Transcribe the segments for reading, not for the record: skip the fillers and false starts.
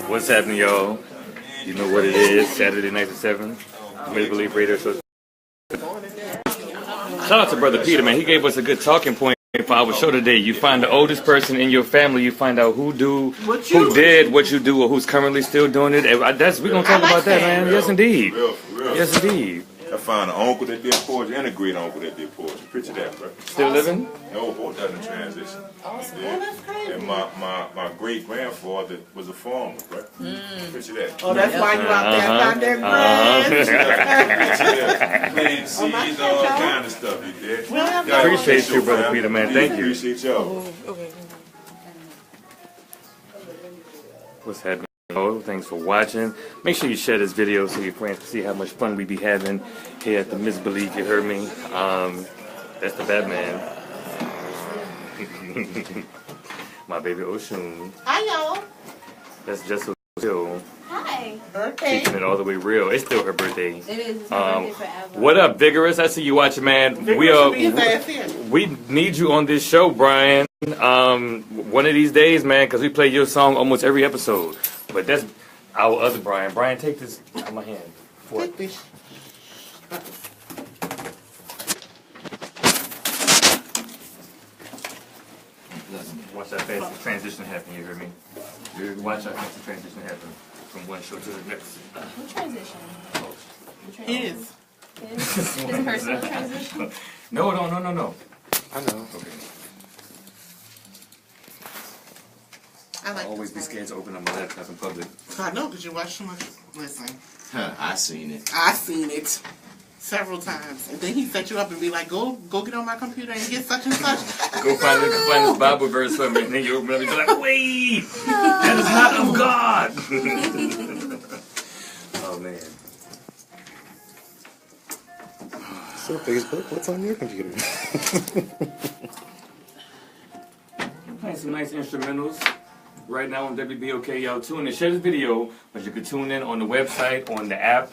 What's happening, y'all? You know what it is. Saturday night at 7. Misbelief Radio Show. Shout out to Brother Peter, man. He gave us a good talking point for our show today. You find the oldest person in your family. You find out who did what you do, or who's currently still doing it. We're going to talk about that, man. Yes, indeed. Yes, indeed. I found an uncle that did poetry and a great uncle that did poetry. Picture that, bro. Still living? No, both done in transition. Awesome. Yeah. And my great grandfather was a farmer, bro. Picture that. Oh, that's why you out there out there planting seeds, all kind of stuff. You did. Appreciate you, Brother Peter, man. Thank you. Appreciate y'all. What's happening? Thanks for watching. Make sure you share this video so your friends can see how much fun we be having here at the Misbelief. You heard me. That's the Batman. My baby Oshun. Hi, y'all. That's just Jill. Hi. Birthday. Keeping it all the way real. It's still her birthday. It is. It's my birthday forever. What up, Vigorous? I see you watching, man. We need you on this show, Brian. One of these days, man, because we play your song almost every episode. But that's our other Brian. Brian, take this out of my hand. Take this. Watch that fast transition happen, you hear me? Watch that fast transition happen from one show to the next. What transition? His. His personal transition? No. I know. Okay. I always be scared to open up my laptop in public. I know, because you watch too much. Listen. I seen it. I seen it several times. And then he set you up and be like, go get on my computer and get such and such. Go find this Bible verse for me. And then you open up and be like, wait! That is not of God! Oh, man. So, Facebook, what's on your computer? Playing some nice instrumentals. Right now on WBOK, y'all tune in. Share this video, but you can tune in on the website, on the app.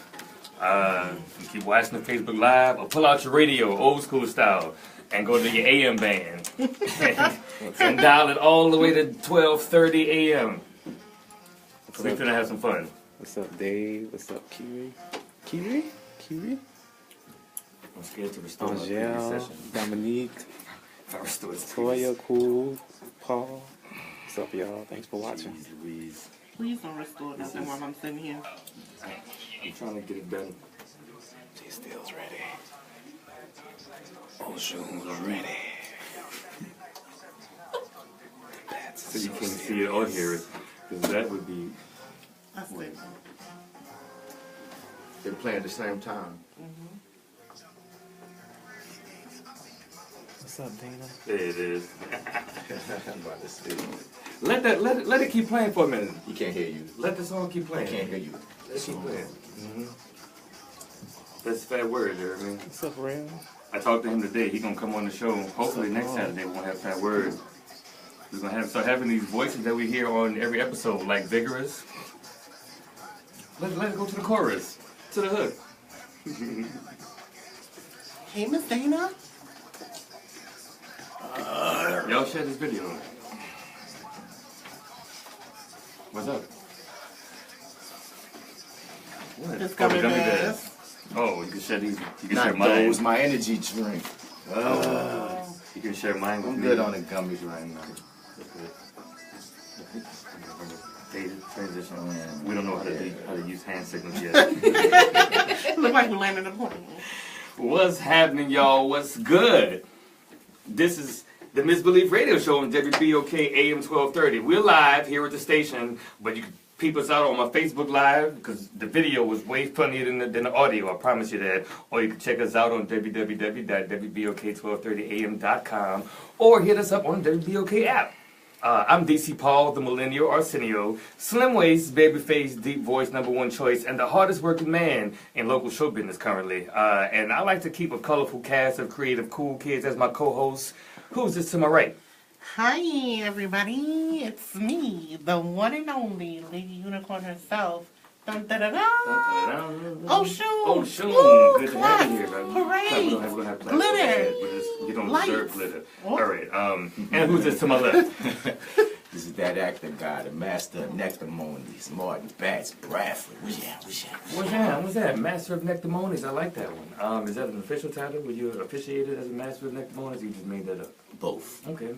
You keep watching the Facebook Live, or pull out your radio, old school style, and go to your AM band. And dial it all the way to 12:30 AM. We're gonna have some fun. What's up, Dave? What's up, Kiwi? Kiwi? I'm scared to restore my previous Angel, session. Dominique, If I restore this Toya, Cool, Paul. What's up, y'all? Thanks for watching. Louise. Please don't restore nothing while I'm sitting here. I'm trying to get it done. T-Steel's ready. Oshun's ready. So you can't see it or hear it, because that would be... That's it. They play at the same time. What's up, Dana? There it is. I'm about to say. Let it keep playing for a minute. He can't hear you. Let the song keep I playing. can't hear you. Let it keep playing. That's a fat word there, man. What's up, Ram? I talked to him today. He's gonna come on the show. Hopefully next Saturday we won't have fat words. We're gonna start having these voices that we hear on every episode, like Vigorous. Let it go to the chorus, to the hook. Hey, Miss Dana. Y'all share this video. What's up? What? It's Oh, coming the gummy back. bears. Oh, you can share these. You can share Not mine. those, my energy drink. You can share mine with I'm me. good on the gummies right now. Dated transition. We don't know how to use hand signals yet. Look like we landed a plane. What's happening, y'all? What's good? This is the Misbelief Radio Show on WBOK AM 1230. We're live here at the station, but you can peep us out on my Facebook Live because the video was way funnier than the audio. I promise you that. Or you can check us out on www.wbok1230am.com or hit us up on the WBOK app. I'm DC Paul, the Millennial Arsenio, slim waist, babyface, deep voice, #1 choice, and the hardest working man in local show business currently. And I like to keep a colorful cast of creative, cool kids as my co-hosts. Who's this to my right? Hi, everybody. It's me, the one and only Lady Unicorn herself. Dun, da, da, da. Oshun. Oshun. Woo, Good to clap, have you here, man. parade, We don't have glitter, You don't lights. deserve glitter. Oh. All right. And who's this to my left? This is that acting guy, the master of nectarmonies, Martin Batts, Bradford. What's What's that? Master of Nectarmonies. I like that one. Is that an official title? Were you officiated as a Master of Nectarmonies? Or you just made that up? Both. Okay.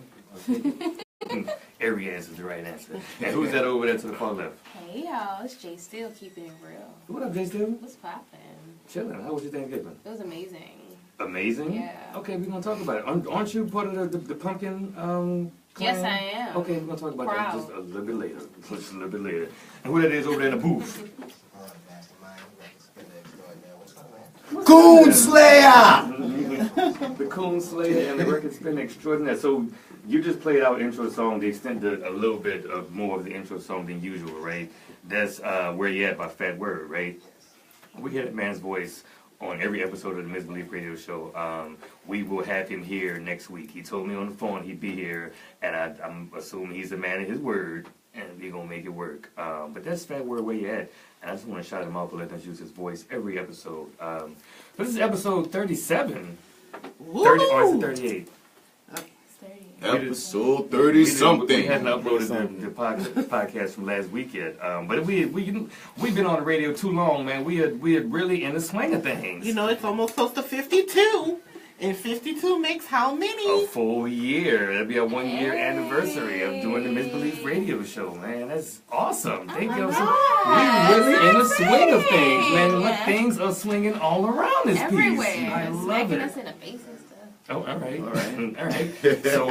Every answer is the right answer. And who's that over there to the far left? Hey y'all, it's Jay Steele keeping it real. What up, Jay Steele? What's poppin'? Chilling. How was your Thanksgiving? It was amazing. Amazing? Yeah. Okay, we're going to talk about it. Aren't you part of the pumpkin clan? Yes, I am. Okay, we're going to talk about Proud. that just a little bit later. Just a little bit later. And who that is over there in the booth? Coon Slayer! The Coon Slayer and the Record Spin Extraordinaire. So you just played our intro song, the extent of a little bit of more of the intro song than usual, right? That's Where You At by Fat Word, right? We hear that man's voice on every episode of the Misbelief Radio Show. We will have him here next week. He told me on the phone he'd be here, and I'm assuming he's a man of his word, and we're going to make it work. But that's Fat Word Where You At. And I just want to shout him out for letting us use his voice every episode. So this is episode 37. 30, or is it 38? It's 30. Episode We 30-something. hadn't uploaded the podcast from last week yet. But we've been on the radio too long, man. We are really in the swing of things. You know, it's almost close to 52. And 52 makes how many? A full year. That'll be a 1 year anniversary of doing the Misbelief Radio Show, man. That's awesome. Thank you. We're really in the swing of things, man. Look, things are swinging all around this Everywhere. piece. I love Smacking it. us in the face and stuff. Oh, all right. All right. So,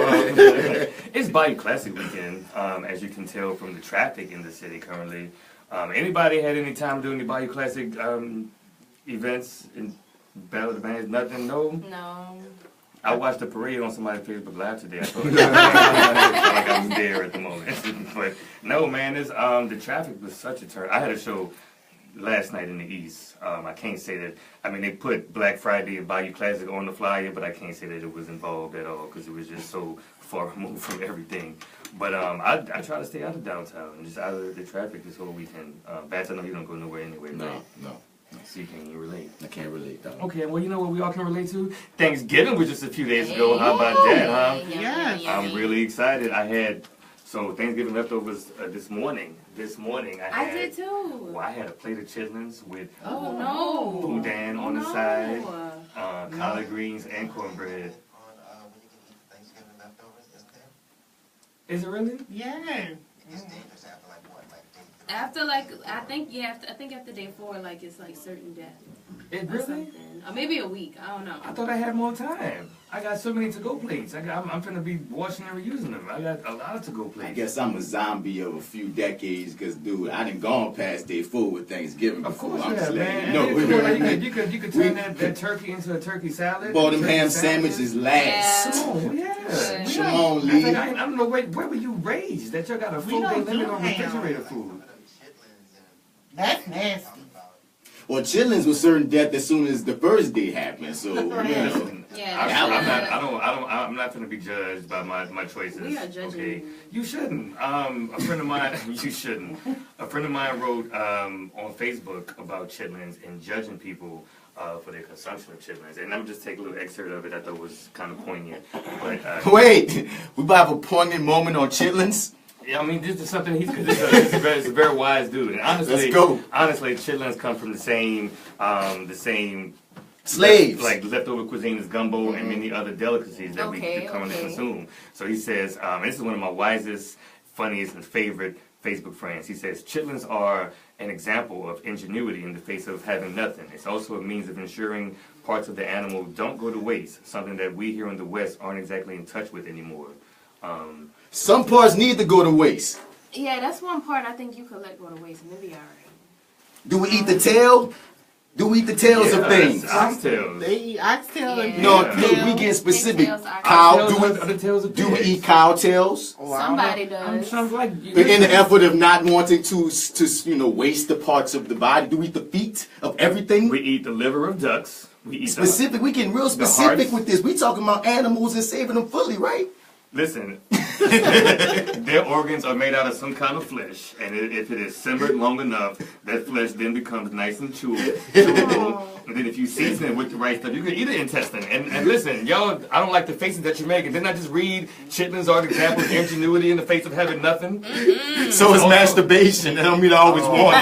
it's Bayou Classic Weekend, as you can tell from the traffic in the city currently. Anybody had any time doing the Bayou Classic events in Battle of the Bands? Nothing? No? No. I watched the parade on somebody's Facebook Live today. I felt like I was there at the moment. But no, man, the traffic was such a turn. I had a show last night in the East. I can't say that. I mean, they put Black Friday and Bayou Classic on the flyer, but I can't say that it was involved at all because it was just so far removed from everything. But I try to stay out of downtown and just out of the traffic this whole weekend. Bats, I know you don't go nowhere anyway, right? No. So you can't even relate. I can't relate, though. Okay, well, you know what we all can relate to? Thanksgiving was just a few days ago. How about that, huh? Yes. I'm really excited. I had Thanksgiving leftovers this morning. I did too. Well, I had a plate of chitlins with Oh no. boudin on the No. side, collard greens, and cornbread. Is it really? Yeah. After I think after day 4, like it's like certain death. It Or really? something. Or maybe a week. I don't know. I thought I had more time. I got so many to-go plates. I'm finna be washing and reusing them. I got a lot of to-go plates. I guess I'm a zombie of a few decades, because, dude, I done gone past day 4 with Thanksgiving Of before. course, I'm yeah, just man. letting you know. You could turn that turkey into a turkey salad. Boy, them turkey ham sandwich. sandwiches last. Oh, yeah. Yeah. Come on, I Lee. said, I don't know, where were you raised that y'all got a full day don't limit do on ham. refrigerator food? That's nasty. Well, chitlins was certain death as soon as the first day happened, so, you know. Listen, Yeah, I'm not gonna be judged by my choices. We are judging Okay, you. you shouldn't. A friend of mine, you shouldn't. A friend of mine wrote on Facebook about chitlins and judging people for their consumption of chitlins. And I'm just take a little excerpt of it. I thought it was kind of poignant. But Wait, we about to have a poignant moment on chitlins? yeah, I mean, this is something he's a very wise dude. And honestly, Let's go. Honestly, chitlins come from the same Slaves. like leftover cuisine is gumbo and many other delicacies that we commonly Okay. consume. So he says, this is one of my wisest, funniest, and favorite Facebook friends. He says, chitlins are an example of ingenuity in the face of having nothing. It's also a means of ensuring parts of the animal don't go to waste, something that we here in the West aren't exactly in touch with anymore. Some parts need to go to waste. Yeah, that's one part I think you could let go to waste and it'd be alright. Do we eat the tail? Do we eat the tails of things? Oxtails. They eat oxtail and Yeah. No, Yeah. look, we get specific. Pigtails are- Cow, Oxtails are the tails of do we pigs. eat cow tails? Oh, I don't know. Somebody I'm does. sure like In the effort of not wanting to waste the parts of the body, do we eat the feet of everything? we eat the liver of ducks. We eat Specific, we getting real the specific hearts. with this. We talking about animals and saving them fully, right? Listen, Their organs are made out of some kind of flesh, and if it is simmered long enough, that flesh then becomes nice and chewable. And then if you season it with the right stuff, you can eat an intestine. And listen, y'all, I don't like the faces that you're making. Didn't I just read Chitlins are examples of ingenuity in the face of having nothing? So it's masturbation. That don't mean I always want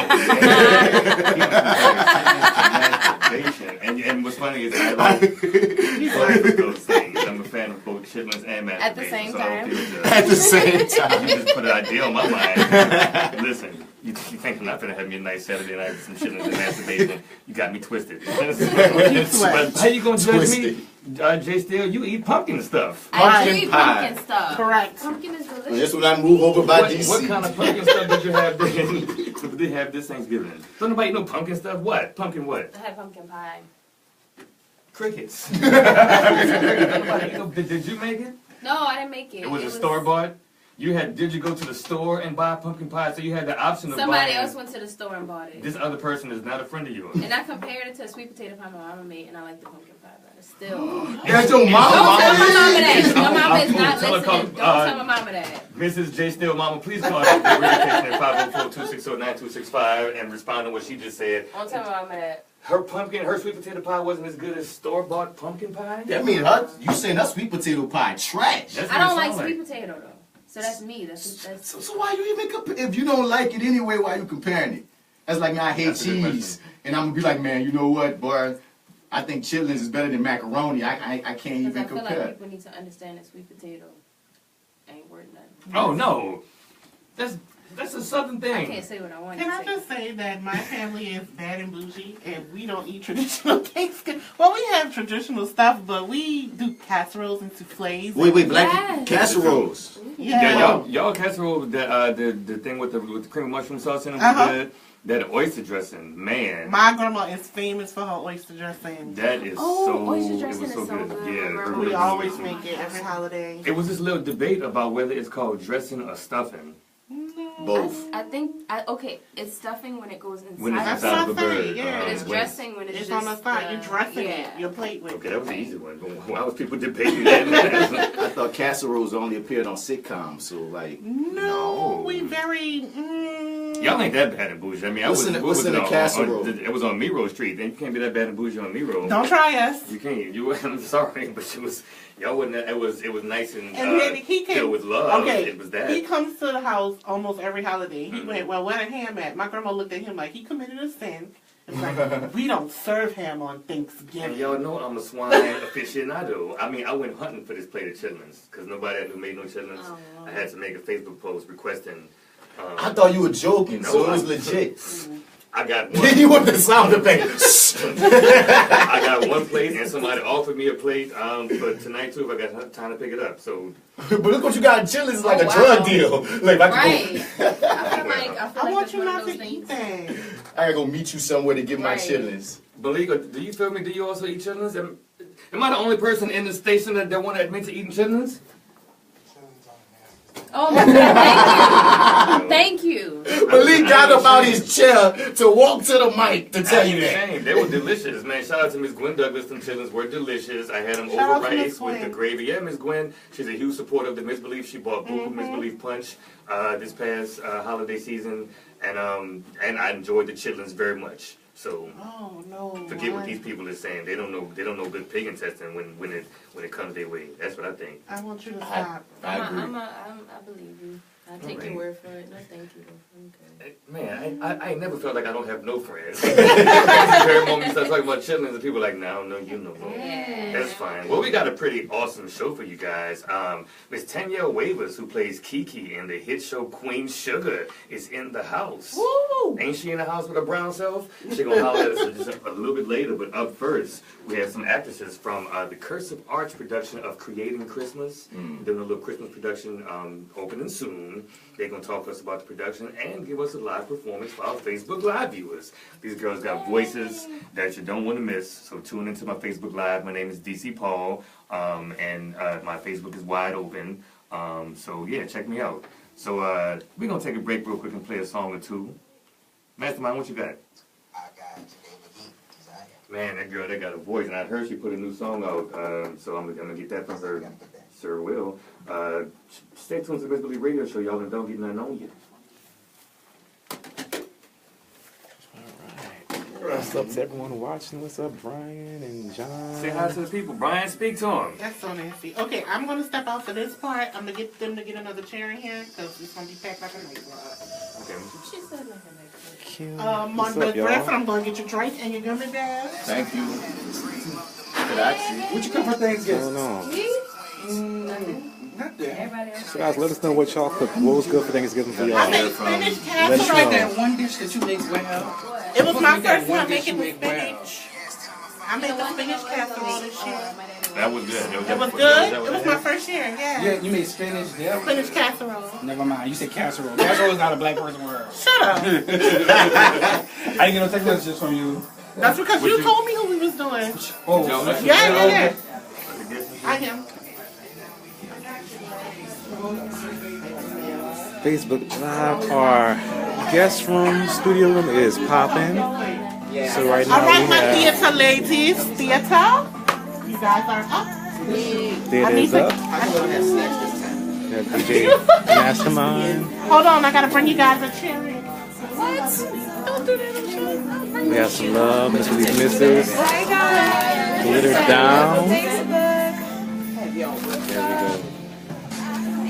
Masturbation. And what's funny is I like both of those things. I'm a fan of both chitlins and masturbation. At the same time. At the same time. You just put an idea on my mind. Listen, you think I'm not going to have me a nice Saturday night with some chitlins and masturbation? You got me twisted. But how you going to judge me? Jay Steele, you eat pumpkin stuff. I do eat pumpkin stuff. Correct. Pumpkin is delicious. Just when I move over by DC. What kind of pumpkin stuff did you have then? Did have this Thanksgiving? Don't nobody know pumpkin stuff? What? Pumpkin what? I had pumpkin pie. Crickets. Did you make it? No, I didn't make it. It was a store-bought? Did you go to the store and buy pumpkin pie? So you had the option of Somebody buying. else went to the store and bought it. This other person is not a friend of yours. And I compared it to a sweet potato pie my mama made, and I like the pumpkin pie better. Still. That's your mama. Don't tell my mama that. My I'm mama is cool. not Tell her listening. come, Don't tell my mama that. Mrs. J. Steele, Mama, please call the radio station at 504-260-9265 and respond to what she just said. Don't tell my mama that. Her sweet potato pie wasn't as good as store-bought pumpkin pie? That mean you saying that sweet potato pie trash. That's I what don't it like sound sweet potato though. So that's me. That's So why you even compare? If you don't like it anyway, why you comparing it? That's like, man, I hate That's a good cheese. And I'm going to be like, man, you know what, boy? I think chitlins is better than macaroni. I can't because even I feel compare. like people need to understand that sweet potato ain't worth nothing. Oh, no. That's a southern thing. I can't say what I want Can to I say. just say that my family is bad and bougie, and we don't eat traditional Thanksgiving. Well, we have traditional stuff, but we do casseroles and souffles. Wait, black Yes. casseroles. Yeah. Y'all casserole, the thing with the cream of mushroom sauce in it, Uh-huh. that oyster dressing, man. My grandma is famous for her oyster dressing. That is oyster it dressing was is so so good. good. Yeah, My her grandma We original always oyster. make it every holiday. It was this little debate about whether it's called dressing or stuffing. Both. I think it's stuffing when it goes inside. When it's That's inside what the I'm bird. saying, yeah. But it's when dressing when it's It's just on the side. You're dressing yeah. it. Your plate with Okay, it. that was the easy one. Why was people debating that? I thought casseroles only appeared on sitcoms, so like. No, we very. Y'all ain't that bad and bougie. I mean, What's in a casserole? It was on Miro Street. Then you can't be that bad and bougie on Miro. Don't try us. You can't. I'm sorry, but y'all wasn't. It was nice and And he came filled with love. Okay, It was that. he comes to the house almost every holiday. He went, well, where the ham at? My grandma looked at him like he committed a sin. It's like, we don't serve ham on And Thanksgiving. y'all know I'm a swine aficionado. I mean, I went hunting for this plate of chitlins because nobody ever made no chitlins. Oh, wow. I had to make a Facebook post requesting. I thought you were joking, No, so it was I- legit. I got Then one. you want the sound effect. I got one plate, and somebody offered me a plate for tonight too if I got time to pick it up. So But look what you got in chitlins, it's like Oh, a wow. drug deal. Like, I Right. can I feel like I want that's you one of not to those eat things. that. I gotta go meet you somewhere to get my Right. chitlins. Malik, do you feel me? Do you also eat chitlins? Am I the only person in the station that want to admit to eating chitlins? Oh my God! Thank you. Malik got up out his chair to walk to the mic to tell you that. Shame. They were delicious, man. Shout out to Miss Gwen Douglas. Them chitlins were delicious. I had them Shout out over to rice Miss with the Gwen. gravy. Yeah, Miss Gwen. She's a huge supporter of the Misbelief. She bought Buku Misbelief Punch this past holiday season, and I enjoyed the chitlins very much. So Oh, no. forget what these people are saying. They don't know good pig intestine when it comes their way. That's what I think. I want you to I stop. agree. I believe you. I take your word for it. No, thank you. Okay. Man, I ain't never felt like I don't have no friends. Every moment you start talking about chitlins, and people are like, no, you no more. Yeah. That's fine. Well, we got a pretty awesome show for you guys. Miss Tanyell Waivers, who plays Kiki in the hit show Queen Sugar, is in the house. Woo! Ain't she in the house with her brown self? She gonna holler at us just a little bit later, but up first, we have some actresses from the Cursive Art production of Creating Christmas. Doing a little Christmas production opening soon. They're gonna talk to us about the production and give us a live performance for our Facebook Live viewers. These girls got voices that you don't want to miss, so tune into my Facebook Live. My name is DC Paul, and my Facebook is wide open. So yeah, check me out. So we're gonna take a break real quick and play a song or two. Mastermind, what you got? I got Today with Heat, Desire. Man, that girl, they got a voice, and I heard she put a new song out, so I'm gonna get that from her Gotta get that. sure will. Stay tuned to the Misbelief Radio Show, y'all, and don't get nothing on you. What's up to everyone watching? What's up, Brian and John? Say hi to the people. Brian, speak to him. That's so nasty. Okay, I'm going to step out for this part. I'm going to get them to get another chair in here because it's going to be packed like a nightclub. Okay. She said like a nightclub. Cute. On What's the up, y'all? Bradford, I'm going to get your drink and your gummy bears. Thank you. Good action. What you come for Thanksgiving? What's going on? Nothing. Everybody else. So guys, let us know what y'all cooked. What was good for Thanksgiving for I y'all? made spinach Let us casserole. know. That one dish that you make well. It was my That first one time dish making you the make well. spinach. I made the spinach casserole this year. That was good. It was good. It was my first year, Yeah, yeah. you made spinach. Yeah. Spinach casserole. Never mind. You said casserole. Casserole is not a black person word. Shut up. I didn't get no text messages from you. That's because you told me who we was doing. Oh, Yeah. I am. Facebook Live, our guest room, studio room is popping. So right now All right, we my have theater ladies. Theater. You guys are up. Theater is up. We have DJ Mastermind. Hold on, I gotta bring you guys a chair in. What? Don't do that. I'm sure. We have some love, Misbelief Misses. Glitter down. There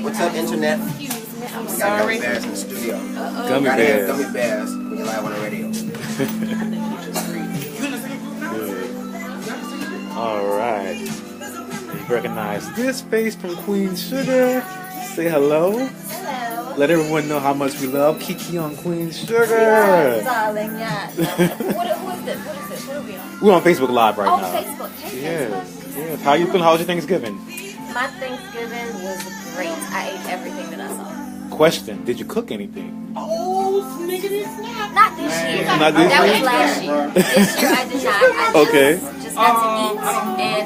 What's up, internet? I'm Got sorry. gummy bears in the studio. we go. Gummy Gotta have bears. gummy bears when you're live on the radio. Alright. You recognize this face from Queen Sugar. Say hello. Hello. Let everyone know how much we love Kiki on Queen Sugar. Yes, darling, yes. Who is this? What is this? What are we on? We're on Facebook Live right Oh, now. Facebook. Hey, Yes, Facebook. yes. How you feeling? How was your Thanksgiving? My Thanksgiving was great. I ate everything that I saw. Question: did you cook anything? Oh, sniggity snap. Not this year. Not this That year? was last year. This year I did not. I just, Okay. just got to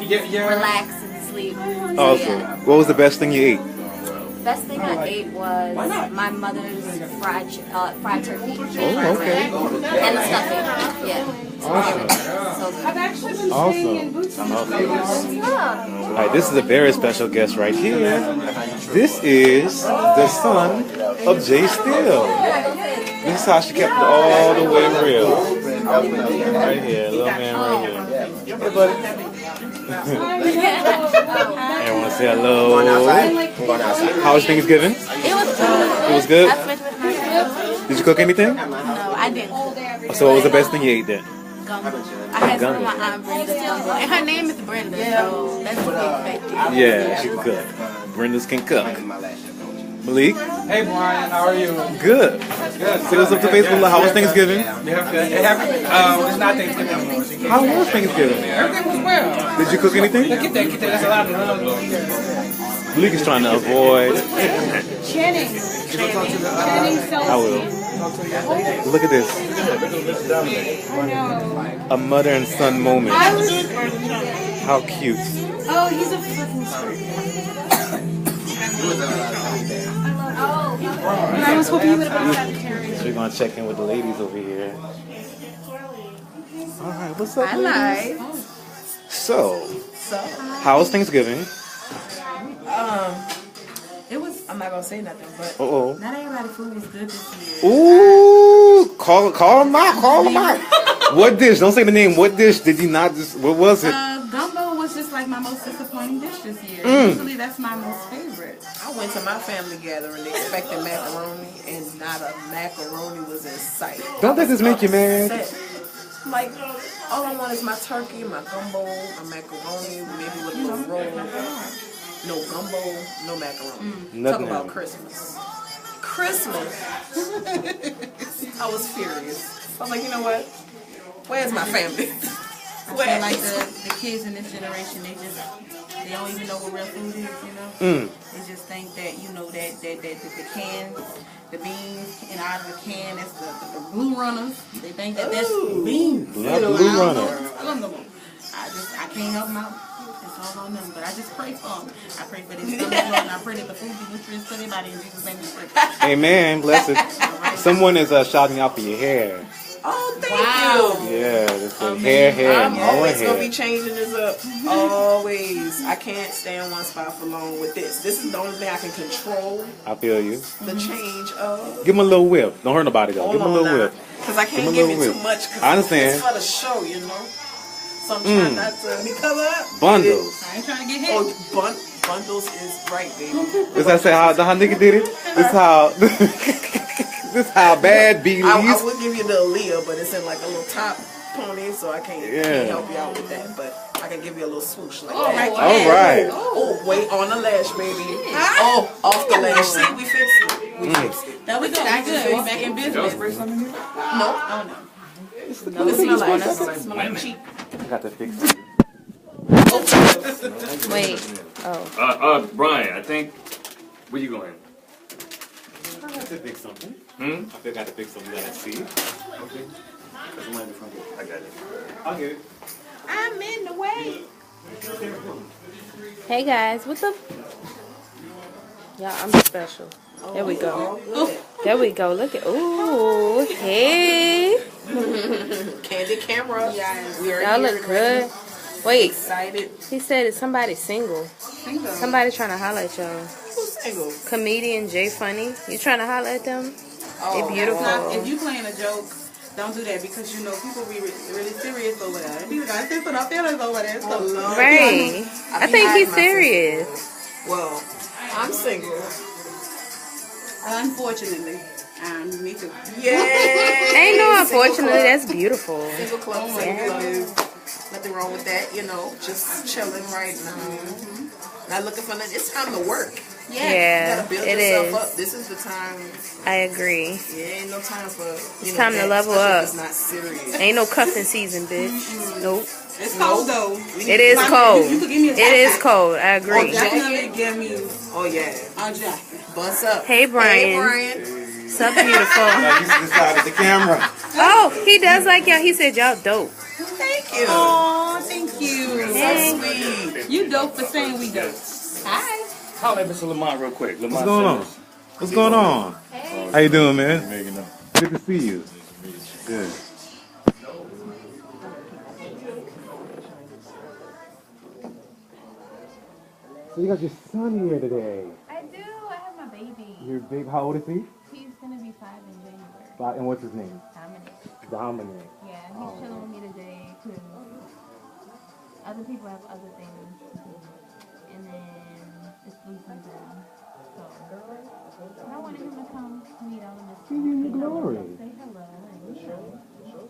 eat and relax and sleep. So, Awesome. yeah. What was the best thing you ate? Best thing I ate was my mother's fried turkey. Oh, okay. And the stuffing. Yeah. Awesome. So, Awesome. All right, this is a very special guest right here. This is the son of Jay Steele. This is how she kept it all the way real. Right here, little man right here. Hey, buddy. Everyone say hello. How was Thanksgiving? it was good. It was good? I spent with my family. Did you cook anything? No, I didn't. So what was the best thing you ate then? Gumbo. I had some of my aunt Brenda's gumbo. And her name is Brenda, so that's a big factor. Yeah, she can cook. Brenda's can cook. Malik? Hey, Brian. How are you? Good. Say what's up to Facebook Live. How was Thanksgiving? It's not Thanksgiving. How was Thanksgiving? Everything was well. Did you cook anything? Get that. That's a lot of love. Malik is trying to avoid. I will. Look at this. A mother and son moment. How cute. Oh, he's a fucking sweet. I was hoping you would have brought Sagittarius. So we're going to check in with the ladies over here. All right, what's up, ladies? So, how was Thanksgiving? It was. I'm not gonna say nothing, but Uh-oh. not everybody's food was good this year. Ooh, call them out, call them out. What dish? Don't say the name. What dish did you not just, what was it? Gumbo was just like my most disappointing dish this year. Usually that's my most favorite. I went to my family gathering expecting macaroni, and not a macaroni was in sight. Don't that just make you mad? Like, all I want is my turkey, my gumbo, a macaroni, maybe with a little roll. No gumbo, no macaroni. Nothing Talk about happened. Christmas. I was furious. I was like, you know what? Where's my family? I feel like the kids in this generation, they don't even know what real food is, you know? They just think that, you know, that the cans, the beans and out of the can, that's the blue runners. They think that that's beans. Yeah, blue runner. I can't help them out. It's all on them, but I just pray for them. I pray for this stomach, Lord, and I pray that the food be nutritious to their body in Jesus' name. Amen, bless it. Someone is shouting out for your hair. Oh, thank you. Yeah, this is hair, I'm more always gonna be hair. changing this up. Always. I can't stay in one spot for long with this. This is the only thing I can control. I feel you. The change of. Give him a little whip. Don't hurt nobody though. Give him a little whip. Because I can't Give him a give you little too whip. much. Cause I understand. It's for the show, you know. So I'm trying not to. Because of Bundles. I ain't trying to get hit. Oh, bundles is right, baby. This how say how nigga did it? This how this how bad B I leaves. would give you the Aaliyah, but it's in like a little top pony, so I can't help you out with that. But I can give you a little swoosh like that. All right. Oh, wait on the lash, baby. Oh, off the lash. See, we fixed it. We fixed it. That was good. We back in business. No. Oh no. It smells like it smells like cheap. I got to fix it. Wait. Oh. Brian, I think. Where you going? I got to fix something. I think I got to fix something that I see. Okay. I got it. I'll get it. I'm in the way. Hey guys, what's up? Yeah, I'm special. There we go. There we go. Look at. Ooh, hey. Candid camera. Yes. Y'all look good. Wait. Excited. He said it's somebody single. Single. Somebody trying to holler at y'all. Who's single? Comedian Jay Funny. You trying to holler at them? Oh, They beautiful. Now, if you playing a joke, don't do that because you know people be really serious over there. People got sensitive feelings over there. So Right. I think he's serious. Well, I'm single. unfortunately, me too. Yeah. Ain't no unfortunately. That's beautiful. Single club, nothing wrong with that. You know, just chilling right now. Not looking for nothing. It's time to work. Yeah, you gotta build it yourself is. up. This is the time. I agree. Yeah, ain't no time for. It's time to level up. It's not serious. Ain't no cuffing season, bitch. Nope. It's cold though. It is cold. You could give me a It is cold. I agree. Definitely give me Oh yeah. a jacket. Bust up. Hey, Brian. Hey, Brian. What's up, beautiful? This side of the camera. Oh, he does like y'all. He said y'all dope. Thank you. Oh, thank you. Hey. Sweet. You dope for saying we dope. Hi. Holla at Mr. Lamont real quick. Lamont What's going on? What's going on? Hey. How you doing, man? Good to see you. Good. So you got your son here today. I do. I have my baby. Your baby, how old is he? He's gonna be 5 in January. And what's his name? Dominic. Dominic. Yeah, he's chilling with me today because other people have other things, and then it's losing down. So, and I wanted him to come meet all of us. Give you glory. Say hello.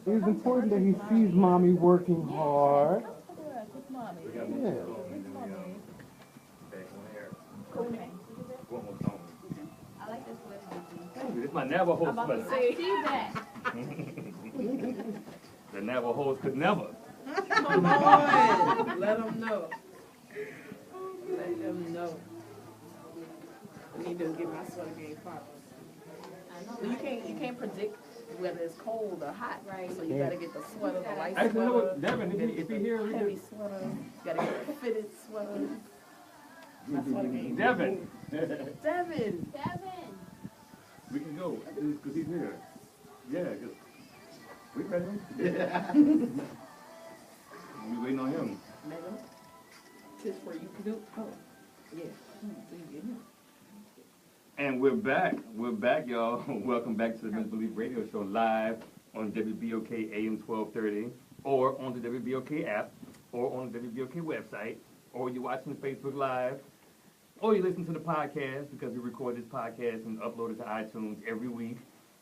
It is important that he sees mommy working hard. It's mommy. Yeah. I like this sweater. Thank you. It's my Navajo sweater. I see that. The Navajos could never. Come on. Let them know. Let them know. I need to get my sweater game popping. You can't predict whether it's cold or hot, right? So you gotta get the sweater, the light Actually, you know sweater. what, Devin, if he here, we heavy could. sweater. You gotta get a fitted sweater. My sweater game. Devin. Devin. We can go because he's here. Yeah, just we ready. We waiting on him. Madam, tis for you to do. Oh, yeah. So you get him. And we're back. We're back, y'all. Welcome back to the Misbelief Radio Show live on WBOK AM 1230 or on the WBOK app or on the WBOK website or you're watching Facebook Live or you listen to the podcast because we record this podcast and upload it to iTunes every week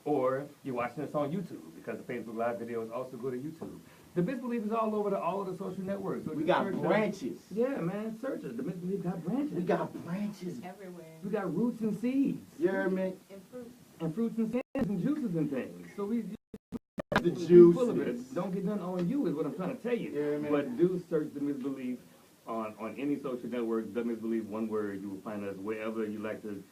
or you're watching us on YouTube because the Facebook Live videos also go to YouTube. The Misbelief is all over all of the social networks. So We got branches. Yeah, man. Search us. The Misbelief got branches. We got branches. Everywhere. We got roots and seeds. You heard me? And fruits and skins and juices and things. So we The full of it. juices. Don't get none on you is what I'm trying to tell you. Yeah, man. But do search The Misbelief on any social network. The Misbelief, one word. You will find us wherever you like to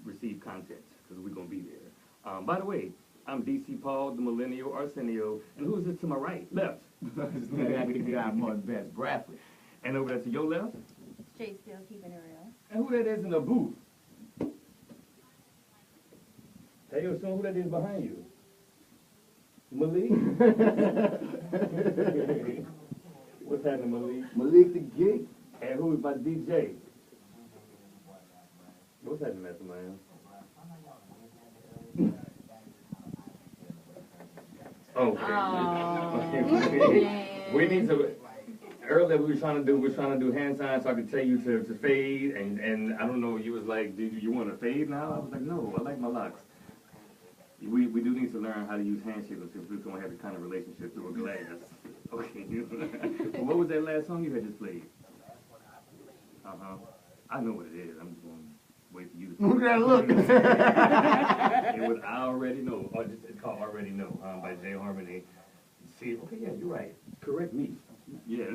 receive content because we're gonna be there. By the way, I'm DC Paul, the Millennial Arsenio, and who is this to my right? Left. This guy more best, Bradford. And over there to your left. Jay still keeping it real. And who that is in the booth? Hey, Oshun, who that is behind you? Malik? What's happening, Malik? Malik the Geek. And who's my DJ? What's happening, Mastermind? Okay. We need to. Earlier we were trying to do hand signs so I could tell you to fade, and I don't know. You was like, "Do you want to fade now?" I was like, "No, I like my locks." We do need to learn how to use handshakes if we're gonna have the kind of relationship through a glass. Okay. Well, what was that last song you had just played? I know what it is. I'm just gonna wait for you to. Look at that look. It was I Already Know. It's called Already Know by Jay Harmony. See, okay, yeah, you're right. Correct me. Yeah.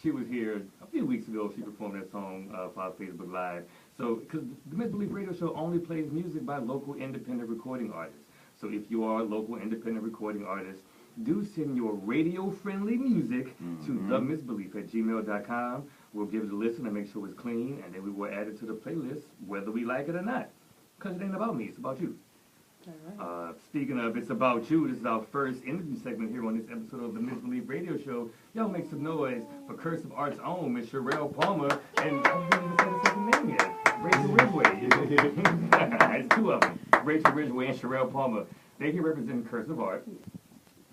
She was here a few weeks ago. She performed that song for our Facebook Live. So, because the Misbelief Radio Show only plays music by local independent recording artists. So if you are a local independent recording artist, do send your radio-friendly music to TheMisbelief@gmail.com. We'll give it a listen and make sure it's clean, and then we will add it to the playlist, whether we like it or not. Because it ain't about me, it's about you. Speaking of It's About You, this is our first interview segment here on this episode of the Misbelief Radio Show. Y'all make some noise for Cursive Art's own Miss Cherelle Palmer, and I haven't even said the second name yet, Rachel Ridgeway. It's two of them, Rachel Ridgeway and Cherelle Palmer. They're here representing Cursive Art.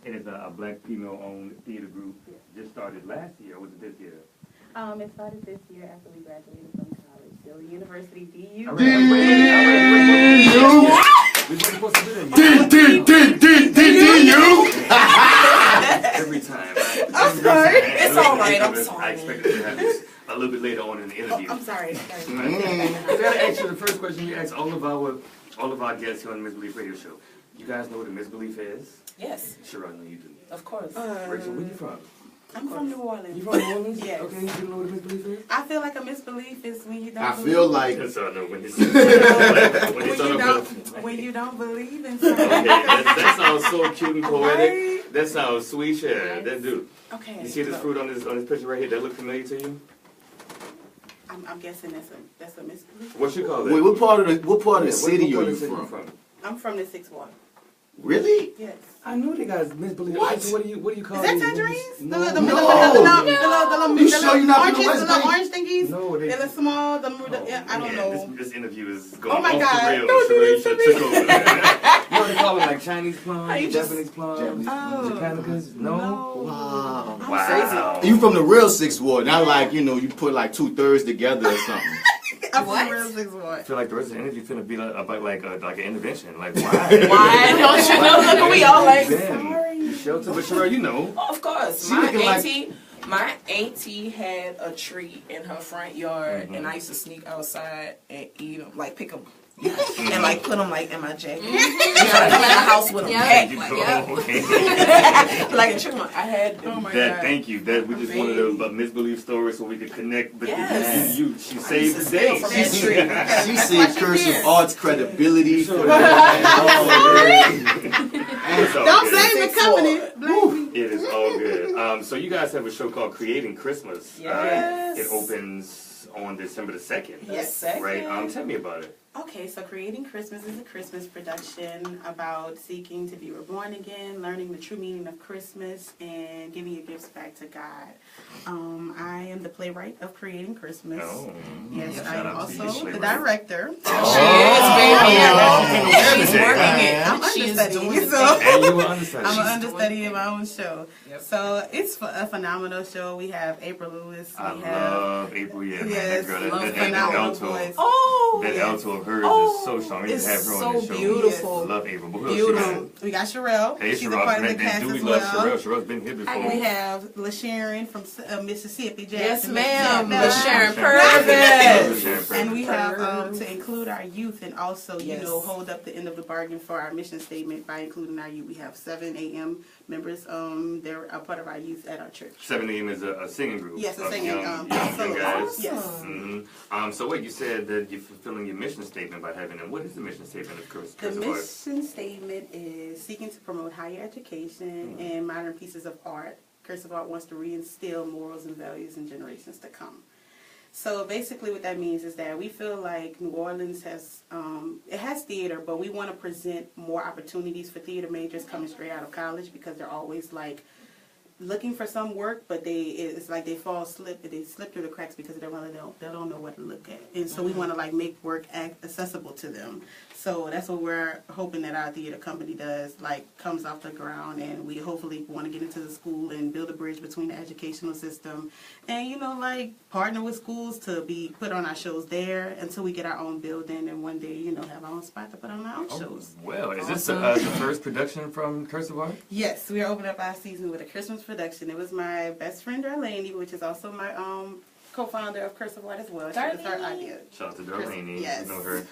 It is a black female-owned theater group. Just started last year, or was it this year? It started this year after we graduated from college. So the University DU. Every time. I'm sorry. It's all right. I'm I sorry. expected to have this a little bit later on in the interview. I'm sorry. I gotta ask you the first question we ask all of our guests here on the Misbelief Radio Show. You guys know what a misbelief is? Yes. Sure, I know you do. Of course. Rachel, where you from? I'm from New Orleans. You from New Orleans? Yes. Okay, you know what a misbelief is? I feel like a misbelief is when you don't. I feel like. That's all I know when you when you don't believe in Okay, something. that sounds so cute and poetic. Right? That sounds sweet, yeah. Yes. That do. Okay. You see this fruit on this picture right here? That look familiar to you? I'm guessing that's a misbelief. What you call that? Wait, what part of the city what are you part of the from? I'm from the 6th Ward. Really? Yes. I knew they guys misbelieve. What? What do you call Is that these? tangerines? No. The little You sure you're not from the West Bank? orange thingies? No, they. They're small. I don't know. This interview is going Oh my off God. the rails. Don't do this Sheree to took over. You know what they call them, like Chinese plums, just- Japanese plums, Oh. Japanicas? No? Wow. Wow. You from the real 6th Ward, not like, you put like 2/3 together or something. I'm from the real 6th Ward. I feel like the rest of the interview finna be like an intervention. Like, why? Why don't you know? Look, we all like, sorry. Shelter, but Cherelle, you know. Of course. She looking My auntie had a tree in her front yard, and I used to sneak outside and eat them, like pick them, and like put them like in my jacket. I come in the house with them packed, like a chipmunk. I had them. Oh my That, God. thank you. That we just wanted a misbelief story so we could connect. But Yes. she saved the day. From that tree. She said Cursive Art's credibility for Don't save the company. It is all good. So you guys have a show called Creating Christmas. Yes. It opens on December the 2nd. Yes. Right. Tell me about it. Okay, so Creating Christmas is a Christmas production about seeking to be reborn again, learning the true meaning of Christmas, and giving your gifts back to God. I am the playwright of Creating Christmas. Oh. Yes, Shout I am out to you, also the playwright. director. She's working it. I'm She is understudying, doing so And you were understudy. I'm an understudy in my own show. So it's a phenomenal show. We have April Lewis. I We have love April. Yeah, man. yes, That girl, love that phenomenal alto. voice. Oh, That yes. alto of hers Oh, is so strong. We need to have her on so the show. beautiful. Love April. But who else you Beautiful. We got Cherelle. Hey, She's a Cherelle. part of the And cast do we as love well. Cherelle? Cherelle's been here before. We have LaSharon from Mississippi. yes, Jackson, ma'am. Mississippi. LaSharon Sharon Purvis. And we have to include our youth and also, hold up the end of the bargain for our mission statement by including our youth. We have 7 a.m. members. They're a part of our youth at our church. 7 a.m. is a singing group. Yes, a of singing young solo. guys. Yes. Mm-hmm. So wait, you said that you're fulfilling your mission statement by having them. What is the mission statement of Cursive The Art? mission statement is seeking to promote higher education and modern pieces of art. Cursive Art wants to reinstill morals and values in generations to come. So basically what that means is that we feel like New Orleans has, it has theater, but we want to present more opportunities for theater majors coming straight out of college because they're always like looking for some work, but it's like they slip through the cracks because they don't know what to look at. And so we want to like make work accessible to them. So that's what we're hoping that our theater company does, like comes off the ground, and we hopefully want to get into the school and build a bridge between the educational system and, you know, like partner with schools to be put on our shows there until we get our own building and one day, you know, have our own spot to put on our own shows. Well, is this the first production from Cursive Art? Yes, we are opening up our season with a Christmas production. It was my best friend Darlene, which is also my co-founder of Cursive Art as well. She was her idea. Shout out to Darlene. Yes. You know her.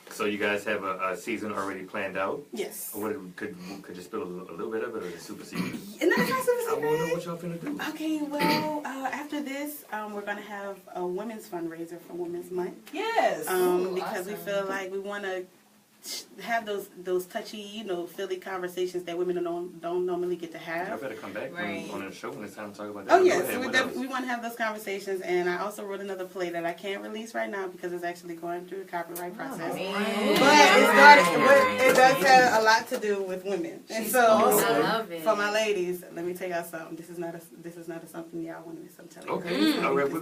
So you guys have a season already planned out? Yes. What could you spill a little bit of it, or is it super secret? And that's not super secret. I want to know what y'all finna do. Okay, well, after this, we're gonna have a women's fundraiser for Women's Month. Yes. Because we feel like we want to have those touchy, you know, Philly conversations that women don't normally get to have. Y'all better come back on the show when it's time to talk about that. Oh yes, we want to have those conversations, and I also wrote another play that I can't release right now because it's actually going through the copyright process. But it does have a lot to do with women, and so awesome. for my ladies, let me tell y'all something. This is not something y'all want to miss. I'm telling you. Okay, all right, we're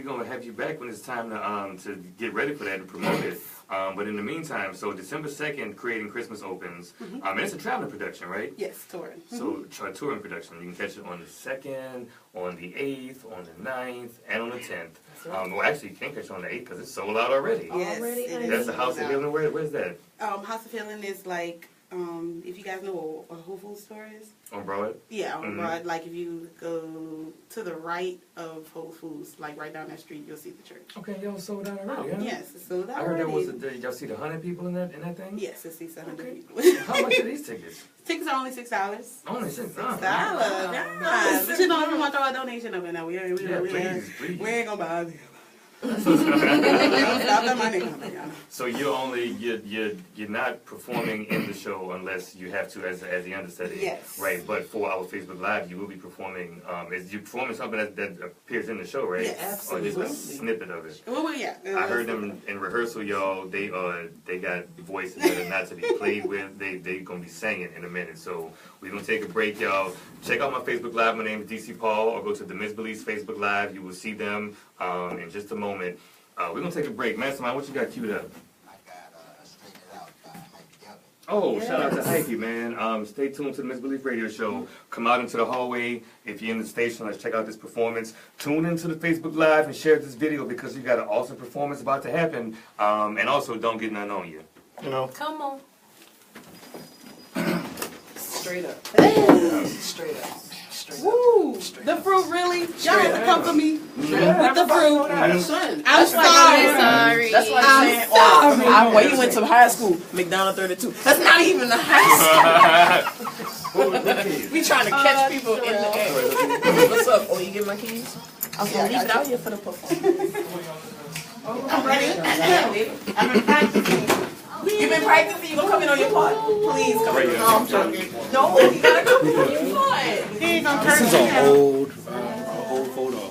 gonna have you back when it's time to get ready for that and promote it. But in the meantime, so December 2nd, Creating Christmas opens. And it's a traveling production, right? Yes, touring. So, touring production. You can catch it on the 2nd, on the 8th, on the 9th, and on the 10th. Well, actually, you can't catch it on the 8th because it's sold out already. Yes. That's the House of Healing. Where's that? House of Healing is like, if you guys know what a Whole Foods store is. On Broad? Yeah, on Broad. Like if you go to the right of Whole Foods, like right down that street, you'll see the church. Okay, y'all sold out already, huh? Yes, it's sold out I heard already. y'all see the 100 people in that thing? Yes, it seats 100 people. How much are these tickets? Tickets are only $6. Only $6. $6. But you know, if you want to throw a donation up in there, we ain't gonna buy it. So you're not performing in the show unless you have to as the understudy. Yes. Right, but for our Facebook Live, you will be performing. Is you performing something that appears in the show, right? Yes, absolutely. Or just a snippet of it. Well, yeah. I heard them in rehearsal, y'all. They got voices that are not to be played with. They gonna be singing in a minute. So we're gonna take a break, y'all. Check out my Facebook Live. My name is DC Paul. Or go to TheMisbelief Facebook Live. You will see them in just a moment. We're going to take a break. Mastermind, what you got queued up? I got Straight It Out by Mike Together. Oh, shout out to Hypey, man. Stay tuned to the Misbelief Radio Show. Come out into the hallway. If you're in the station, let's check out this performance. Tune into the Facebook Live and share this video because you got an awesome performance about to happen. And also, don't get none on you. You know? Come on. Straight up. Straight up. Woo! The fruit, really? Y'all have to come for me with the fruit. I'm sorry. That's why I'm saying, where you went to high school, McDonald 32. That's not even the high school. We trying to catch people in the air. What's up? Oh, you get my keys? I was going to leave it out here for the performance. I'm ready. I've been practicing. You've been practicing? You gonna come in on your part? Please come in. No, I'm joking. No, you gotta come in on your part. This is an old photo.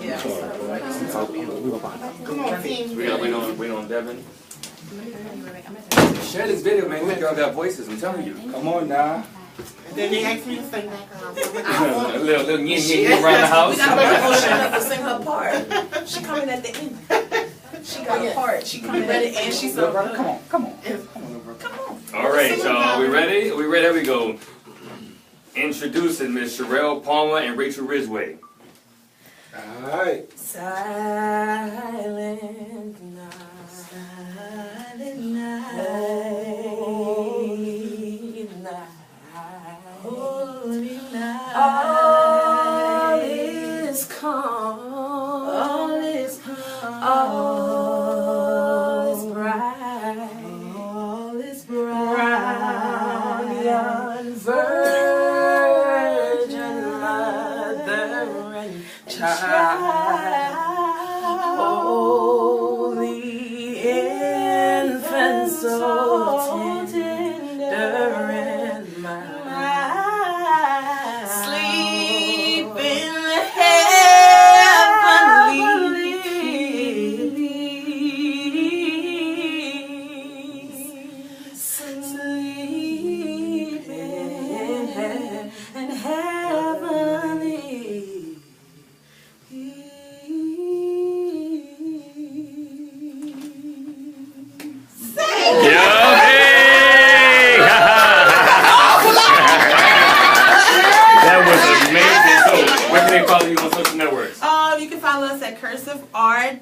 Yeah. Come on, team. We gotta wait on Devin. Share this video, man. Look, y'all got voices. I'm telling you. Come on now. Then they asked me to sing that. A little yin around the house. We gotta wait for Oshun to sing her part. She coming at the end. She got a part. She coming at the end. She's so good. Come on. All right, y'all. We ready? We ready? Here we go. Introducing Miss Cherelle Palmer and Rachel Ridgeway. All right. Silent night. Silent night. Holy night. All is calm. All is calm. All is bright. All is bright. Young virgin mother and child. Holy infant, so tender and mild. Sleep in heavenly sleeping and heavenly. That was amazing. So, where can they follow you on social networks? You can follow us at Cursive Art.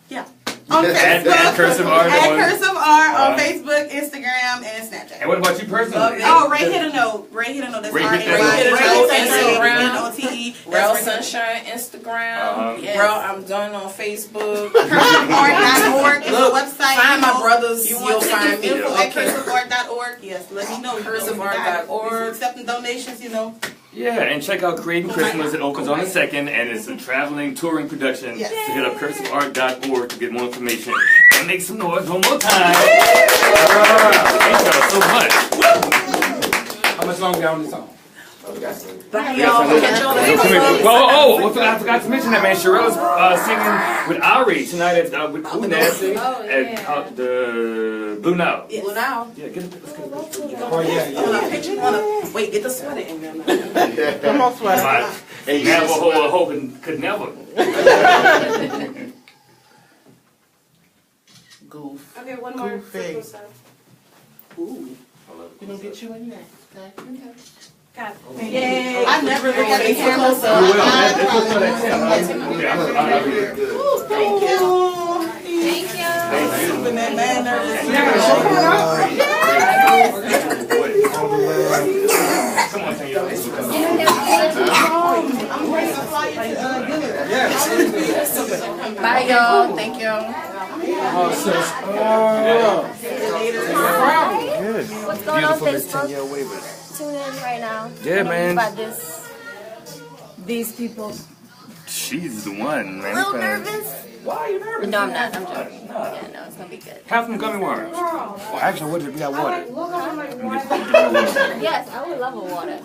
Yeah. On Facebook. At Cursive Art. Cursive Art on Facebook, Instagram, and Snapchat. And what about you personally? Oh, Ray Hit a Note. Ray Hit a Note. That's Ray Hit a Note. Instagram. Real Sunshine Instagram. Yes. Bro, I'm done on Facebook. CursiveArt.org is the website. Find my brothers. You'll find me. Info At CursiveArt.org. Yes, let me know. CursiveArt.org. Accepting donations, Yeah, and check out Creating Christmas. It opens on the 2nd, and it's a traveling, touring production. Yes. So hit up CursiveArt.org to get more information. And make some noise one more time. Thank y'all so much. How much longer y'all on this song? Bye, y'all. Catch y'all later. I forgot to mention that, man. Cherelle's singing with Ari tonight at with Ooh Nasty at the Blue Now. Yes. Blue Now. Yeah, let's get a picture. Oh, yeah. Wait, get the sweater in there. Come on, sweater. Never hold a hope and could never. Goof. Okay, one more. Goofy. Ooh. We gonna get you in there. God. Yay. I never look at the camera, so You will. That's thank you. Thank you. When that man nervous. Come on, Tanyell. I'm ready to fly you to dinner. Bye, y'all. Thank you. What's going on, Beautiful Miss Facebook? Tanyell Waivers. Tune in right now. Yeah, man. About these people. She's the one, man. A little nervous. Why are you nervous? No, I'm not. I'm joking. Yeah, no, it's gonna be good. Have some gummy worms. Well, actually, what if we got water? Yes, I would love a water.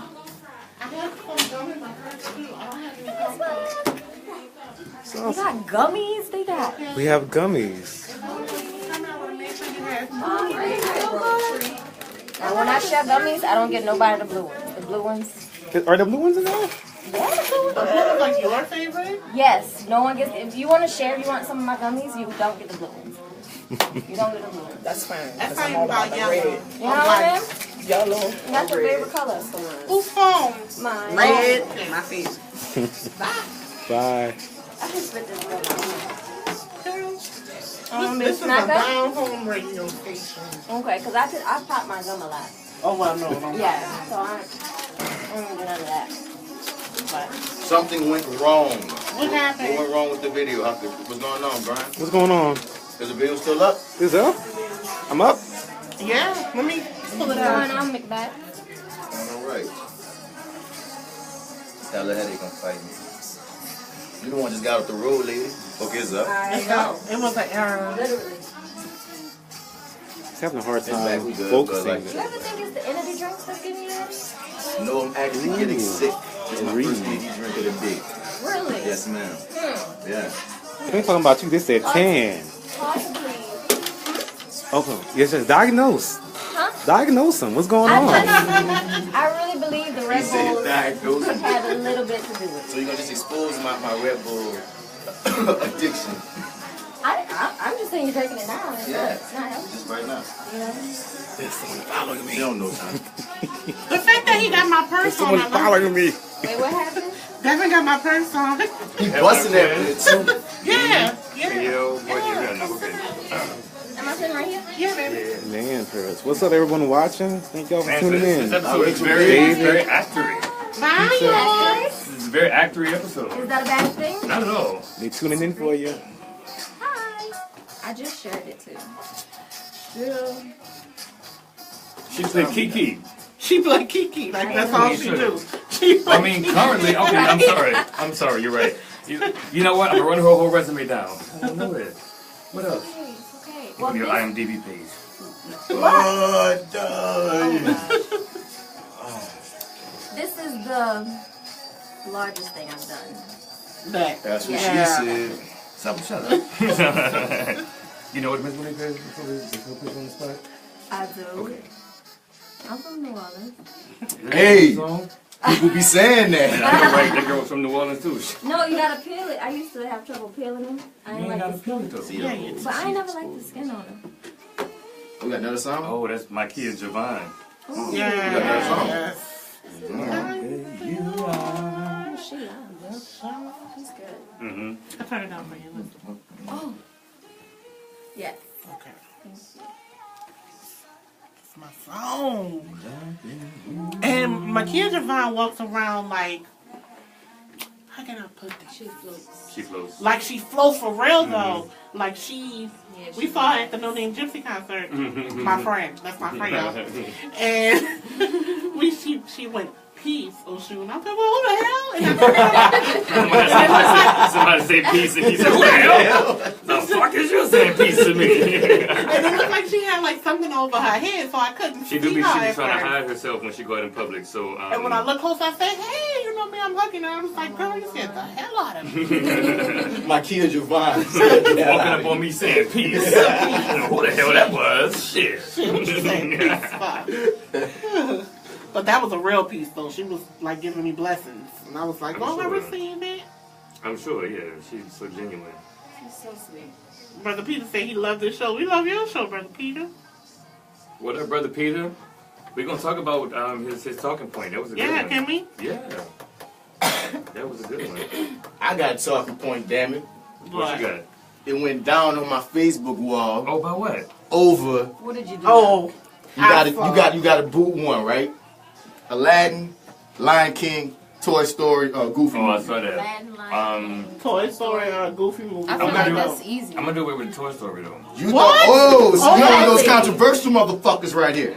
You got gummies? They got. We have gummies. And when I share gummies, I don't get nobody the blue ones. The blue ones. Are the blue ones in there? Yeah, the blue ones. Like your favorite? Yes, no one gets. If you want to share, if you want some of my gummies, you don't get the blue ones. You don't get the blue ones. That's fine. That's how you about yellow. You know what I mean? Yellow. That's your favorite color. Who's phone? Mine. Red. My face. Bye. I can spit this gum This is a down home radio station. Okay, because I pop my gum a lot. Oh, well, no. Yeah, so I don't do none of that. But Something went wrong. What happened? What went wrong with the video? What's going on, Brian? What's going on? Is the video still up? Is it up? I'm up. Yeah, let me pull it what's out. going on, McBack? All right. Tell her headache gonna fight me. You the one just got off the road, lady. Okay, it's up. I know. It was an error. Literally. He's having a hard It's back. time We good. focusing. Like You ever think it's the energy drinks that's getting you that? no, I'm actually getting sick. It's my first energy drink of the day. Really? Yes, ma'am. Yeah. They ain't talking about you. They said 10. Possibly. Okay. Yes, just diagnose. Huh? Diagnose them. What's going on? I really believe the Red Bulls could have a little bit to do with it. So you're gonna just expose my Red Bull addiction? I'm just saying you're drinking it now. Yeah. It's not healthy. Just right now. You know? There's someone following me. You don't know time. The fact that he got my purse There's on. someone following me. Wait, what happened? Devin got my purse on. He busting that bitch too. Yeah. Yo, what you got? Okay. Am I sitting right here? Yeah, baby. Man, Paris. What's up, everyone watching? Thank y'all for Man, tuning this in. episode is very accurate. Bye, y'all. This is a very accurate episode. Is that a bad thing? Not at all. They tuning in for you. Hi. I just shared it too. She played Kiki. She play Kiki. Like, that's all she do. I mean, currently, okay, I'm sorry, you're right. You know what? I'm gonna run her whole resume down. I don't know that. What else? Okay. On your IMDb page. This is the largest thing I've done. That's what Yeah. she said. Shut up. You know what Miss Malik is before we put you on the spot? I do. Okay. I'm from New Orleans. Hey, people be saying that. I know, right? That girl was from New Orleans too. No, you gotta peel it. I used to have trouble peeling them. I You ain't ain't like gotta the peel skin. it though. But I ain't never liked the skin on them. We got another song? Oh, that's my kid Javon. Oh. We got another song. You are. She loud. She's good. Mm-hmm. I turn it down for you. Listen. Oh. Yes. Okay. It's my phone. And Makia Javon walks around like, how can I put this? She floats. She floats. Like she floats for real though. Like she we saw her at the No Name Gypsy concert. My friend. That's my friend, y'all. And she went, peace, Oshun. I said, well, who the hell? And Somebody say peace and he said, who the hell? The fuck is you saying peace to me? And it looked like she had like something over her head, so I couldn't She see be her trying at to first. hide herself when she go out in public. So And when I looked close, I said, hey, you know me, I'm hugging her. I was like, girl, you scared the hell out of me. My kid Javon walking up on me saying peace. Who the hell that was? Shit. But that was a real piece, though. She was like giving me blessings, and I was like, "Oh, I received it." I'm sure, yeah. She's so genuine. She's so sweet. Brother Peter said he loved this show. We love your show, Brother Peter. What up, Brother Peter? We're gonna talk about his talking point. That was a good one. Yeah, can we? Yeah. That was a good one. I got a talking point, damn it. What you got? It went down on my Facebook wall. Oh, by what? Over. What did you do? Oh, you got to boot one, right? Aladdin, Lion King, Toy Story, Goofy. Oh, I saw that. Toy Story, Goofy movie. I feel like that's easy. I'm gonna do it with Toy Story though. You thought, so you're one of those controversial motherfuckers right here.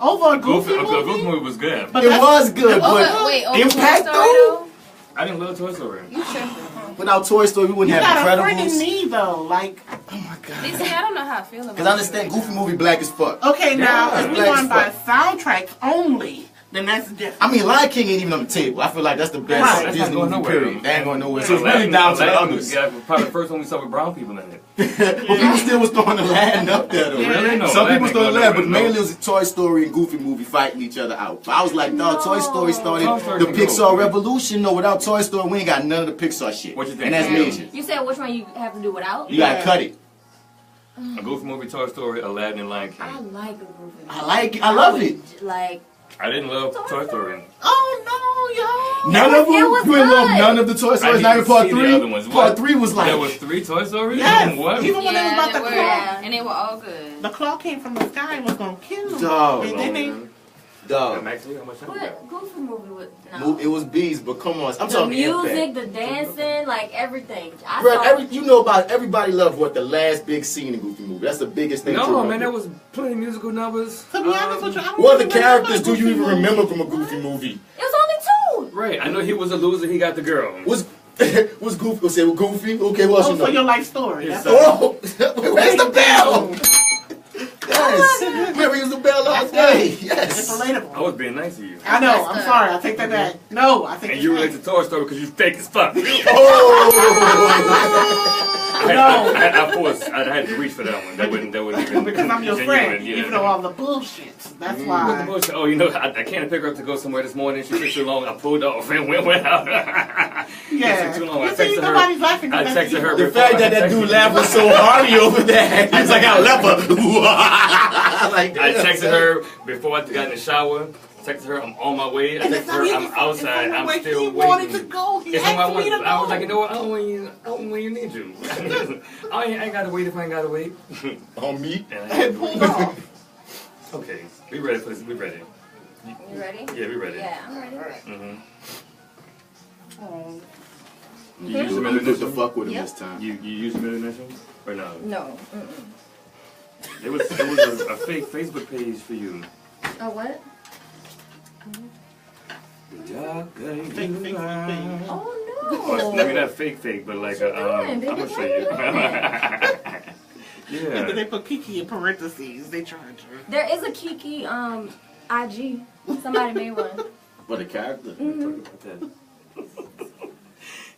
Over a Goofy movie? Goofy movie was good. But it was good, but impact though? I didn't love Toy Story. You tripping? Without Toy Story, we wouldn't You have got a Incredibles. friggin' knee though, like. Oh my god. See, I don't know how I feel about it. Because I understand Goofy movie black as fuck. Okay, now Yeah, if we black going as by fuck. soundtracks only, then that's different. I mean, Lion King ain't even on the table. I feel like that's the best Right. That's not Disney going movie, nowhere. period. They ain't going nowhere. Yeah, So it's really down to the others. Yeah, probably the first one we saw with brown people in it. But people still was throwing the Aladdin up there, though. Really? No, Some people Aladdin still ain't Aladdin, but going nowhere, mainly it was a Toy Story and Goofy movie fighting each other out. But I was like, dog, Toy Story started Toy Story the can Pixar go. revolution. No, without Toy Story, we ain't got none of the Pixar shit. What you think? And that's major. You said which one you have to do without? You gotta cut it. A Goofy movie, Toy Story, Aladdin, and Lion King. I like a Goofy movie. I like it. I love it. Like, I didn't love Toy Story. Oh no, None of them. It was You ain't love good. none of the Toy I Stories. didn't Not even part see the 3. other ones. Part What? 3 was like. There was 3 Toy Stories? Yes. What? Even when they was about to claw. yeah, and they were all good. The claw came from the sky and was gonna kill him. Dog. And then they, Dog. Maxie, how much time you got? What Goofy movie was? No. It was bees, but come on. I'm The talking music, impact. the dancing, like everything. I Bro, saw you know about everybody loved what the last big scene in Goofy movie. That's the biggest thing. to No, remember. man, there was plenty of musical numbers. to be honest with you, I don't What even the characters do remember you even Goofy remember movie. from a Goofy movie? it was only 2. Right, I know he was a loser, he got the girl. Was Goofy? Say Goofy. Okay, who else Oh, you for know? your life story. That's Oh, where's the bell? Yes, we ring the bell all day. It's Yes. relatable. I was being nice to you. I know. I'm sorry. I take that back. No, I take And it you back. relate to Toy Story because you fake as fuck. I had to reach for that one. That wouldn't even. Because I'm your genuine, friend, yeah. even though all the bullshit. That's What the why. bullshit? Oh, you know, I can't pick her up to go somewhere this morning. She took too long. I pulled off and went out. Yeah. It took too long. I You see, texted her. nobody's laughing. I texted her. The before fact I that texted dude you. laughed was so hearty over there. He's like a leper. Like I texted her before I got in the shower. Texted her, I'm on my way. I And texted it's her, not I'm even outside. the I'm way still he waiting. wanted to go. He It's when asked me to I was go. like, you know what? I don't when you need you. I ain't gotta wait if I ain't gotta wait. On me. And pulled off. Okay, we ready for this. We ready. You ready? Yeah, we ready. Yeah, I'm ready. Mm-hmm. Oh. You use the You middle put the initial? fuck with him Yep. this time. You use the middle initial? Or no? No. There was a fake Facebook page for you. Oh, what? Fake. Oh, I mean, not fake, but like What you doing, baby? I'm gonna show you. And then Yeah. they put Kiki in parentheses. They charge her. There is a Kiki IG. Somebody made one. What a character. Mm-hmm.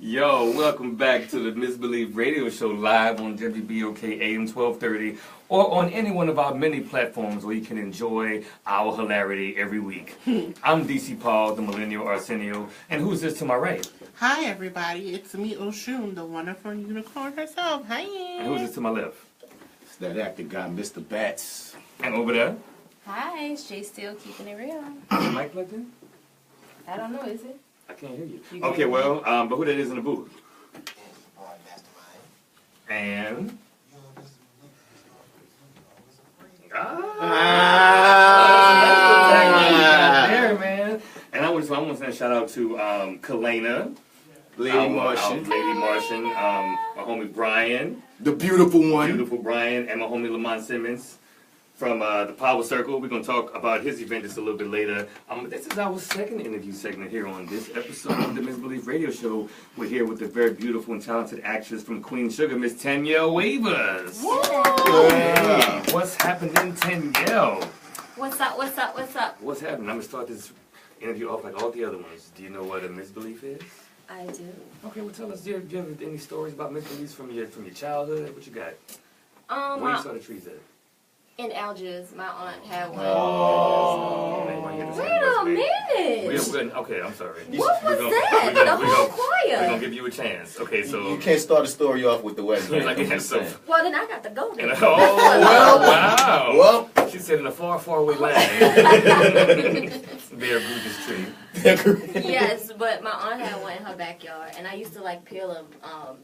Yo, welcome back to the Misbelief Radio Show live on WBOK AM 1230 or on any one of our many platforms where you can enjoy our hilarity every week. I'm DC Paul, the Millennial Arsenio, and who's this to my right? Hi, everybody. It's me, Oshun, the wonderful unicorn herself. Hi. And who's this to my left? It's that actor guy, Mr. Bats. And over there? Hi, it's Jay Still keeping it real. Is the mic plugged in? I don't know, is it? I can't hear you. You Okay, can't well, but who that is in the booth? And... there, man. And I want to send a shout out to Kalena, Lady Martian. Lady Martian, my homie Brian, The beautiful one. beautiful Brian, and my homie Lamont Simmons from the Power Circle. We're going to talk about his event just a little bit later. This is our second interview segment here on this episode of the Misbelief Radio Show. We're here with the very beautiful and talented actress from Queen Sugar, Miss Tanyell Waivers. Yeah. Hey, what's happening, Tanyell? What's up, what's up, what's up? What's happening? I'm going to start this interview off like all the other ones. Do you know what a misbelief is? I do. Okay, well tell us, do you have any stories about misbeliefs from your childhood? What you got? Where you saw the trees at? In Algiers, my aunt had one. Oh. Wait a minute. Okay, I'm sorry. What was that? The whole choir. We're going to give you a chance. Okay, so... You can't start a story off with the wedding. Like, yeah, so, Well, then I got to go there. oh, wow. Well, she said in a far, far away land. Bear grew this tree. Yes, but my aunt had one in her backyard, and I used to like peel them.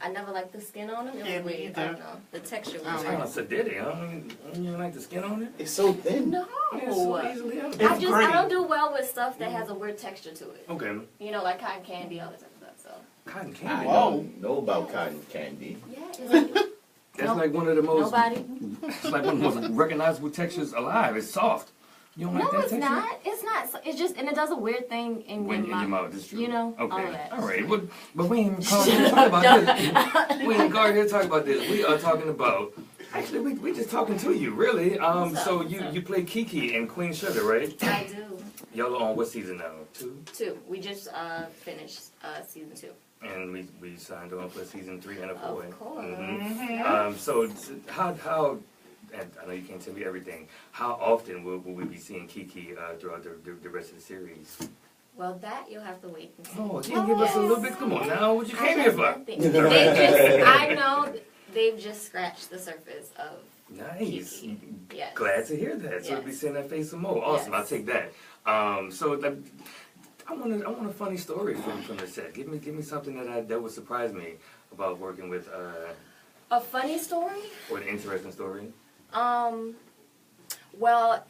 I never liked the skin on them. It was weird. I don't know. The texture was It's kind of sadistic, huh? You don't like the skin on it? It's so thin. No. It's so easily out. It's I don't do well with stuff that has a weird texture to it. Okay. You know, like cotton candy, all that type of stuff. So. Cotton I candy. don't know about cotton candy. Yeah. It's That's like one of the most... Nobody. It's like one of the most recognizable textures alive. It's soft. You don't like No, that it's texture? not. It's not. It's just, and it does a weird thing in When your in your mouth, it's true. You know, okay. all of that. All right. But we ain't called here to talk about this. We ain't called here to talk about this. We are talking about... Actually, we just talking to you, really. So you play Kiki and Queen Sugar, right? I do. Y'all are on what season now? 2? 2. We just finished season 2. And we signed on for season 3 and a 4. Of course. Mm-hmm. So how and I know you can't tell me everything. How often will we be seeing Kiki throughout the rest of the series? Well, that you'll have to wait and see. Oh, can you give us a little bit? Come on now, what you came here for? I know they've just scratched the surface of Nice. Kiki. Yes. Glad to hear that. So Yes. we'll be seeing that face some more. Awesome. Yes. I'll take that. So I want a funny story from the set. Give me something that would surprise me about working with A funny story? or an interesting story. Well,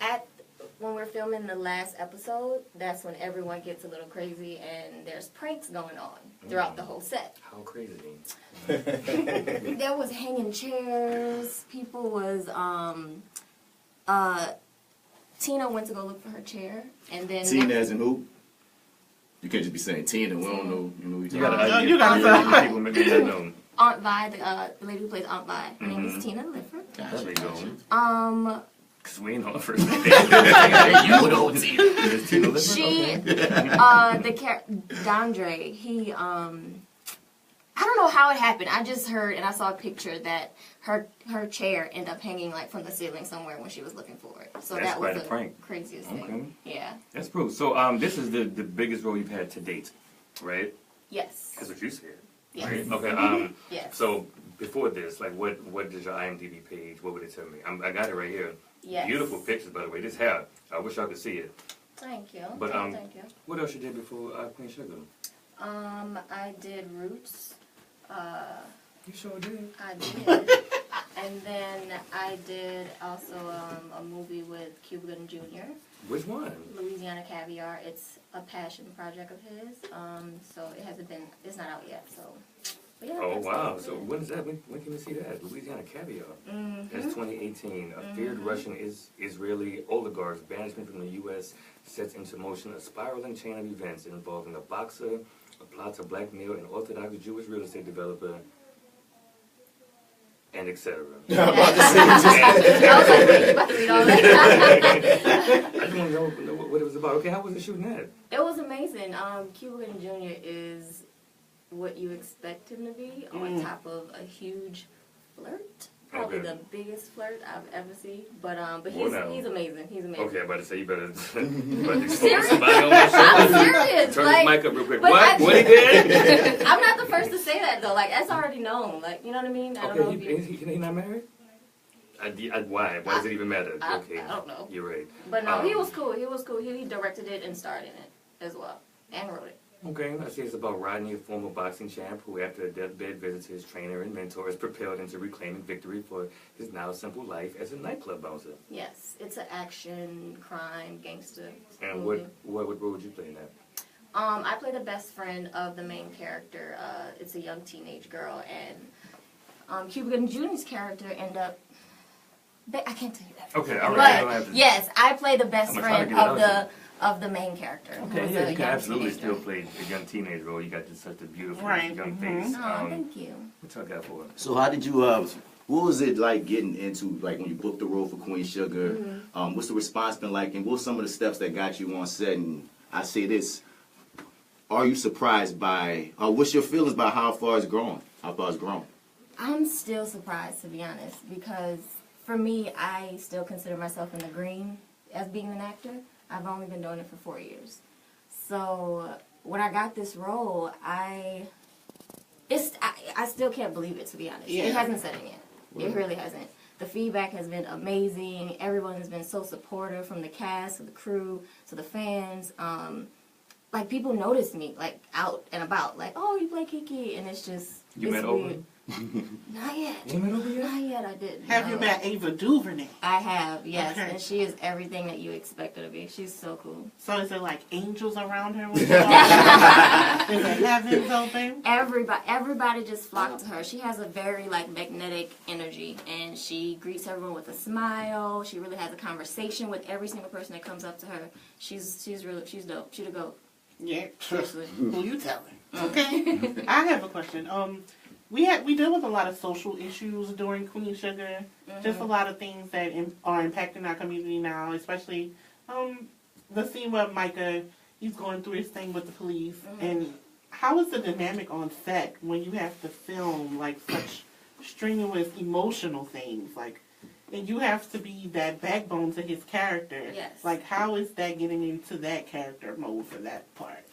when we're filming the last episode, that's when everyone gets a little crazy and there's pranks going on throughout the whole set. How crazy? There was hanging chairs. People was Tina went to go look for her chair, and then Tina as in who? You can't just be saying Tina. We don't know. You know. You gotta people maybe not know. Aunt Vi, the lady who plays Aunt Vi. Her name is Tina Lifford. There we go. Cause we ain't on the first name. You know Tina. Is Tina Lifford? She, Dondre, he, I don't know how it happened. I just heard and I saw a picture that her chair ended up hanging like from the ceiling somewhere when she was looking for it. So That's that was quite a the prank. craziest Okay. thing. Yeah. That's cool. So this is the biggest role you've had to date, right? Yes. That's what you said. Yes. Right? Okay. Yes. So before this, like, what does your IMDb page? What would it tell me? I got it right here. Yes. Beautiful pictures, by the way. This hair. I wish y'all could see it. Thank you. But Thank you. what else you did before Queen Sugar? I did Roots. You sure did. I did. And then I did also a movie with Cuba Gooding Jr. Which one? Louisiana Caviar. It's a passion project of his. So it's not out yet. So. But yeah, Oh wow! So when is that? When can we see that? Louisiana Caviar. That's 2018. A feared Russian Israeli oligarch's banishment from the U.S. sets into motion a spiraling chain of events involving a boxer, a plot to blackmail an Orthodox Jewish real estate developer, and etc. I'm about to say. I was like, wait, you about to read all that? I just want to know what it was about. Okay, how was the shooting at? It was amazing. Cuba Gooding Jr. is what you expect him to be, on top of a huge flirt. Probably the biggest flirt I've ever seen. But he's amazing. He's amazing. Okay, I'm about to say you better Serious? somebody on my show. I'm serious. Turn Like, this mic up real quick. but What? What he did? I'm not the first to say that though. Like that's already known. Like you know what I mean? I don't know. He not married? Why? Why does it even matter? Okay. I don't know. You're right. But no, he was cool. He was cool. He directed it and starred in it as well, and wrote it. Okay, I see it's about Rodney, a former boxing champ who, after a deathbed, visits his trainer and mentor, is propelled into reclaiming victory for his now simple life as a nightclub bouncer. Yes, it's an action, crime, gangster. And movie. what role would you play in that? I play the best friend of the main character. It's a young teenage girl, and Cuba Gooding Jr.'s character ended up. I can't tell you that. Okay, all right. But yes, I play the best friend of the main character. Okay, yeah, you can absolutely still play a young teenage role. You got just such a beautiful young face. Oh, thank you. What y'all got for it? So how did you, what was it like getting into, like when you booked the role for Queen Sugar? What's the response been like? And what were some of the steps that got you on set? And I say this, are you surprised by, what's your feelings about how far it's grown? I'm still surprised, to be honest, because for me, I still consider myself in the green as being an actor. I've only been doing it for 4 years. So when I got this role, I still can't believe it, to be honest. Yeah. It hasn't set in yet. It really hasn't. The feedback has been amazing. Everyone has been so supportive, from the cast to the crew to the fans. Like, people notice me, like, out and about. Like, oh, you play Kiki. And it's just, You it's met weird. Oprah? Not yet. You met Oprah yet? Not yet, I didn't. Have you met Ava DuVernay? I have, yes. Okay. And she is everything that you expect her to be. She's so cool. So is it like angels around her? Is it heavens open? Everybody just flocked to her. She has a very like magnetic energy, and she greets everyone with a smile. She really has a conversation with every single person that comes up to her. She's dope. She's the GOAT. Yeah. Seriously. Who you telling? Okay. I have a question. We deal with a lot of social issues during Queen Sugar. Just a lot of things that are impacting our community now, especially the scene where Micah, he's going through his thing with the police. And how is the dynamic on set when you have to film like such strenuous emotional things, like, and you have to be that backbone to his character? Yes. Like, how is that getting into that character mode for that part?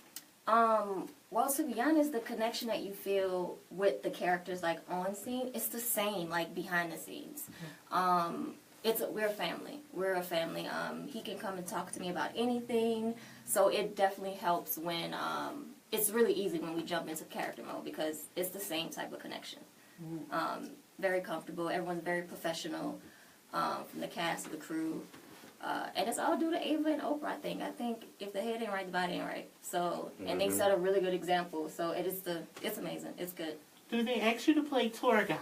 Well, to be honest, the connection that you feel with the characters, like, on scene, it's the same, like, behind the scenes. We're a family. We're a family. He can come and talk to me about anything, so it definitely helps when, it's really easy when we jump into character mode, because it's the same type of connection. Very comfortable. Everyone's very professional, from the cast to the crew. And it's all due to Ava and Oprah, I think. I think if the head ain't right, the body ain't right. So, and they set a really good example. So it's amazing. It's good. Do they ask you to play tour guide?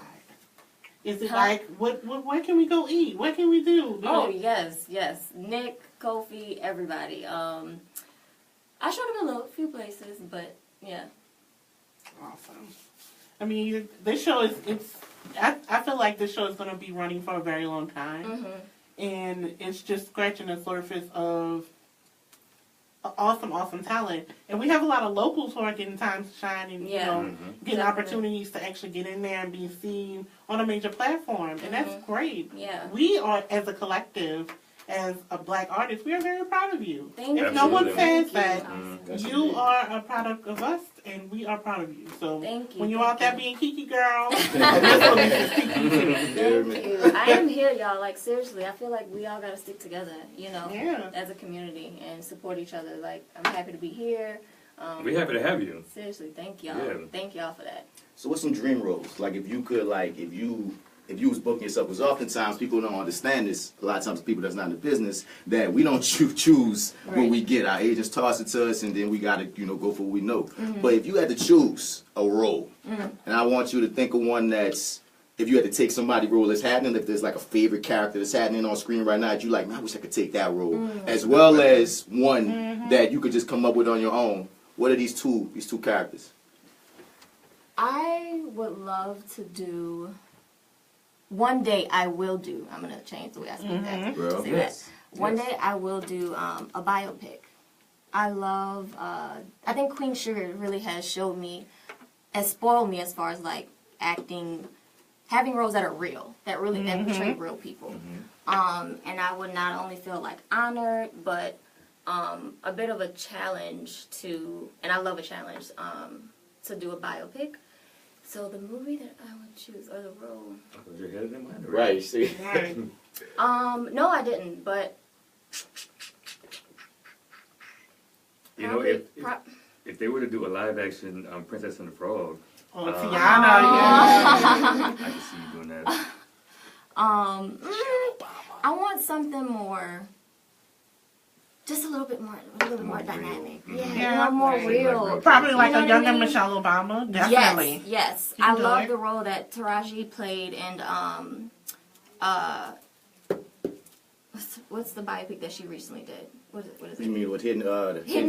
Is it like, where can we go eat? What can we do? Yes. Nick, Kofi, everybody. I showed them a few places, but yeah. Awesome. I mean, this show I feel like this show is going to be running for a very long time. And it's just scratching the surface of awesome talent. And we have a lot of locals who are getting time to shine and, getting opportunities to actually get in there and be seen on a major platform. And that's great. Yeah. We are, as a collective, as a black artist, we are very proud of you. Thank you. If no one says that, you are a product of us, and we are proud of you. So when you're out there being Kiki girl, this one is Kiki too. Thank you. I am here, y'all. Like, seriously, I feel like we all got to stick together, as a community and support each other. Like, I'm happy to be here. We're happy to have you. Seriously, thank y'all. Yeah. Thank y'all for that. So what's some dream roles? Like if you was booking yourself, because oftentimes people don't understand this, a lot of times people that's not in the business, that we don't choose what we get. Our agents toss it to us, and then we got to, go for what we know. But if you had to choose a role, and I want you to think of one that's, if you had to take somebody's role that's happening, if there's like a favorite character that's happening on screen right now, that you like, man, I wish I could take that role, as well as one that you could just come up with on your own. What are these two characters? I would love to do... One day I will do. I'm gonna change the way I speak that. One day I will do a biopic. I love. I think Queen Sugar really has showed me has spoiled me as far as like acting, having roles that are real, that really that portray real people. And I would not only feel like honored, but a bit of a challenge to, and I love a challenge, to do a biopic. So the movie that I would choose, or the role. You're headed in mind. Right, see. No, I didn't, but. You know, if they were to do a live action Princess and the Frog. Oh, Tiana, I can see you doing that. I want something more, just a little bit more dynamic. Yeah, more real. Probably like a younger I mean? Michelle Obama. Definitely. Yes. I love the role that Taraji played in what's the biopic that she recently did? What is it? You mean with Hidden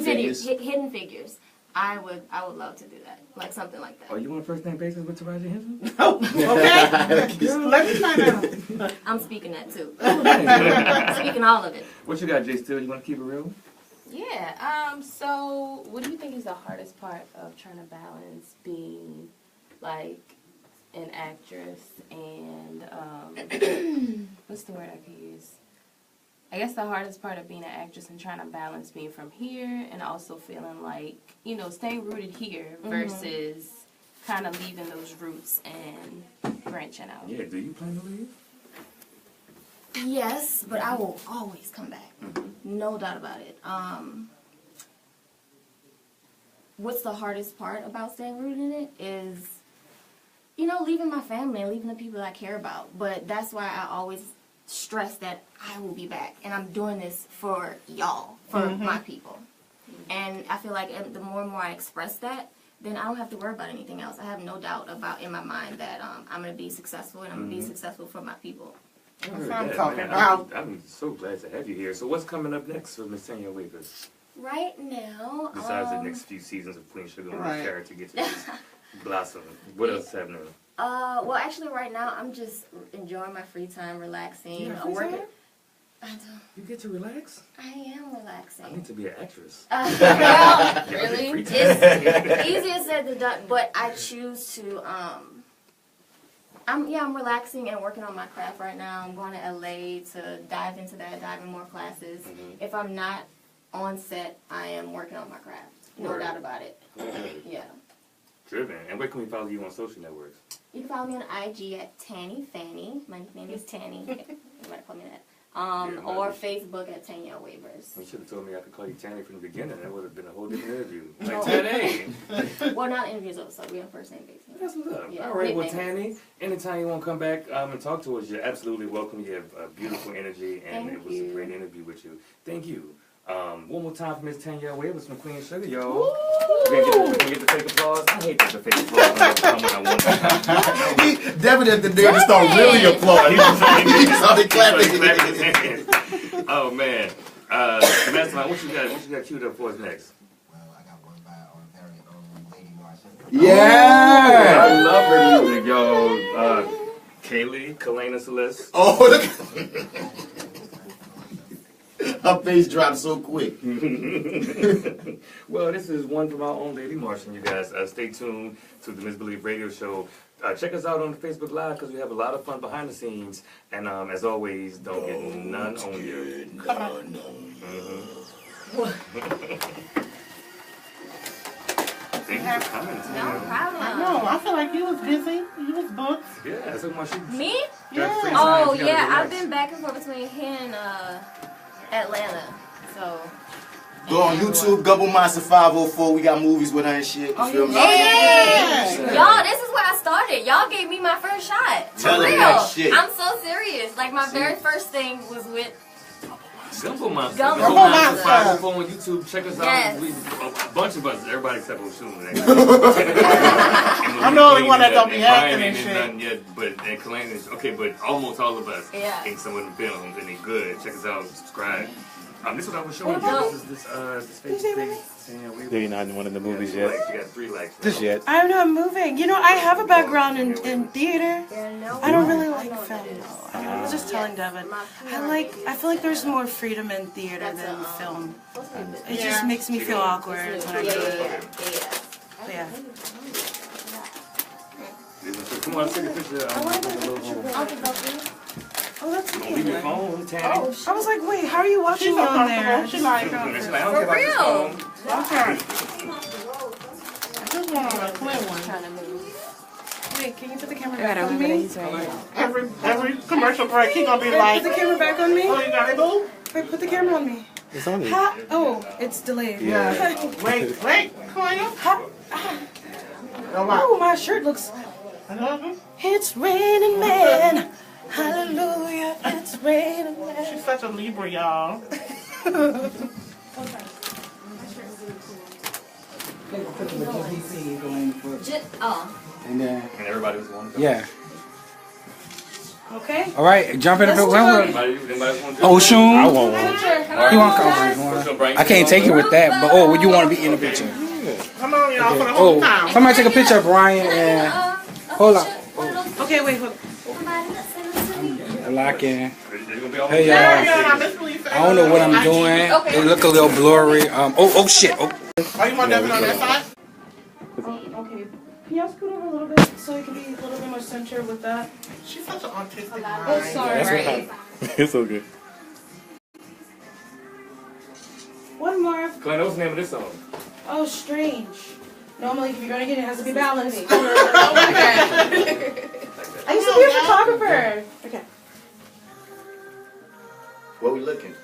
Figures? Hidden Figures. I would love to do that, like something like that. Are you on first name basis with Taraji Henson? Oh, okay. Let me find out. I'm speaking that too. Speaking all of it. What you got, Jay Steele? You want to keep it real? Yeah. So, what do you think is the hardest part of trying to balance being like an actress and what's the word I could use? I guess the hardest part of being an actress and trying to balance being from here and also feeling like, you know, staying rooted here versus kind of leaving those roots and branching out. Yeah, do you plan to leave? Yes, but I will always come back. No doubt about it. What's the hardest part about staying rooted in it is, you know, leaving my family and leaving the people I care about. But that's why I always stress that I will be back, and I'm doing this for y'all, for my people. And I feel like the more and more I express that, then I don't have to worry about anything else. I have no doubt about in my mind that I'm going to be successful, and I'm going to be successful for my people. That's what I'm talking about. I'm so glad to have you here. So what's coming up next for Miss Tanyell Waivers? Right now, besides the next few seasons of Queen Sugar and the character gets to blossom, what else is happening? Well, actually, right now, I'm just enjoying my free time, relaxing. You got free time? I do. You get to relax? I am relaxing. I need to be an actress. Well, really? It's easier said than done, but I choose to, I'm relaxing and working on my craft right now. I'm going to LA to dive into that, dive in more classes. If I'm not on set, I am working on my craft. No doubt about it. Yeah. Driven. And where can we follow you on social networks? You can follow me on IG at Tanny Fanny. My nickname is Tanny. You might call me that. Or Facebook at Tanyell Waivers. You should have told me I could call you Tanny from the beginning. That would have been a whole different interview. Like, Tanny! Well, not interviews, so we have first name basis. That's what's up. Yeah, all right, well, Tanny, anytime you want to come back and talk to us, you're absolutely welcome. You have a beautiful energy, and it was a great interview with you. Thank you. One more time for Miss Tanyell Waivers from Queen Sugar, y'all. We're gonna get the fake applause. I hate the fake applause when I want to. He definitely at the day to start really applauding. He started clapping. Oh man, Mastermind, what you got queued up for us next? Well, I got one by our very own Lady Marcel. Yeah, I love her music, yo. Kaylee, Kalena Celeste. Oh, look. Her face dropped so quick. Well, this is one from our own Lady Martian, you guys. Stay tuned to the Misbelief Radio Show. Check us out on Facebook Live because we have a lot of fun behind the scenes. And as always, don't get none on you. Thank you for coming. I know. I feel like you was busy. You was booked. Yeah, so much. Me? Yeah. Oh, yeah. I've been back and forth between here and Atlanta. So. Go on YouTube, Gubble Monster 504. We got movies with her and shit. You feel me? Hey! Y'all, this is where I started. Y'all gave me my first shot. Tell For them real. that shit. I'm so serious. Like, my very first thing was with Gumbo Monster. Gumbo Monster. Monster. 504 on YouTube. Check us out. Yes. A bunch of us, everybody except Oshun. I'm the only one that don't be acting and shit. Nothing yet, but Kalane is okay, but almost all of us in some of the films, and they're good. Check us out. Subscribe. This is what I was showing you. This Facebook. You're not in one of the movies yet. You got 3 likes. Just yet. I'm not moving. You know, I have a background in theater. I don't really like film though. I was just telling Devin. I feel like there's more freedom in theater than film. It just makes me feel awkward when I do it. But yeah. Come on, let's take a picture. I want to take a picture. Oh, that's me. Leave your phone, Tanny. Oh, I was like, wait, how are you watching me on there? She's like, I don't care about this phone. okay. I just want to play one. Trying to move. Wait, can you put the camera I back gotta on remember me? these right here. Every commercial break, he gonna be like, Put the camera back on me. oh, you got it, boo? Wait, put the camera on me. It's on you. Ha! Oh, it's delayed. Yeah. Wait, come on, you. Ha! Oh, my shirt looks. It's raining man. Hallelujah. It's raining man. She's such a Libra, y'all. And then. And everybody was one. Yeah. Okay. All right, jump in the Anybody want to do Oshun. I want one. You want to come? I can't take it with that, but oh, would you want to be in the picture? Come on, y'all, for the whole Oh, time. somebody take a picture of Brian and hold on. Okay, wait, hold. Lock in. Hey, y'all. I don't know what I'm doing. It look a little blurry. Oh shit. Oh. Are you want to on that side? Okay. Can y'all scoot over a little bit so it can be a little bit more centered with that? She's such an autistic mind. Oh, sorry. It's okay. One more. Clint, what's the name of this song? Oh, strange. Normally, if you're going to get it, it has to be balanced. I used to be a photographer. Okay. What we looking?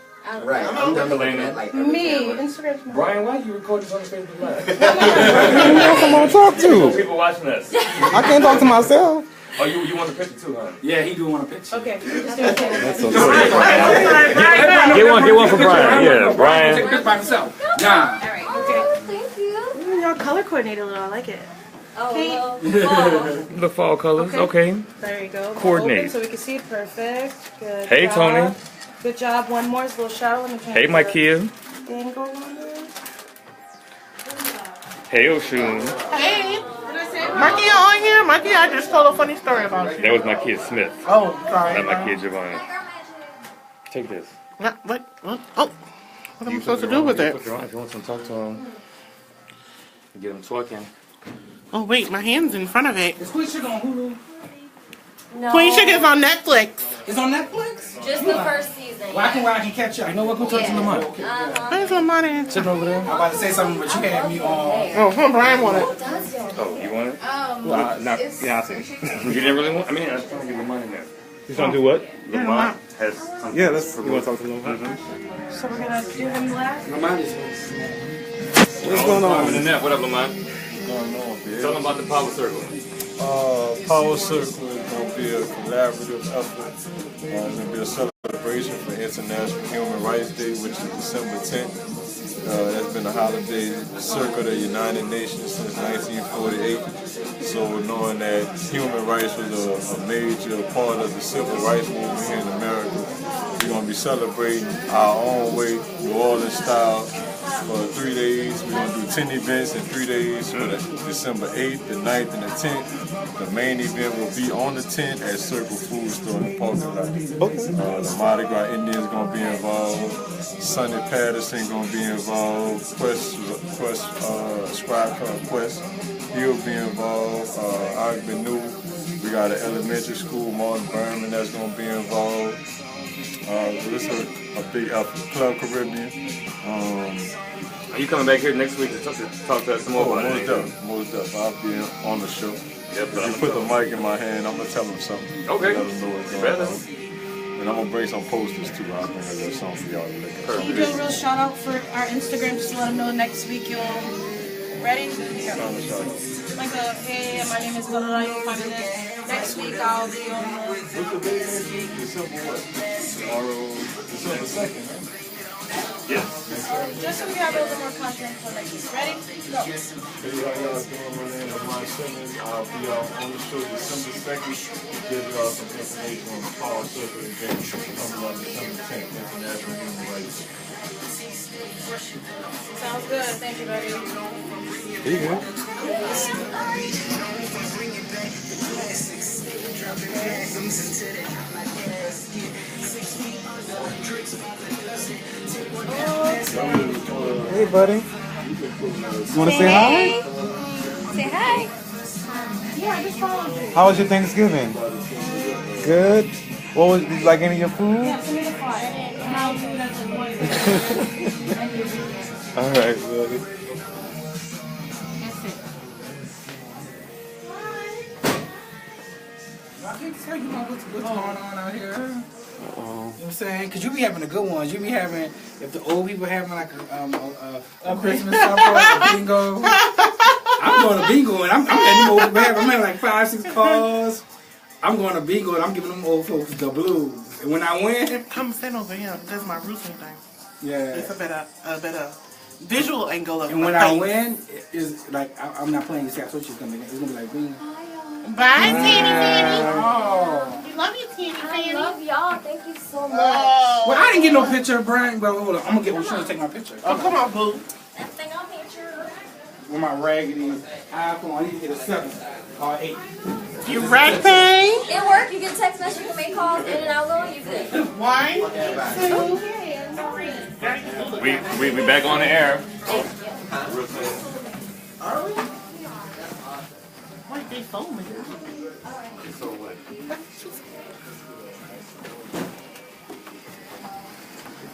Right. I'm looking at like Me, Instagram. Brian, why you record this on the Facebook Live? I'm gonna talk to. People watching us. I can't talk to myself. Oh, you want the picture too, huh? Yeah, he do want a picture. Okay. Just do it. That's so Get one for Brian. Yeah, Brian. Take a picture by himself. Nah. Thank you. Y'all color coordinated a little. I like it. Oh, The fall colors. Okay. There you go. Coordinate. Open so we can see it perfect. Good Hey, job. Tony. Good job. One more. It's a little shadow in the camera. Hey, my kid. Angle on there. Hey, Oshun. Hey. Mikey on here? Mikey, I just told a funny story about you. That was my kid Smith. Oh, sorry. Not my kid Javon. Take this. What? Oh. What am I supposed to do with it? If you want to talk to him, get him talking. Oh, wait, my hand's in front of it. Is Queen Sugar on Hulu? No. Queen Sugar's on Netflix. It's on Netflix? Just the first season. Well, I can catch up. You know what? Go talk to Lamont. Where's Lamont? Sitting over there. I'm about to say something, but you can't have me on. Oh, Brian wanted it. Oh, you want it? Not Beyonce. You didn't really want? I mean, I was trying to get Lamont in there. You trying to do what? Lamont has something. Yeah, let's. You want to talk to Lamont? So we're gonna do him last. Lamont is. What's going on? What up, Lamont? Going on, Tell them about the Power Circle. Power Circle is going to be a collaborative effort. It's going to be a celebration for International Human Rights Day, which is December 10th. That's been a holiday circa the United Nations since 1948. So knowing that human rights was a major part of the civil rights movement here in America, we're going to be celebrating our own way, New Orleans style, for 3 days. We're going to do 10 events in 3 days for the December 8th, the 9th, and the 10th. The main event will be on the 10th at Circle Food Store in the parking lot. The Mardi Gras Indians going to be involved. Sonny Patterson going to be involved. Scribe called Quest, he'll be involved. Agnew. We got an elementary school, Martin Berman, that's going to be involved. It's a big effort. Club Caribbean. Are you coming back here next week to talk to us some more about it? Most definitely. I'll be on the show. Yep, if you put the mic in my hand, I'm going to tell them something. Okay. Let them know what's going on. And I'm going to bring some posters too. I'll bring a little something for y'all to look at. Can you do a real shout out for our Instagram just to let them know next week you'll ready? Like hey, my name is Blah, you'll find me this. Next week I'll be on What's the date next week? December what? Tomorrow, December 2nd, huh? Yes. Just so we have a little bit more content for next week. Ready? Go. Hey, how y'all doing? My name is Mike Simmons. I'll be on the show December 2nd to give y'all some information on the Power Circle event coming up December 10th, International Human Rights Day. Sounds good. Thank you, buddy. There you go. Hey, buddy. You want to say hi? Say hi. Yeah, just followed you. How was your Thanksgiving? Good. What was? Did you like any of your food? Yeah, send me the flyer. And I'll do that to one. All right, buddy. That's it. I can tell you know what's going on out here. You know Oh. what I'm saying? Because you be having the good ones. You be having, if the old people having like a Christmas supper, a bingo. I'm going to bingo and I'm letting them old people have, I'm having like 5-6 calls. I'm going to bingo and I'm giving them old folks the blues. And when I win, Come sit over here. That's my routine thing. yeah. It's a better visual angle of And my when I face. win, it's like, I'm not playing this. I told you it's going to be like bingo. Bye, Teeny Fanny. Oh. We love you, Teeny Fanny. I love y'all. Thank you so much. Oh. Well, I didn't get no picture of Brian, but hold on. I'm going to get Oshun to take my picture. Oh, come on, boo. That thing on picture. With my raggedy iPhone, I need to get a 7 or 8. You ready? It worked. You get a text message. You can make calls in and out. Go. You good. 1, 2, 3. We back on the air. Are we? Why they phone me? So what?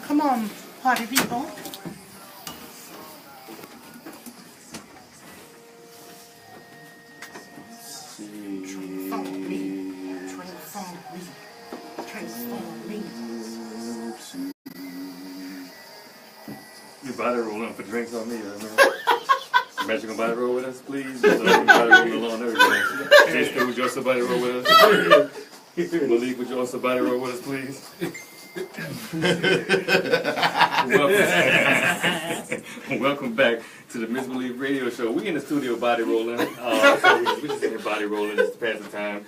Come on, party people. Transform me. Transform me. Transform me. You body rolling for drinks on me, I mean. Imagine you gonna body roll with us, please. Body rolling along everybody. Jason, would you also body roll with us? Malik, would you also body roll with us, please? Welcome back to the Misbelief Radio Show. We in the studio body rolling. So we just in here body rolling just to pass the time.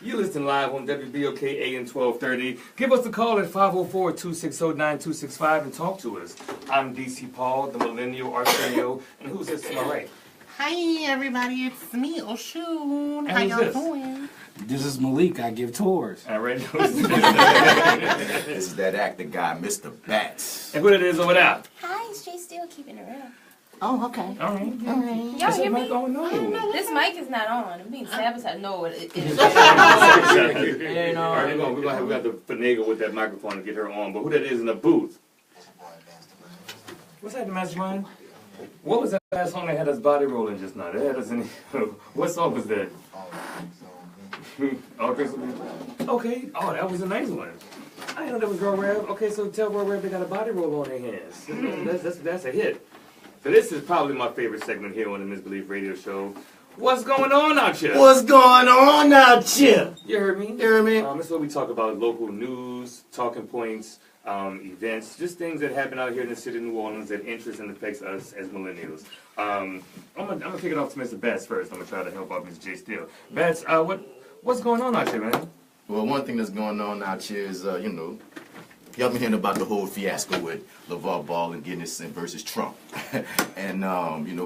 You listen live on WBOK AM 1230. Give us a call at 504-260-9265 and talk to us. I'm DC Paul, the Millennial Art Studio, and who's this to my right? Hi, everybody. It's me, Oshun. And How who's y'all this? doing? This is Malik. I give tours. All right. This is that actor guy, Mr. Bats. And who that is over there? Hi, it's Jay Steele keeping it real. Oh, okay. All right. Y'all hear me? Oh, no. This mic is not on. I'm being sabotaged. No, it is. All right, we got to finagle with that microphone to get her on. But who that is in the booth? What's that, the Mastermind? What was that last song that had us body rolling just now? That had us in. What song was that? All drinks will be. Okay. Oh, that was a nice one. I didn't know that was Roll Rev. Okay, so tell Roll Rev they got a body roll on their hands. That's a hit. So this is probably my favorite segment here on the Misbelief Radio Show. What's going on out here? What's going on out here? You heard me? You heard me? This is where we talk about local news, talking points, events, just things that happen out here in the city of New Orleans that interest and affects us as millennials. I'm gonna kick it off to Mr. Bats first. I'm gonna try to help out Mr. J Steele. Bats, what's going on out here, man? Well, one thing that's going on out here is, y'all been hearing about the whole fiasco with LeVar Ball and getting this versus Trump. And,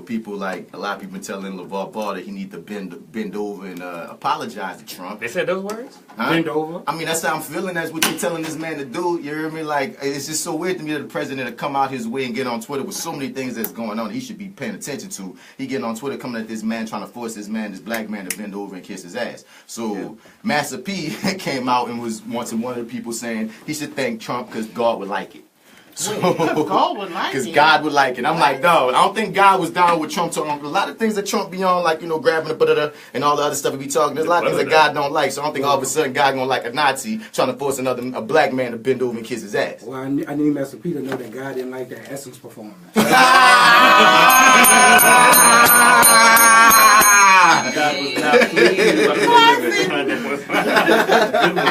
people like, a lot of people been telling LeVar Ball that he need to bend over and apologize to Trump. They said those words? Huh? Bend over? I mean, that's how I'm feeling. That's what you're telling this man to do. You hear me? Like, it's just so weird to me that the president to come out his way and get on Twitter with so many things that's going on that he should be paying attention to. He getting on Twitter coming at this man, trying to force this black man to bend over and kiss his ass. So, Master P came out and was one of the people saying he should thank Trump because God would like it. So, God would like it. Because God would like it. I'm like, dog, I don't think God was down with Trump talking. A lot of things that Trump be on, like, grabbing the da and all the other stuff he be talking. There's a lot of things that God don't like. So I don't think all of a sudden God gonna like a Nazi trying to force a black man to bend over and kiss his ass. Well, I need Master P to know that God didn't like that Essence performance. God was not pleased.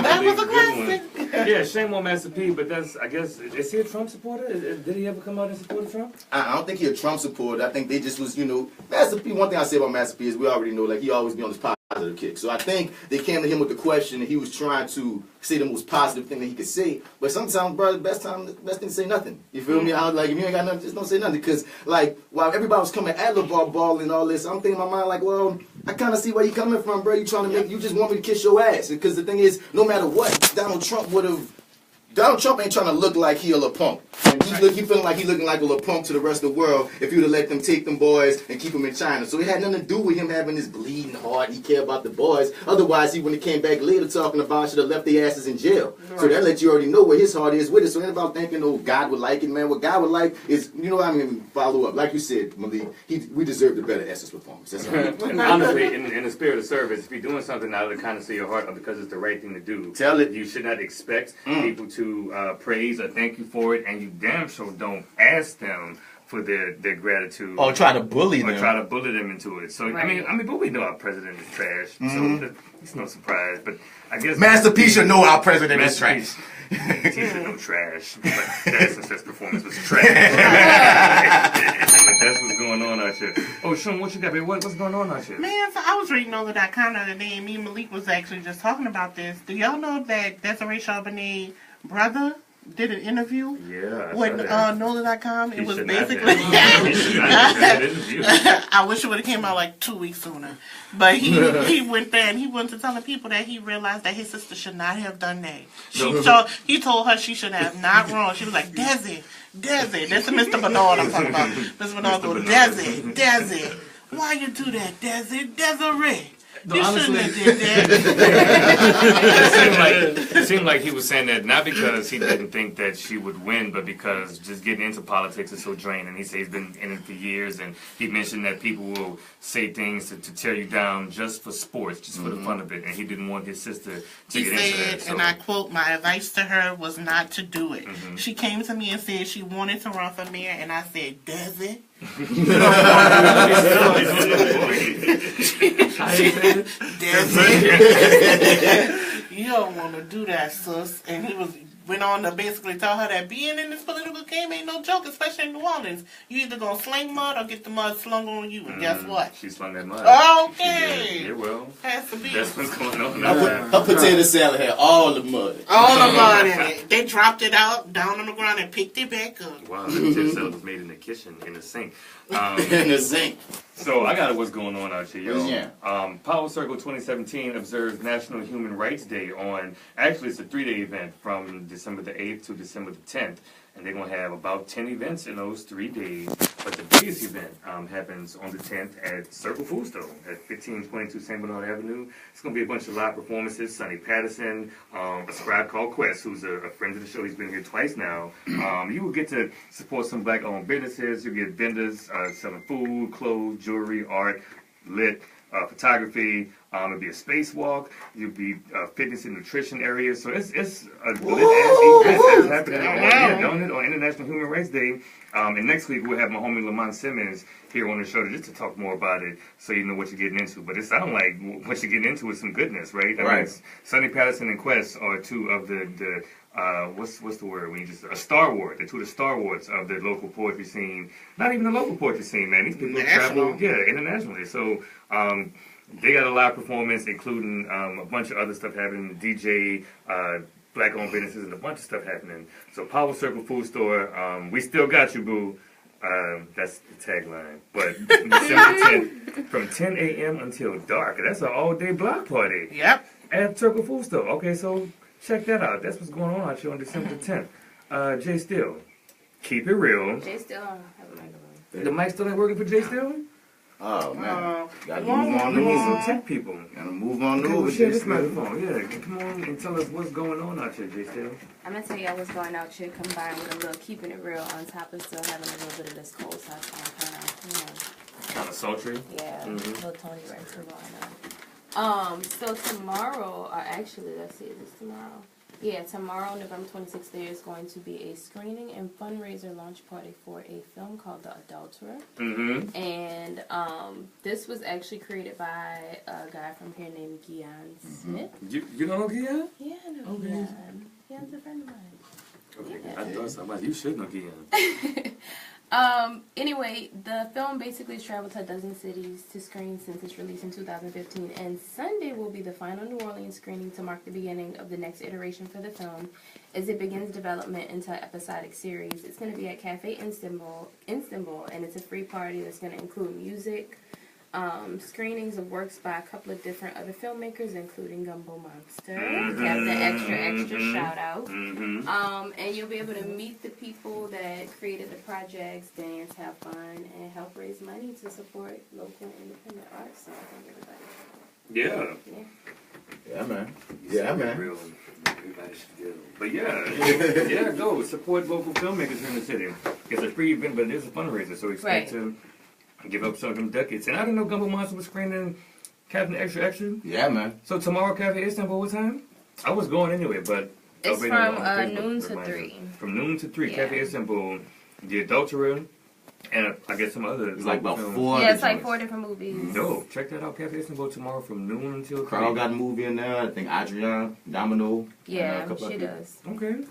That was a classic. Yeah, shame on Master P, but I guess, is he a Trump supporter? Did he ever come out and support Trump? I don't think he a Trump supporter. I think they just was, Master P, one thing I say about Master P is we already know, like, he always be on this positive kick. So I think they came to him with the question and he was trying to say the most positive thing that he could say. But sometimes, bro, the best thing to say nothing. You feel me? I was like, if you ain't got nothing, just don't say nothing. Because, like, while everybody was coming at LeVar Ball and all this, I'm thinking in my mind, like, well, I kind of see where you coming from, bro. You just want me to kiss your ass. Because the thing is, no matter what, Donald Trump would have Donald Trump ain't trying to look like he a little punk. And he feeling like he looking like a little punk to the rest of the world if he would have let them take them boys and keep them in China. So it had nothing to do with him having this bleeding heart. He care about the boys. Otherwise, he wouldn't have came back later talking about should have left their asses in jail. Right. So that lets you already know where his heart is with it. So it ain't about thinking, oh, God would like it, man. What God would like is, you know what I mean, follow up. Like you said, Malik, we deserve the better Essence performance. That's all. And honestly, in the spirit of service, if you're doing something out of the kindness of your heart or because it's the right thing to do, tell it. You should not expect people to praise or thank you for it, and you damn sure don't ask them for their gratitude. Or try to bully them. Or try to bully them into it. So, right. I mean, but we know our president is trash, so it's no surprise. But I guess Master P should know our president is trash. He should know trash. But that's since performance was trash. But that's what's going on out here. Oh, Oshun, what you got, baby? What's going on out here? Man, so I was reading over that kind of the day, and me and Malik was actually just talking about this. Do y'all know that Desiree Charbonnet's brother did an interview with NOLA.com? It was basically I wish it would have came out like 2 weeks sooner. But he went there and he went to telling people that he realized that his sister should not have done that. He told her she should have not wrong. She was like, Desi, that's Mr. Bernard I'm talking about. Mr. Bernard goes, Desi, why you do that, Desiree? You shouldn't have did that. It seemed like he was saying that not because he didn't think that she would win, but because just getting into politics is so draining. He said he's been in it for years, and he mentioned that people will say things to tear you down just for sports, just for the fun of it, and he didn't want his sister to get into that. So. And I quote, my advice to her was not to do it. She came to me and said she wanted to run for mayor, and I said, does it? You don't want to do that, sis. And he went on to basically tell her that being in this political game ain't no joke, especially in New Orleans. You either gonna sling mud or get the mud slung on you, and guess what? She slung that mud. Okay. Yeah, well, has to be. That's what's going on. Her potato salad had all the mud. All the mud in it. They dropped it out down on the ground and picked it back up. Wow, the potato salad was made in the kitchen, in the sink. In the zinc. So I got what's going on out here, yo. Yeah. Power Circle 2017 observes National Human Rights Day on, actually it's a 3-day event from December the 8th to December the 10th. And they're going to have about 10 events in those 3 days. But the biggest event happens on the 10th at Circle Food Store at 1522 St. Bernard Avenue. It's going to be a bunch of live performances. Sonny Patterson, a scribe called Quest, who's a friend of the show. He's been here twice now. You will get to support some black-owned businesses. You'll get vendors selling food, clothes, jewelry, art, lit, photography. It'll be a spacewalk. You'll be fitness and nutrition areas. So it's a lit-ass event that's happening on International Human Rights Day. And next week we'll have my homie Lamont Simmons here on the show just to talk more about it, so you know what you're getting into. But it sounds like what you're getting into is some goodness, right? I mean, Sonny Patterson and Quest are two of the what's the word when you just stalwart. They're two of the stalwarts of the local poetry scene. Not even the local poetry scene, man. These people travel, internationally. So. They got a live performance, including a bunch of other stuff happening, DJ, black-owned businesses, and a bunch of stuff happening. So Power Circle Food Store, we still got you, boo. That's the tagline. But December 10th, from 10 a.m. until dark. That's an all-day block party. Yep. At Circle Food Store. Okay, so check that out. That's what's going on out here on December 10th. Jay Steele, keep it real. Jay Steele, I don't have a mic on. The mic still ain't working for Jay Steele? Oh man, gotta move on. We need some tech people. Gotta move on over. We'll share this microphone. Yeah, come on and tell us what's going on out here, Jay Steele. I'm gonna tell y'all what's going out here, combined with a little keeping it real on top of still having a little bit of this cold sauce on, kind of sultry. Yeah, little Tony Rancher going on. So tomorrow, or actually, let's see, is this tomorrow? Yeah, tomorrow, November 26th, there is going to be a screening and fundraiser launch party for a film called The Adulterer. And this was actually created by a guy from here named Gian Smith. You know Gian? Yeah, I know Gian. Gian's a friend of mine. Okay, I thought somebody, you should know Gian. Anyway, the film basically has traveled to a dozen cities to screen since its release in 2015, and Sunday will be the final New Orleans screening to mark the beginning of the next iteration for the film as it begins development into an episodic series. It's going to be at Cafe Istanbul, and it's a free party that's going to include music, screenings of works by a couple of different other filmmakers, including Gumbo Monster, Captain Extra shout out. And you'll be able to meet the people that created the projects, dance, have fun, and help raise money to support local and independent arts. So I think everybody. Yeah, man. Yeah, man. Everybody should go. But go support local filmmakers here in the city. It's a free event, but it is a fundraiser, so expect to give up some of them ducats. And I didn't know Gumbo Monster was screening Captain Extra. Yeah, man. So tomorrow, Cafe Istanbul, what time? I was going anyway, but it's from noon to 3. From noon to 3, Cafe Istanbul, The Adulterer, and I guess some other. It's like about 4. Yeah, it's like 4 different movies. No, check that out. Cafe Istanbul tomorrow from noon until 3. Carl got a movie in there. I think Adrian, Domino. Yeah, she does. Okay.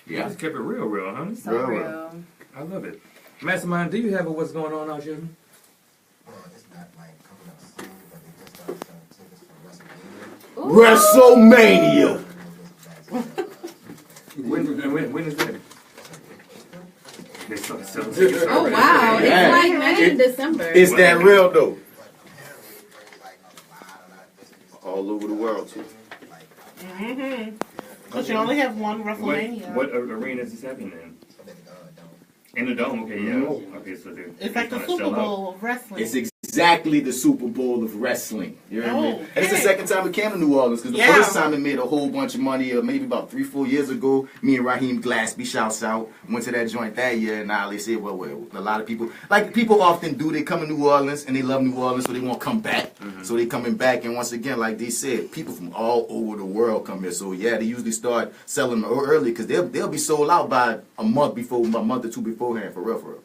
Yeah. Just kept it real, huh? So real. I love it. Mastermind, do you have what's going on out here? Well, it's not like coming up soon, but they just started selling tickets for WrestleMania. When is that? They started selling tickets Oh already. wow, it's like not in December. It's that real though. All over the world too. But you only have one WrestleMania. What arena is this happening in? In the dome, okay, yeah. Okay, so it's like the Super Bowl of wrestling. It's exactly the Super Bowl of wrestling. You know what I mean? And it's the second time it came to New Orleans, because the first time it made a whole bunch of money, maybe about 3-4 years ago. Me and Raheem Glaspie, shouts out, went to that joint that year, and now they say, well, a lot of people, like people often do, they come to New Orleans and they love New Orleans, so they won't come back. So they coming back, and once again, like they said, people from all over the world come here. So yeah, they usually start selling them early, because they'll be sold out by a month or two beforehand, for real, for real.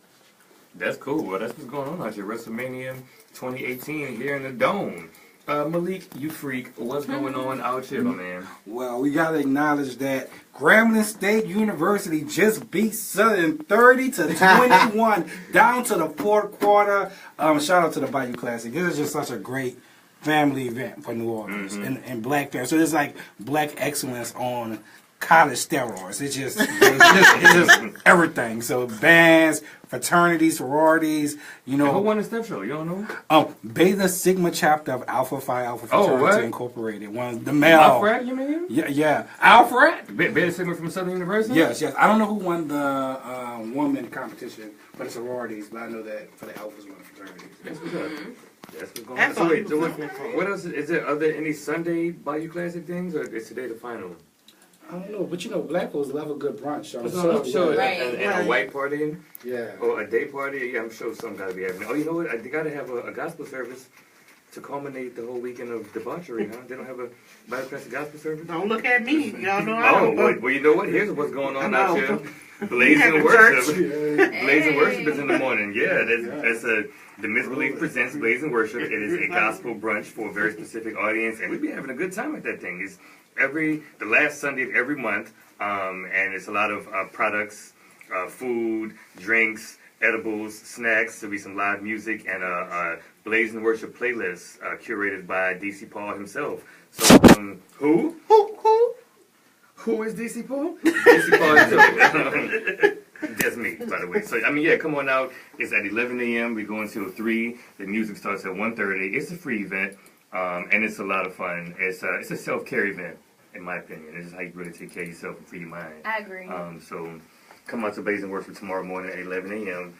That's cool. Well, that's what's going on out here. WrestleMania 2018 here in the Dome. Malik, you freak. What's going on out here, my man? Well, we got to acknowledge that Grambling State University just beat Southern 30-21 down to the fourth quarter. Shout out to the Bayou Classic. This is just such a great family event for New Orleans and black fans. So it's like black excellence on college steroids. It's just everything. So bands, fraternities, sororities, you know. Who won the step show? You don't know? Beta Sigma chapter of Alpha Phi Alpha Fraternity Incorporated. One the male. Alfred, you mean? Yeah. Alfred. Beta Sigma from Southern University? Yes. I don't know who won the woman competition for the sororities, but I know that for the Alphas won the fraternities. That's what's up. That's what's going on. So wait, what else? Is there any Sunday Bayou Classic things, or is today the final? I don't know, but you know, black folks love a good brunch. I'm sure. And a white party, or a day party. Yeah, I'm sure something got to be happening. Oh, you know what? They got to have a gospel service to culminate the whole weekend of debauchery, huh? They don't have a Bible Classic gospel service? Don't look at me. Y'all know I don't. Well, you know what? Here's what's going on out here. Blazing worship. Blazing worship is in the morning. Yeah, that's TheMisbelief presents Blazing Worship. It is a gospel brunch for a very specific audience, and we be having a good time at that thing. It's the last Sunday of every month, and it's a lot of products, food, drinks, edibles, snacks. There'll be some live music and a Blazing Worship playlist curated by DC Paul himself. So, who? Who is DC Paul? DC Paul himself. That's me, by the way. So, come on out. It's at 11 a.m. We go until 3. The music starts at 1:30. It's a free event, and it's a lot of fun. It's a self-care event, in my opinion. It's how you really take care of yourself and free your mind. I agree. So, come out to Blazing Worship tomorrow morning at 11 a.m.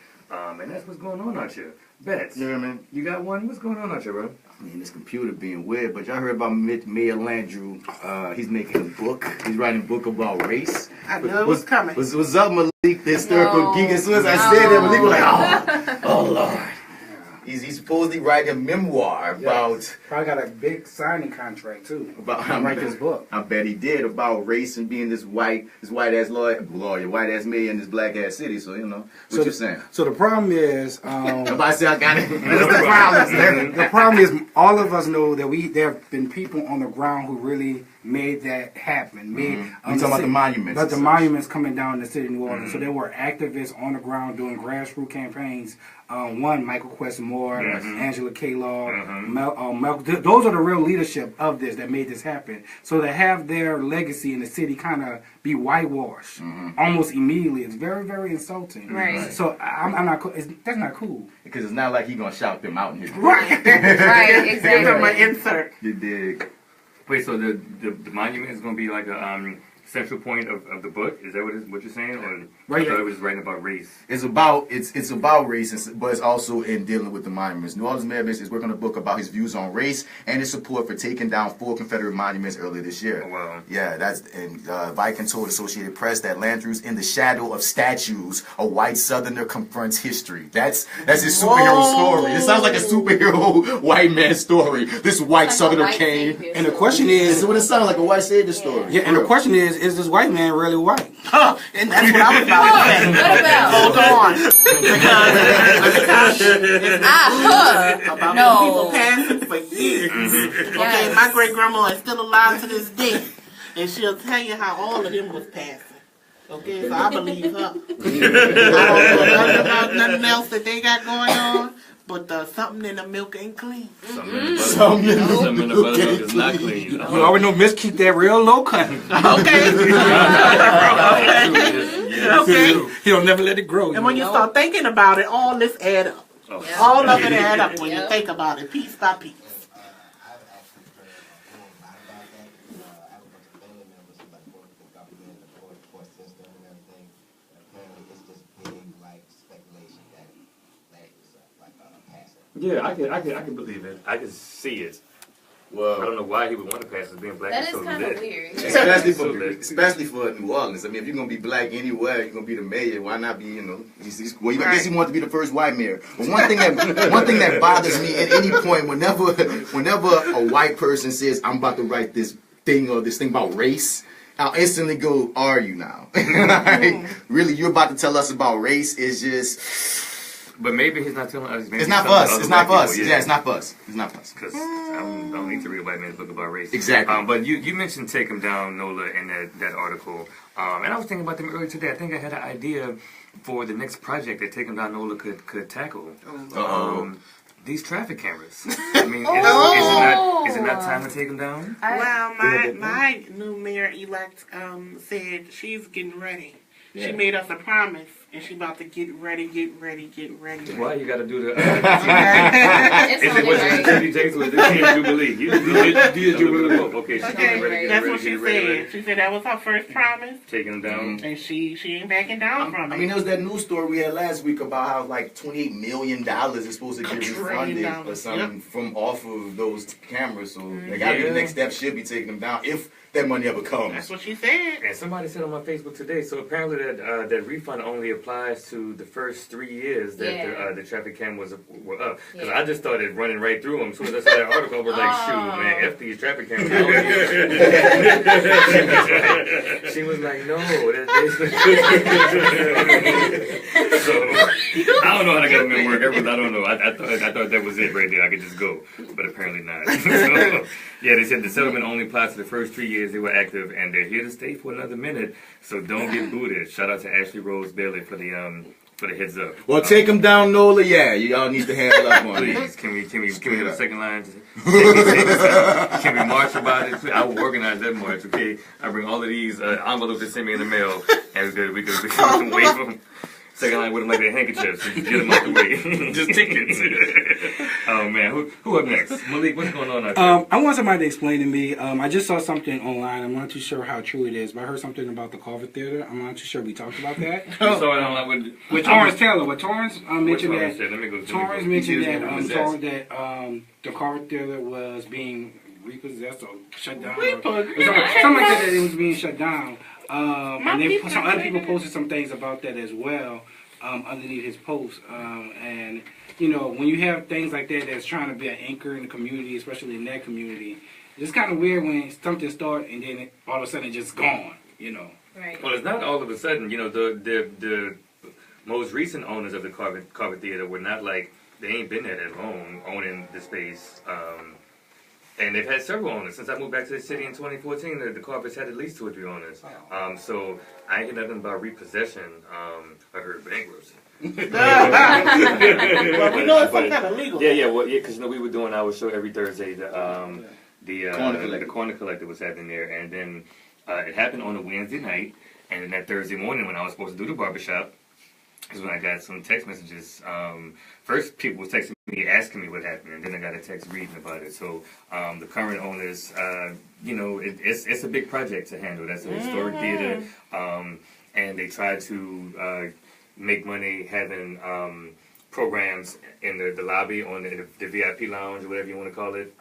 And that's what's going on out here. Bets. Yeah, man. You got one? What's going on out here, bro? I mean, this computer being weird, but y'all heard about Mayor Landrew. He's making a book. He's writing a book about race. I knew it was coming. What's up, Malik, the historical geek? As soon as I said that, Malik was like, oh Lord. He's supposedly writing a memoir about... Probably got a big signing contract, too. About writing his book. I bet he did, about race and being this white-ass lawyer, white-ass mayor in this black-ass city, so, you know. What you saying? So the problem is... if I say I got it, that's the problem. The problem is, all of us know that there have been people on the ground who really made that happen. Made You talking about the monuments? But the monuments coming down in the city of New Orleans. So there were activists on the ground doing grassroots campaigns. One, Michael Quest Moore, Angela K-Law, those are the real leadership of this that made this happen. So to have their legacy in the city kind of be whitewashed almost immediately is very, very insulting. Right. So I'm not cool. That's not cool. Because it's not like he's gonna shout them out in his Right. Right, exactly. From my insert. You dig? Wait, so the monument is going to be like a central point of the book? Is that what you're saying? Or Right. I thought it was writing about race. It's about race, but it's also in dealing with the monuments. New Orleans Mayor is working on a book about his views on race and his support for taking down 4 Confederate monuments earlier this year. Oh, wow. Yeah, Viking told Associated Press that land through in the shadow of statues, a white Southerner confronts history. That's his superhero story. It sounds like a superhero white man story. This white Southerner came, and the question is, this is what it sounds like, a white savior story. Yeah, and the question is this white man really white? And that's what I was about to say. What about? Hold on. Because it's about people passing for years. Okay, my great grandma is still alive to this day. And she'll tell you how all of them was passing. Okay, so I believe her. I don't know about nothing else that they got going on. But something in the milk ain't clean. Something in the buttermilk is not clean. You already know Miss keep that real low cut. Okay. He'll never let it grow. And when you start thinking about it, all this add up. All of it add up when you think about it, piece by piece. Yeah, I can believe it. I can see it. Well, I don't know why he would want to pass as being black. That It's is so kind of lit. weird. Especially for New Orleans. I mean, if you're gonna be black anywhere, you're gonna be the mayor. Why not be? Well, I guess he wanted to be the first white mayor. But one thing that bothers me at any point, whenever a white person says, "I'm about to write this thing about race," I'll instantly go, "Are you now? Like, really, you're about to tell us about race?" It's just. But maybe he's not telling us. It's not for us. It's not for us. Yeah, it's not for us. It's not for us. Because I don't need to read a white man's book about race. Exactly. But you mentioned Take Him Down, Nola, in that article. And I was thinking about them earlier today. I think I had an idea for the next project that Take Him Down, Nola could tackle. These traffic cameras. I mean, is it not time to take them down? Well, my new mayor-elect said she's getting ready. Yeah. She made us a promise, and she about to get ready. Why you gotta do the? Is it the TD or the TD Jubilee? You did Jubilee. Okay, she's getting ready. That's what she said. She said that was her first promise. Taking them down, and she ain't backing down from it. I mean, there was that news story we had last week about how like $28 million is supposed to get refunded or something from off of those cameras. So they gotta be the next step. Should be taking them down if that money ever comes. That's what she said. And somebody said on my Facebook today. So apparently that refund only applies to the first 3 years that the traffic cameras were up. Because I just started running right through them. As soon as I saw that article, I was like, shoot, man, F these traffic cameras. She was like, no. So I don't know how the government works. I don't know. I thought that was it right there. I could just go, but apparently not. So, yeah, they said the settlement only applies to the first 3 years they were active, and they're here to stay for another minute. So don't get booted. Shout out to Ashley Rose Bailey for the heads up. Well, take them down, Nola. Yeah, y'all need to handle up on it. Please, can we have a second line? Can we march about it? I will organize that march. Okay, I bring all of these envelopes that sent me in the mail, and we can wave them. Second line with them like their handkerchiefs. Just get them out the way. Just tickets. Oh man, who up next? Malik, what's going on out there? I want somebody to explain to me. I just saw something online. I'm not too sure how true it is, but I heard something about the Carver Theater. I'm not too sure we talked about that. You saw it online with Torrance Taylor. With Torrance mentioned that. Let me go. Torrance mentioned that the Carver Theater was being repossessed or shut down. Something like that. It was being shut down. And some other people posted some things about that as well underneath his post. And you know, when you have things like that that's trying to be an anchor in the community, especially in that community, it's kind of weird when something starts and then all of a sudden it's just gone. You know. Right. Well, it's not all of a sudden. You know, the most recent owners of the Carver Theater were not like they ain't been there that long owning the space. And they've had several owners. Since I moved back to the city in 2014, the Carpets had at least 2 or 3 owners. So I ain't hear nothing about repossession. I heard bankruptcy. Well, we know it's some kind of legal. Yeah, because we were doing our show every Thursday. The Corner Collective was happening there, and then it happened on a Wednesday night, and then that Thursday morning when I was supposed to do the barbershop is when I got some text messages. First, people was texting me asking me what happened, and then I got a text reading about it. So the current owners, it's a big project to handle. That's a historic theater, and they try to make money having programs in the lobby, on the VIP lounge, or whatever you want to call it.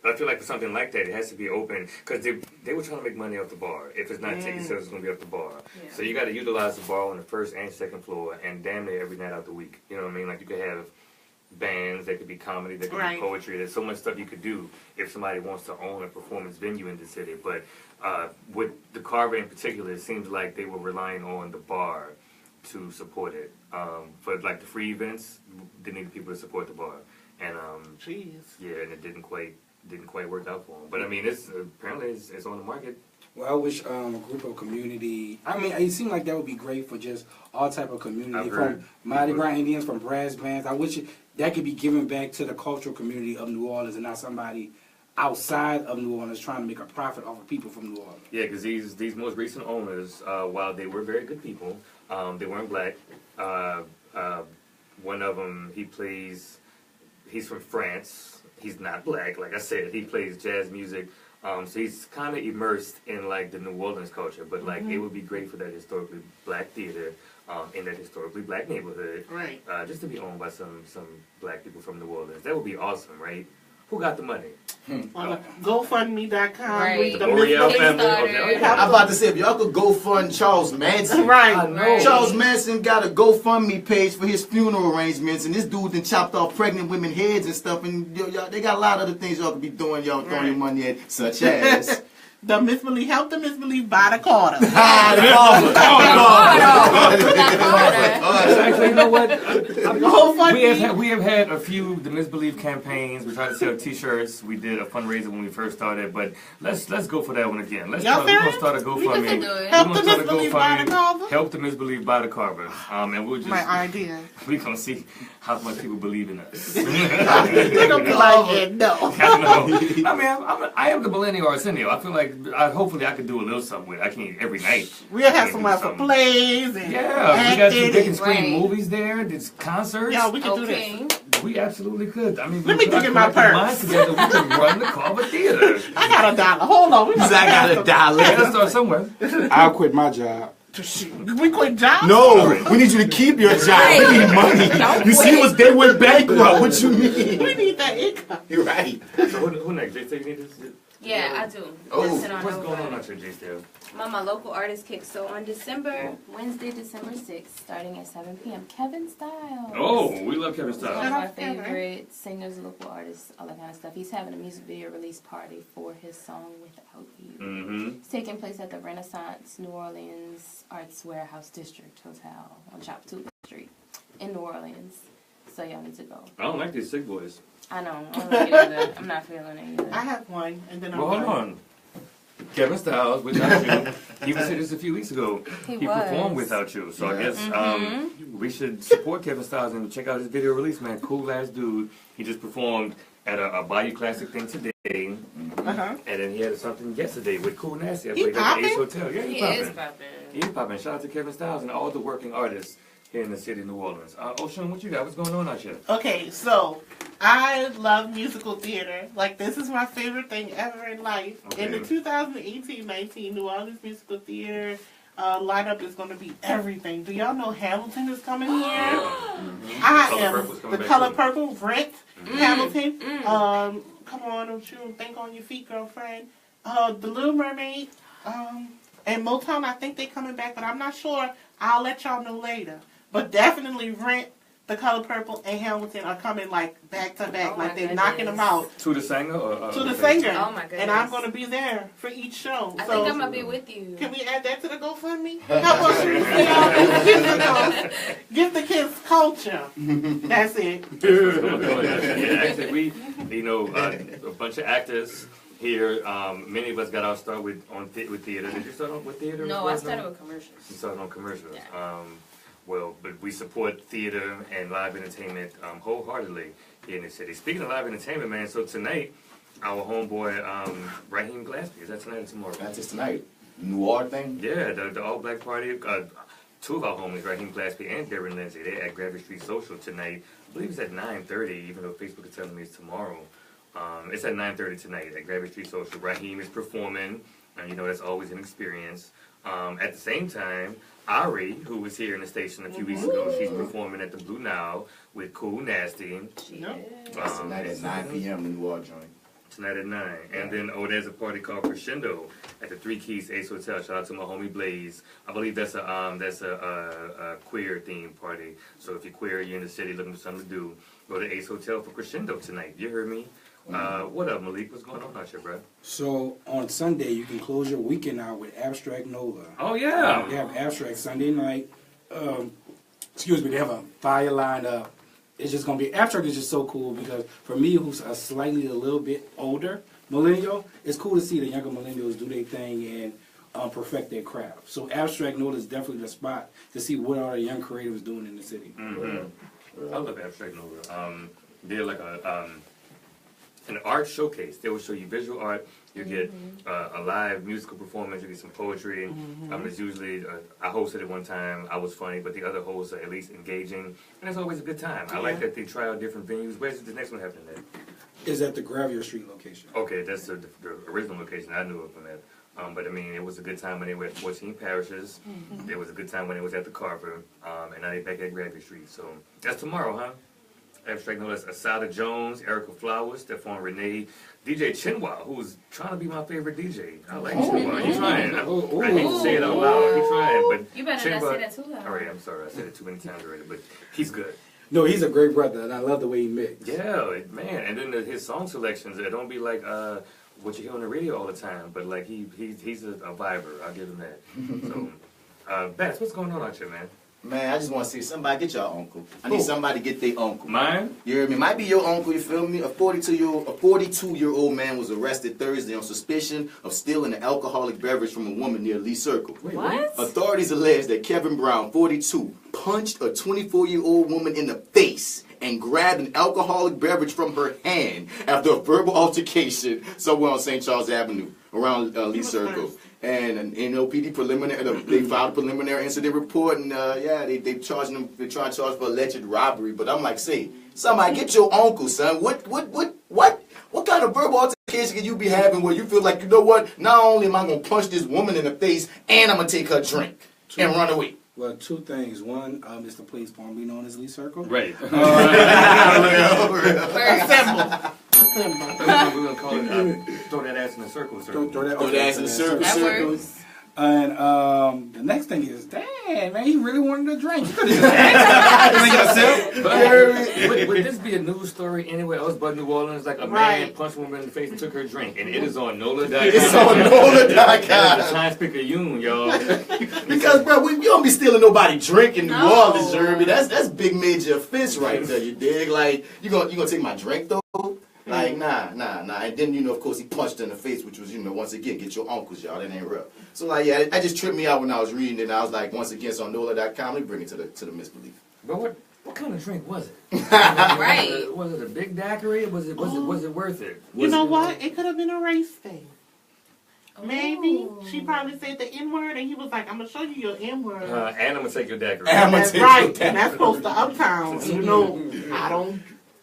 But I feel like for something like that, it has to be open, because they were trying to make money off the bar. If it's not ticket sales, it's going to be off the bar. Yeah. So you got to utilize the bar on the first and second floor, and damn near every night out the week. You know what I mean? Like, you could have bands, there could be comedy, there could be poetry. There's so much stuff you could do if somebody wants to own a performance venue in the city. But with the Carver in particular, it seems like they were relying on the bar to support it. For like the free events, they needed people to support the bar. And yeah, and it didn't quite work out for them. But I mean, apparently it's on the market. Well, I wish a group of community. I mean, it seemed like that would be great for just all type of community, from Mardi Gras Indians, from brass bands. I wish that could be given back to the cultural community of New Orleans, and not somebody outside of New Orleans trying to make a profit off of people from New Orleans. Yeah, because these most recent owners, while they were very good people, they weren't black. One of them, he's from France. He's not black, like I said. He plays jazz music. So he's kind of immersed in like the New Orleans culture, but like it would be great for that historically black theater in that historically black neighborhood, right? Just to be owned by some black people from New Orleans. That would be awesome, right? Who got the money? GoFundMe.com. Right. The L'Oreal family. Okay. I'm about to say, if y'all could go fund Charles Manson. Right. Charles Manson got a GoFundMe page for his funeral arrangements, and this dude then chopped off pregnant women's heads and stuff, and y'all, they got a lot of other things y'all could be doing, y'all throwing your money at, such as... Help the Misbelief buy the Carter. Actually, you know what? We have had a few The Misbelief campaigns. We tried to sell T-shirts. We did a fundraiser when we first started, but let's go for that one again. We're gonna start a GoFundMe. Help the Misbelief buy the Carver. Help the Misbelief buy the Carver. And we'll just my idea. We're gonna see how much people believe in us. They're gonna be like, no. I mean, I am the millennial Arsenio. I feel like hopefully I could do a little something with it. I can't every night. We'll have someone for plays and they can screen movies there. There's concerts. Yeah, we can do this. We absolutely could. I mean, let me get my purse. Together, we can run the Carver Theater. I got $1. Hold on. I got $1. Let's start somewhere. I'll quit my job. We quit jobs? No, we need you to keep your job. We need money. You see what they went bankrupt. What you mean? We need that income. You're right. So who next? JC, you need this? Yeah, I do. What's going on out here, JC? My local artist kick. So on Wednesday, December 6th, starting at 7 p.m., Kevin Styles. Oh, we love Kevin Styles. One of my favorite singers, local artists, all that kind of stuff. He's having a music video release party for his song Without You. It's taking place at the Renaissance New Orleans Arts Warehouse District Hotel on Chaptooth Street in New Orleans. So y'all need to go. I don't like these sick boys. I know. I don't like it either. I'm not feeling it either. I have one, and then hold on. Kevin Styles, Without You. He was here this a few weeks ago. He performed Without You. So I guess we should support Kevin Styles and check out his video release, man. Cool ass dude. He just performed at a Bayou Classic thing today. And then he had something yesterday with Cool Nasty. I believe at the Ace Hotel. Yeah, he's popping. He's popping. Shout out to Kevin Styles and all the working artists here in the city of New Orleans. Oshun, what you got? What's going on out here? Okay, so I love musical theater. Like, this is my favorite thing ever in life. Okay. In the 2018-19 New Orleans Musical Theater lineup is going to be everything. Do y'all know Hamilton is coming here? I am the Color Purple, Rent, Hamilton. Come on, don't you think on your feet, girlfriend. The Little Mermaid, and Motown. I think they're coming back, but I'm not sure. I'll let y'all know later. But definitely Rent, The Color Purple, and Hamilton are coming like back to back, like they're knocking them out. To the singer? Or to the singer. Oh my goodness. And I'm going to be there for each show. I think I'm going to be with you. Can we add that to the GoFundMe? Help us give the kids culture. That's it. Yeah, actually, we, a bunch of actors here. Many of us got our start with theater. Did you start off with theater? No, I started with commercials. You started on commercials. Yeah. But we support theater and live entertainment wholeheartedly here in the city. Speaking of live entertainment, man, so tonight, our homeboy Raheem Gillespie, is that tonight or tomorrow? That's just tonight. Noir thing? Yeah, the all black party. Two of our homies, Raheem Gillespie and Darren Lindsay, they're at Gravity Street Social tonight. I believe it's at 9:30, even though Facebook is telling me it's tomorrow. It's at 9:30 tonight at Gravity Street Social. Raheem is performing, and that's always an experience. At the same time, Ari, who was here in the station a few weeks ago, she's performing at the Blue Now with Cool Nasty. That's tonight at 9 p.m. in Noir joint. Tonight at 9. And then, there's a party called Crescendo at the Three Keys Ace Hotel. Shout out to my homie Blaze. I believe that's a queer themed party. So if you're queer, you're in the city looking for something to do, go to Ace Hotel for Crescendo tonight. You heard me? What up, Malik? What's going on out here, bro? So on Sunday, you can close your weekend out with Abstract Nola. Oh, yeah. They have Abstract Sunday night. They have a fire lined up. It's just going to be, Abstract is just so cool because for me, who's a little bit older millennial, it's cool to see the younger millennials do their thing and perfect their craft. So Abstract Note is definitely the spot to see what are the young creatives doing in the city. Mm-hmm. I love Abstract Note. They're like an art showcase. They will show you visual art. You get a live musical performance. You get some poetry. It's usually, I hosted it one time. I was funny, but the other hosts are at least engaging. And it's always a good time. I like that they try out different venues. Where's the next one happening at? Is at the Gravier Street location. Okay, that's the original location. I knew it from that. But I mean, it was a good time when they were at 14 parishes. It was a good time when it was at the Carver. And now they're back at Gravier Street. So that's tomorrow, huh? Abstract Notice, Asada Jones, Erica Flowers, Stephon Renee, DJ Chinwa, who's trying to be my favorite DJ. I like Chinwa. He's trying. I hate to say it out loud. He's trying, but you better Chinwa, not say that too loud. All right, I'm sorry. I said it too many times already, but he's good. No, he's a great brother, and I love the way he mixes. Yeah, man. And then his song selections, they don't be like what you hear on the radio all the time, but like he's a viber. I'll give him that. So, Bats, what's going on out here, man? Man, I just want to see somebody get your uncle. I need somebody to get their uncle. Mine? You hear me? Might be your uncle, you feel me? A 42-year-old man was arrested Thursday on suspicion of stealing an alcoholic beverage from a woman near Lee Circle. Wait, what? Authorities allege that Kevin Brown, 42, punched a 24-year-old woman in the face and grabbed an alcoholic beverage from her hand after a verbal altercation somewhere on St. Charles Avenue around Lee Circle. And an NOPD preliminary, they filed a preliminary incident report, and they charging him. They trying to charge for alleged robbery. But I'm like, say, somebody get your uncle, son. What kind of verbal altercation can you be having where you feel like, you know what? Not only am I gonna punch this woman in the face, and I'm gonna take her drink and run away. Well, two things. One, is the place formerly known as Lee Circle. Right. We're gonna call it throw that ass in a circle. Throw that ass in a circle. And the next thing is, dang, man, he really wanted to drink. He could have just but would this be a news story anywhere else but New Orleans? Like a man punched a woman in the face and took her drink, and it is on NOLA.com. It's on NOLA.com. It's a Times Picayune, y'all. Because, bro, we don't be stealing nobody drink in New Orleans, Jeremy. That's big major offense right there. You dig? Like, you gonna take my drink though? Like, nah. And then, of course, he punched her in the face, which was, once again, get your uncles, y'all. That ain't real. So, like, yeah, that just tripped me out when I was reading it. And I was like, once again, it's on NOLA.com. Let me bring it to the misbelief. But what kind of drink was it? Right. Was it a big daiquiri? Was it worth it? You know what? It could have been a race thing. Maybe she probably said the N-word, and he was like, "I'm gonna show you your N-word." And I'm gonna take your daiquiri. That's right. And that's close to Uptown.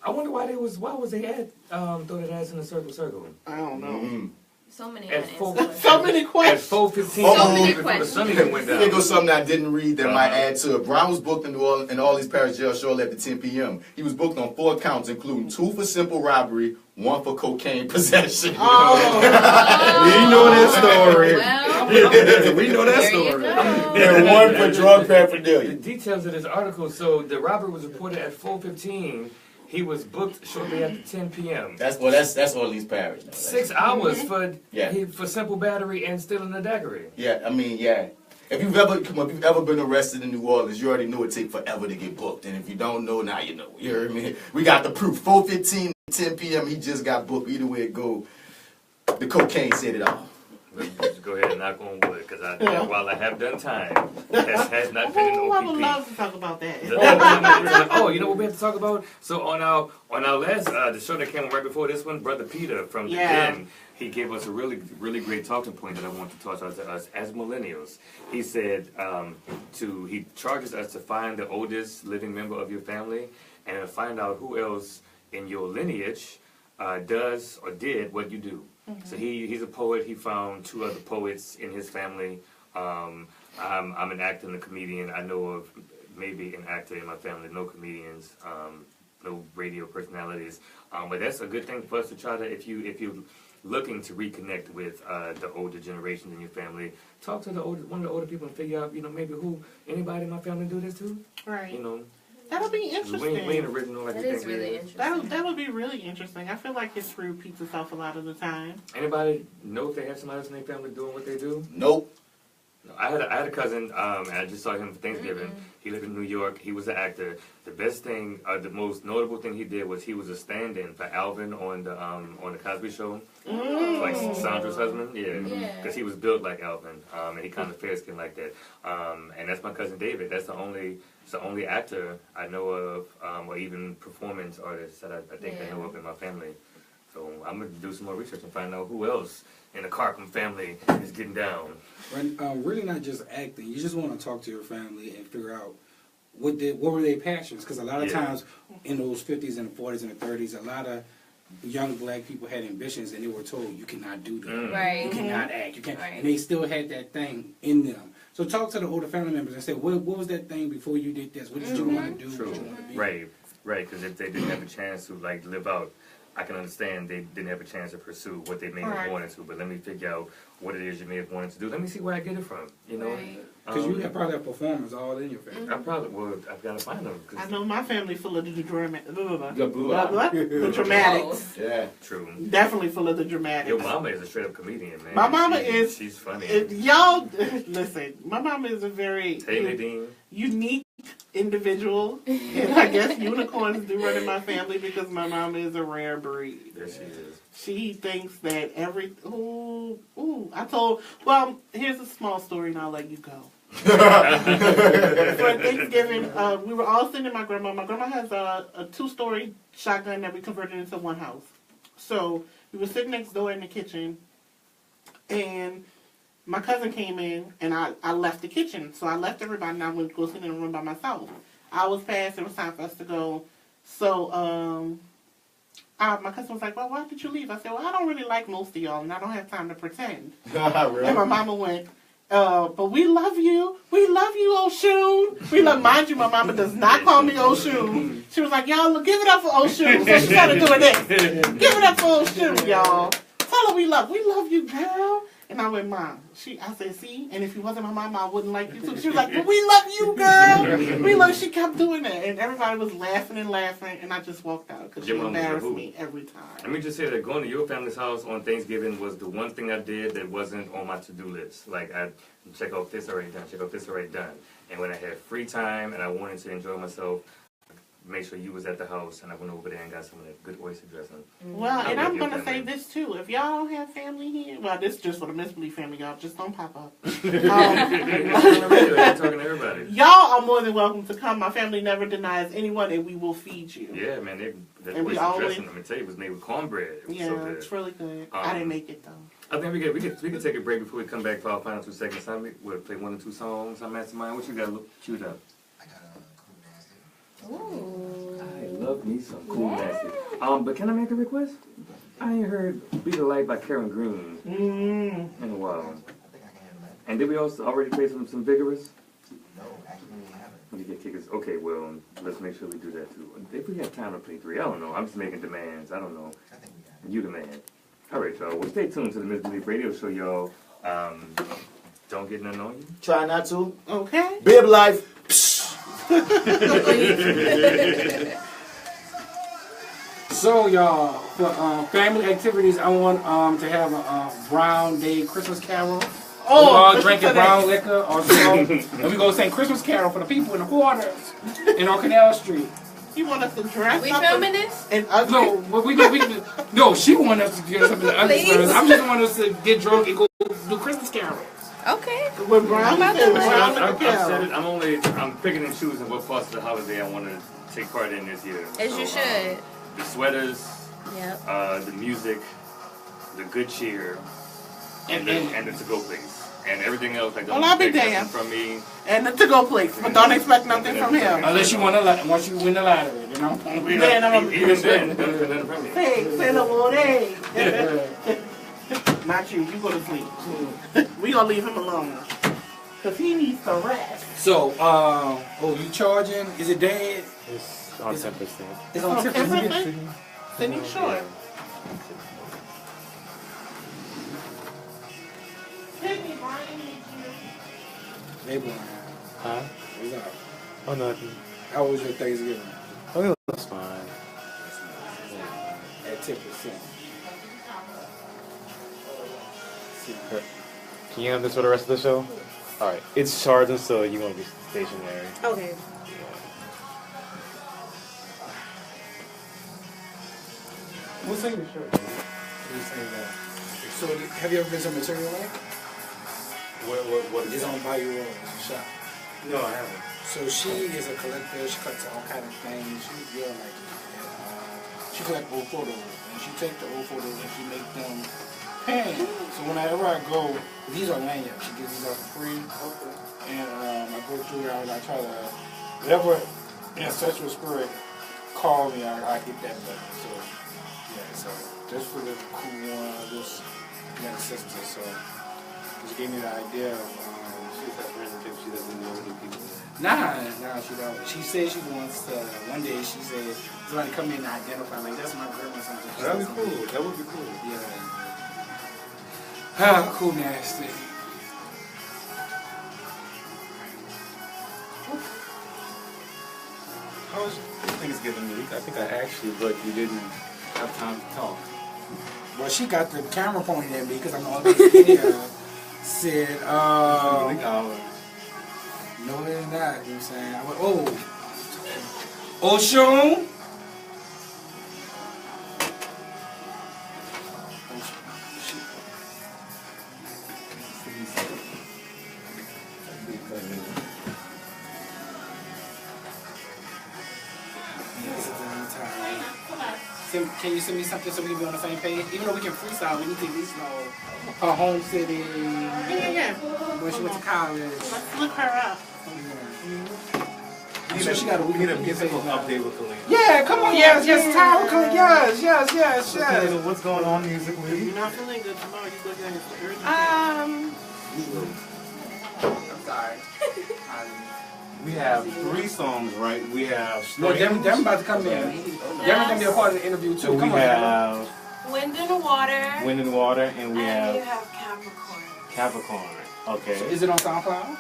I wonder why was they at throw that ass in a circle? I don't know. So many so many questions. At 4:15, so many before the questions. sun even went down. Here goes something I didn't read that might add to it. Brown was booked in New Orleans, and all these parish jails shortly after 10 p.m. He was booked on 4 counts, including 2 for simple robbery, 1 for cocaine possession. We know that story. We know that story. And 1 for drug paraphernalia. The details of this article. So the robbery was reported at 4:15. He was booked shortly after 10 p.m. That's all these parish. 6 hours for simple battery and stealing the daiquiri. Yeah, I mean, yeah. If you've ever been arrested in New Orleans, you already know it take forever to get booked. And if you don't know, now you know. You heard me? We got the proof. 4:15, 10 p.m. He just got booked. Either way it go, the cocaine said it all. Let's go ahead and knock on wood, because while I have done time, has not been an OPP. I would love to talk about that. Oh, you know what we have to talk about? So on our last the show that came on right before this one, Brother Peter from the Den, he gave us a really great talking point that I want to talk to us as millennials. He said he charges us to find the oldest living member of your family and to find out who else in your lineage does or did what you do. Mm-hmm. So he's a poet. He found 2 other poets in his family. I'm an actor and a comedian. I know of maybe an actor in my family. No comedians, no radio personalities. But that's a good thing for us to try to, if you're looking to reconnect with the older generations in your family, talk to one of the older people and figure out, maybe anybody in my family do this too. Right. That'll be interesting. We ain't original like that you is think really we interesting. That would be really interesting. I feel like history repeats itself a lot of the time. Anybody know if they have somebody else in their family doing what they do? Nope. I had a cousin, and I just saw him for Thanksgiving. Mm-hmm. He lived in New York. He was an actor. The best thing, the most notable thing he did was he was a stand-in for Alvin on the Cosby Show, like Sandra's husband. Yeah, because he was built like Alvin, and he kind of fair-skinned like that. And that's my cousin David. That's the only actor I know of, or even performance artist that I think I know of in my family. So I'm gonna do some more research and find out who else in the Carpenter family is getting down. Really not just acting. You just want to talk to your family and figure out what were their passions. Because a lot of times in those 50s and the 40s and the 30s, a lot of young black people had ambitions and they were told you cannot do that. Right. You cannot act. You can't. Right. And they still had that thing in them. So talk to the older family members and say, what was that thing before you did this? What did you want to do? True. Right. Because if they didn't have a chance to live out, I can understand they didn't have a chance to pursue what they may have wanted to, but let me figure out what it is you may have wanted to do. Let me see where I get it from, Because you probably have performers all in your family. I've got to find them. I know my family full of the dramatics. Yeah, true. Definitely full of the dramatics. Your mama is a straight up comedian, man. My mama she's funny. Y'all, listen, my mama is a very unique individual, and I guess unicorns do run in my family because my mama is a rare breed. There she is. She thinks that here's a small story and I'll let you go. For Thanksgiving, we were all sitting in my grandma. My grandma has a 2-story shotgun that we converted into one house. So we were sitting next door in the kitchen, and my cousin came in, and I left the kitchen. So I left everybody, and I went to go sit in the room by myself. Hours passed. It was time for us to go. So my cousin was like, well, why did you leave? I said, well, I don't really like most of y'all, and I don't have time to pretend. Really? And my mama went, but we love you. We love you, Oshun. Mind you, my mama does not call me Oshun. She was like, y'all, give it up for Oshun. So she started doing this. Give it up for Oshun, y'all. Tell her we love you, girl. And I went, Mom. I said, see? And if you wasn't my mama, I wouldn't like you too. She was like, but we love you, girl. She kept doing that. And everybody was laughing. And I just walked out because she embarrassed me every time. Let me just say that going to your family's house on Thanksgiving was the one thing I did that wasn't on my to-do list. Like, I check off this already done, check off this already done. And when I had free time and I wanted to enjoy myself, make sure you was at the house, and I went over there and got some of that good oyster dressing. Well, and I'm going to say this, too. If y'all don't have family here, well, this is just for the Misbelief family, y'all. Just don't pop up. I'm talking to everybody. Y'all are more than welcome to come. My family never denies anyone, and we will feed you. Yeah, man. That oyster dressing, I'm going to tell you, was made with cornbread. It was so good. It's really good. I didn't make it, though. I think we could take a break before we come back for our final 2 seconds. We'll play 1 or 2 songs on Mastermind. What you got queued up? Ooh. I love me some Cool Nasty. But can I make a request? I ain't heard Be the Light by Karen Green in a while. And did we also already play some Vigorous? No, actually we haven't. You get kickers. Okay, well, let's make sure we do that too. If we have time to play 3, I don't know. I'm just making demands. I don't know. I think we got it. You demand. All right, y'all. Well, stay tuned to the Misbelief Radio Show, y'all. Don't get nothing on you. Try not to. Okay. Bib life. So, y'all, for family activities, I want to have a Brown Day Christmas Carol all drinking brown liquor, and we go sing Christmas Carol for the people in the quarters in on Canal Street. You want us to dress We up filming this? No, but no, she wanted us to get us up in the ugly sweaters. I'm just wanting us to get drunk and go do Christmas carols. Okay. With brown liquor. I'm picking and choosing what parts of the holiday I want to take part in this year. As you should. The sweaters, Yep. the music, the good cheer, and the to-go place. And everything else, like, don't I'll be expect damned. nothing from me. And the to-go place, but don't expect nothing from him. Unless you once you win the lottery, you know. Then I'm Even then, don't expect nothing from me. Hey, say the word, hey. Not you, you go to sleep. We gonna leave him alone. Cause he needs to rest. So, you charging? Is it dead? It's on 10%. It's on 10%? Sydney, sure. Sydney, Brian needs you. They blind. Huh? What's up? Oh, nothing. How was your Thanksgiving? Oh, it was fine. At 10%. Can you have this for the rest of the show? Alright. It's charging, so you're going to be stationary. Okay. What's in your shirt? So, have you ever been to Material Lake? What is It's that? on Bayou Road. It's a shop. No, I haven't. So she is a collector. She collects all kind of things. She's real like she collects old photos, and she takes the old photos and she makes them pens. So whenever I go, these are lanyards. She gives these out for free, and I go through it. I try to whatever in such a spirit call me. I get that done. So yeah. So just for the cool one, just got a sister. So she gave me the idea of. She doesn't know who people are. Nah, she don't. She said she wants to, one day she said, somebody come in and identify, like, that's my grandma or something. That'd be cool. That would be cool. Yeah. Ah, cool, nasty. How was Thanksgiving week? I think I asked you, but you didn't have time to talk. Well, she got the camera pointed at me because I'm on the video. Said, no, it's not. You know what I'm saying? I went, Oshun. Can you send me something so we can be on the same page? Even though we can freestyle, we need to at least know her home city. Yeah. When she went to college. Let's look her up. So she got a week. Get a musical update with Khalid. Yeah, come on, yes, Tyra, yes. What's going on musically? You're not feeling good tomorrow. You go down here. I'm sorry. We have 3 songs, right? We have No, Devin about to come in. Devin's gonna be a part of the interview too. So Come we on, have Wind and Water. Wind and Water, and we you have have Capricorn. Capricorn. Okay. So is it on SoundCloud?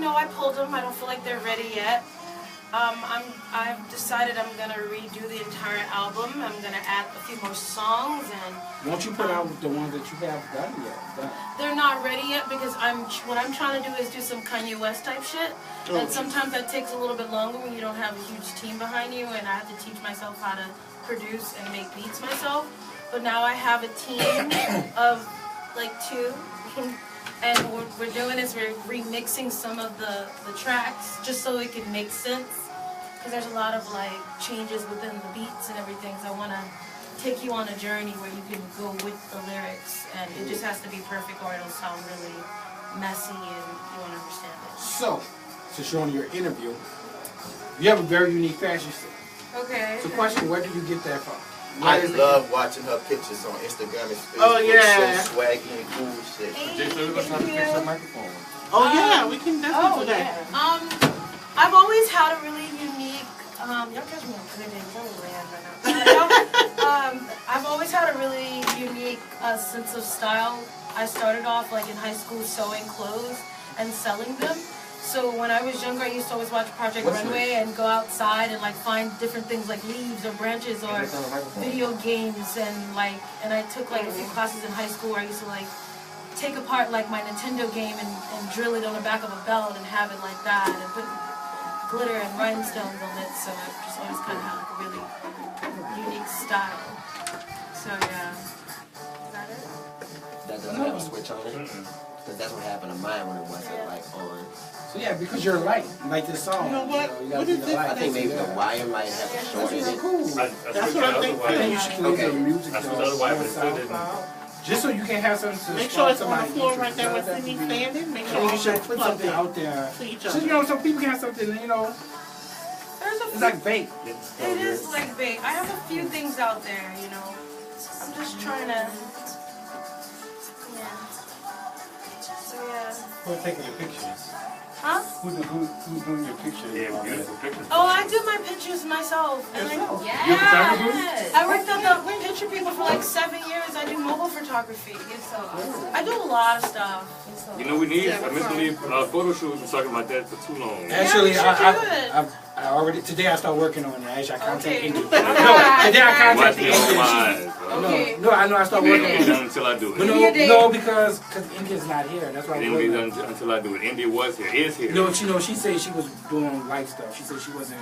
No, I pulled them. I don't feel like they're ready yet. I've decided I'm gonna redo the entire album. I'm gonna add a few more songs, and Won't you put out the ones that you have done yet? they're not ready yet because what I'm trying to do is do some Kanye West type shit. Oh. And sometimes that takes a little bit longer when you don't have a huge team behind you, and I have to teach myself how to produce and make beats myself. But now I have a team of like 2. And what we're doing is we're remixing some of the tracks just so it can make sense. Because there's a lot of like changes within the beats and everything. So I want to take you on a journey where you can go with the lyrics. And it just has to be perfect or it'll sound really messy and you won't understand it. So, since you're on your interview, you have a very unique fashion style. Okay. So question, where do you get that from? I love watching her pictures on Instagram and Facebook. Oh, yeah. So swaggy and cool shit. Jason, we're going to try to fix that microphone. Oh, yeah, we can definitely do that. I've always had a really unique, y'all catch me on Twitter, right now. I've always had a really unique sense of style. I started off like in high school sewing clothes and selling them. So when I was younger, I used to always watch Project Runway and go outside and like find different things like leaves or branches or video games and I took like a few classes in high school where I used to like take apart like my Nintendo game and drill it on the back of a belt and have it like that and put glitter and rhinestones on it. So I just always kind of had like a really unique style. So yeah. Is that it? That doesn't have a switch on it? Because that's what happened to mine when it wasn't like on. So yeah, because you're light, like this song. You know what? You gotta What be is the this? light. I think maybe the wire might have to shorten it. Cool. That's what I think. I think you should create some music That's though, what other wire, but it still on didn't. SoundCloud. Just so you can have something to Make sure it's on the somebody floor right interested. there where Sydney's standing. Make I sure think you all should that's put plugged something in out there. to each So, other. you know, some people can have something, you know, There's a it's like bait. It is like big. I have a few things out there, you know. I'm just trying to. Yeah. So yeah. Who's taking your pictures? Huh? Who's doing your pictures? Yeah, beautiful pictures. Oh, I do my pictures myself. And Yourself? I, You're a photographer? yes. I worked on the picture people for like 7 years. I do mobile photography. So I do a lot of stuff. You know, we need a Misbelief photo shoot. We've been talking about that for too long. Actually, we should do it. I already today I started working on it. Actually, I contact Okay. India. No, today I Watch contacted me on India. live. No, I know I started It working ain't on gonna be done it. until I do But it. no, because India's not here. That's why It I'm ain't gonna be working done on it. until I do it. India was here, is here. No, she said she was doing life stuff. She said she wasn't.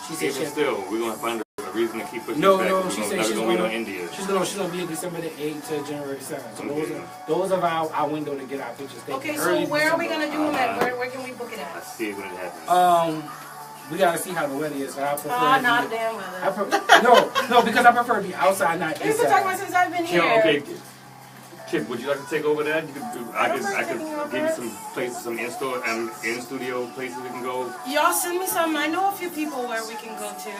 She said Even still, we're gonna find a reason to keep pushing No, back. no, We're she said never she's gonna wait gonna on India. She's gonna be in December the 8th to January 7th. So Okay. those are our window to get our pictures taken. Okay, so Early where are we December. gonna do them at? Where can we book it I at? see it when it happens. We gotta see how the weather is. But I prefer. Oh, to not be- damn weather. No, because I prefer to be outside, not We've been talking about inside. since I've been here. Kim, okay. Kip, would you like to take over that? You could, I don't could mind taking over give you it. some places, some in-studio places we can go. Y'all send me some. I know a few people where we can go to.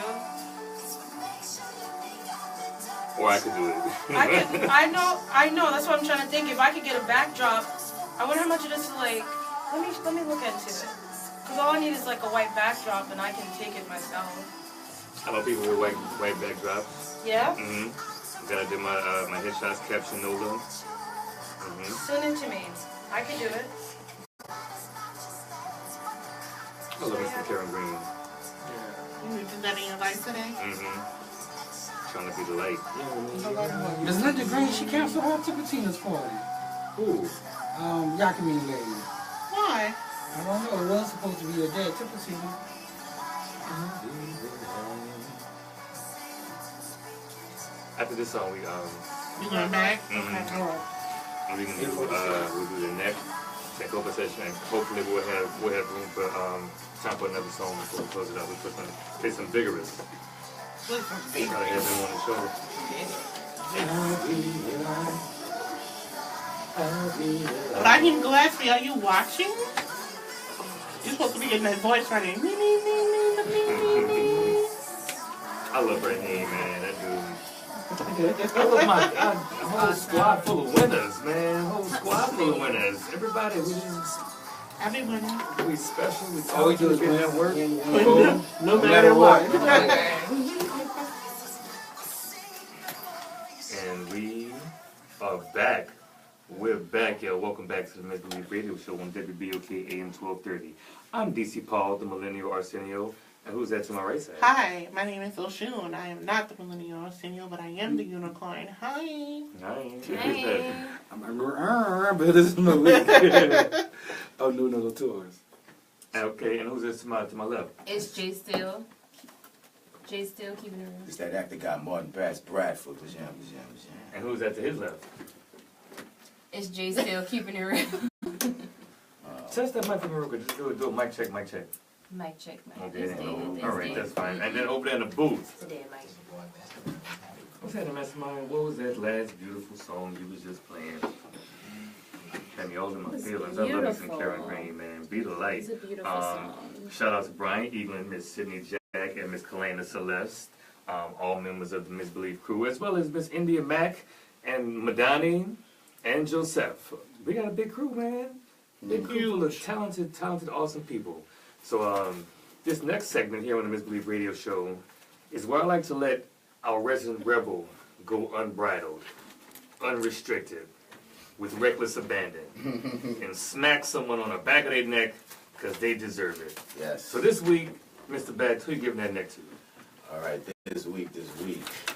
Or I could do it. I know. That's what I'm trying to think. If I could get a backdrop, I wonder how much it is to like. Let me look into it. Cause all I need is like a white backdrop, and I can take it myself. I know people with white backdrops. Yeah. Then I did my headshots, caption Nola. Send it to me. I can do it. I love me some Karen Green. You did that in your life today? Trying to be the light. Does Linda Green, she canceled her Tipitina's party. Who? Yakimine lady. Why? I don't know. It was supposed to be a day. Tipitina. After this song, we You going back? Mhm. Okay, all right. we can do we'll do the next takeover session, and hopefully we'll have room for time for another song before we close it up. We're going to play some vigorous. Try to have them on the show. Raheem Gillespie, are you watching? You're supposed to be getting that voice right in. I love Raheem, man. That dude. I love my whole squad full of winners, man. Whole squad full of winners. Everybody, we special. We All we do is get win that work. No matter what. And we are back. We're back, yo. Welcome back to the Misbelief Radio Show on WBOK AM 1230. I'm DC Paul, the Millennial Arsenio. And who's that to my right side? Hi, my name is Oshun. I am not the millennial Arsenio, but I am the unicorn. Hi. Hi. Who's Hey. But this is Malik. Oh, no tours. Okay, and who's this to my left? It's Jay Still. Jay Still keeping it real. It's that actor got Martin Bradford. And who's that to his left? It's Jay Still keeping it real. Test that mic for me real quick. Just do a mic check. Mic check, mic. Okay, It's then. dated, All right, that's fine. And then over there in the booth. Today, Mike. What's that, Mastermind? What was that last beautiful song you was just playing? Had me all in my feelings. I love me some Karen Green, man. Be the light. It's a beautiful song. Shout out to Brian Egland, Miss Sydney Jack, and Miss Kalana Celeste, all members of the Misbelief crew, as well as Miss India Mack and Madani and Joseph. We got a big crew, man. Big crew full of talented, awesome people. So this next segment here on the Misbelief Radio Show is where I like to let our resident rebel go unbridled, unrestricted, with reckless abandon, and smack someone on the back of their neck because they deserve it. Yes. So this week, Mr. Bat, who you giving that neck to? All right, this week,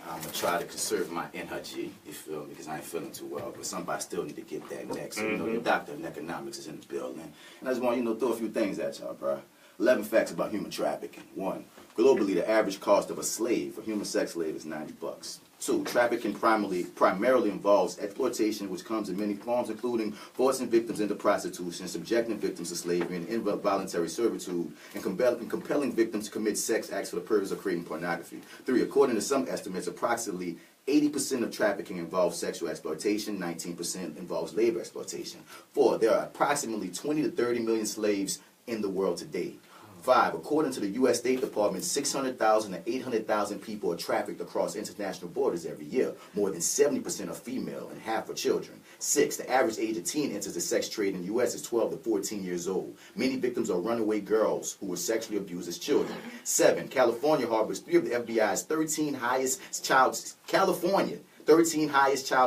I'm gonna try to conserve my energy. You feel me? Because I ain't feeling too well. But somebody still need to get that next. So, you know, the doctor of economics is in the building, and I just want throw a few things at y'all, bro. 11 facts about human trafficking. 1. Globally, the average cost of a slave, a human sex slave, is $90. 2. Trafficking primarily involves exploitation, which comes in many forms, including forcing victims into prostitution, subjecting victims to slavery and involuntary servitude, and compelling victims to commit sex acts for the purpose of creating pornography. 3. According to some estimates, approximately 80% of trafficking involves sexual exploitation, 19% involves labor exploitation. 4. There are approximately 20 to 30 million slaves in the world today. 5. According to the U.S. State Department, 600,000 to 800,000 people are trafficked across international borders every year. More than 70% are female and half are children. 6. The average age a teen enters the sex trade in the U.S. is 12 to 14 years old. Many victims are runaway girls who were sexually abused as children. 7. California harbors 3 of the FBI's 13 highest child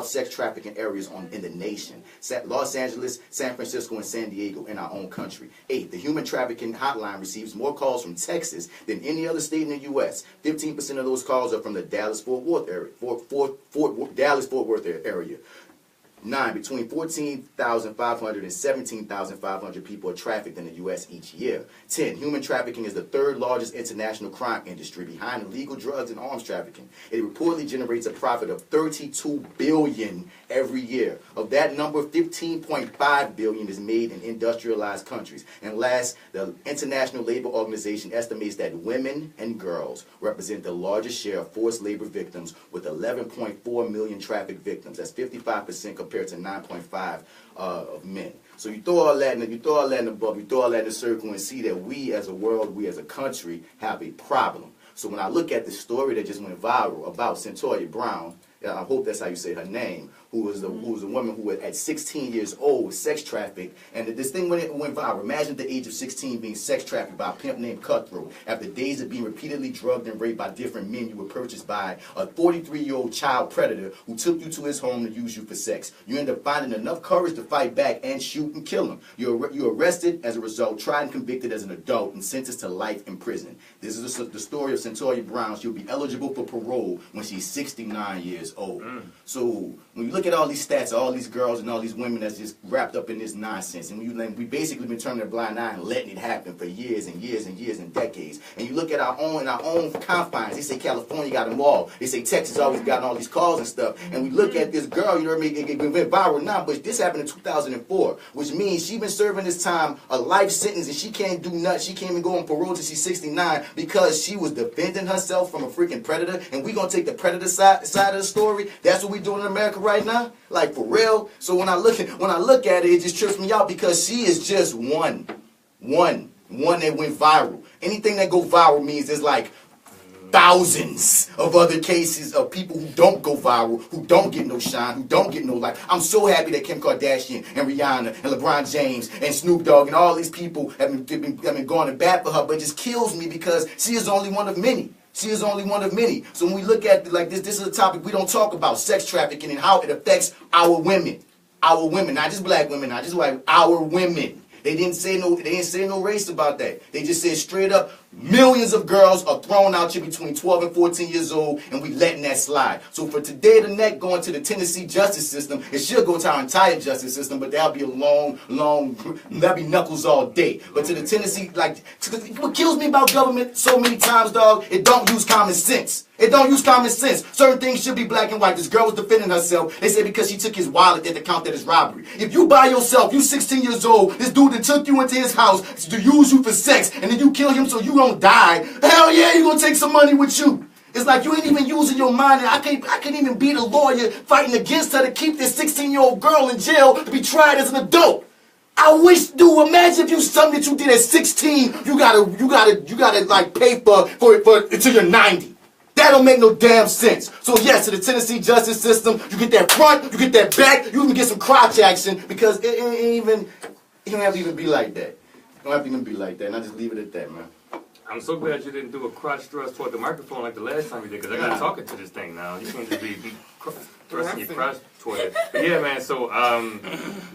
sex trafficking areas in the nation. Los Angeles, San Francisco, and San Diego in our own country. 8. The human trafficking hotline receives more calls from Texas than any other state in the U.S. 15% of those calls are from the Dallas-Fort Worth area. 9. Between 14,500 and 17,500 people are trafficked in the U.S. each year. 10. Human trafficking is the 3rd largest international crime industry behind illegal drugs and arms trafficking. It reportedly generates a profit of $32 billion every year. Of that number, $15.5 billion is made in industrialized countries. And last, the International Labor Organization estimates that women and girls represent the largest share of forced labor victims, with 11.4 million trafficked victims. That's 55% compared to 9.5 of men. So you throw all that in the above, you throw all that in the circle, and see that we as a world, we as a country, have a problem. So when I look at the story that just went viral about Centoria Brown, I hope that's how you say her name, who was a woman who was at 16 years old was sex trafficked, and this thing went viral. Imagine the age of 16 being sex trafficked by a pimp named Cutthroat. After days of being repeatedly drugged and raped by different men, you were purchased by a 43-year-old child predator who took you to his home to use you for sex. You end up finding enough courage to fight back and shoot and kill him. You're arrested as a result, tried and convicted as an adult, and sentenced to life in prison. This is the story of Centoria Brown. She'll be eligible for parole when she's 69 years old. So when you look at all these stats, all these girls and all these women that's just wrapped up in this nonsense, and we basically been turning a blind eye and letting it happen for years and years and years and decades. And you look at our own confines. They say California got them all. They say Texas always gotten all these calls and stuff. And we look at this girl, you know what I mean? It went viral now, but this happened in 2004, which means she's been serving this time a life sentence, and she can't do nothing. She can't even go on parole till she's 69 because she was defending herself from a freaking predator. And we gonna take the predator side of the story. That's what we doing in America right now, like for real. So when I look at it, it just trips me out because she is just one that went viral. Anything that go viral means there's like thousands of other cases of people who don't go viral, who don't get no shine, who don't get no light. I'm so happy that Kim Kardashian and Rihanna and LeBron James and Snoop Dogg and all these people have been going to bat for her, but it just kills me because she is only one of many. She is only one of many. So when we look at this is a topic we don't talk about, sex trafficking and how it affects our women, not just black women, not just white, our women. They didn't say no race about that. They just said straight up, millions of girls are thrown out here between 12 and 14 years old, and we letting that slide. So for today, the neck going to the Tennessee justice system, it should go to our entire justice system, but that'll be a that'll be knuckles all day. But to the Tennessee, what kills me about government so many times, dog, it don't use common sense. It don't use common sense. Certain things should be black and white. This girl was defending herself. They said because she took his wallet, they had to count that as robbery. If you by yourself, you 16 years old, this dude that took you into his house to use you for sex, and then you kill him so you don't die, hell yeah, you gonna take some money with you. It's like you ain't even using your mind, and I can't even be the lawyer fighting against her to keep this 16-year-old girl in jail to be tried as an adult. I wish, dude, imagine if you something that you did at 16, you gotta like pay for it until you're 90. That don't make no damn sense. So yes, to the Tennessee justice system, you get that front, you get that back, you even get some crotch action because it don't have to even be like that. It don't have to even be like that, and I just leave it at that, man. I'm so glad you didn't do a crotch thrust toward the microphone like the last time you did, because I got talking to this thing now. You can't just be thrusting your crotch toward it. But yeah, man. So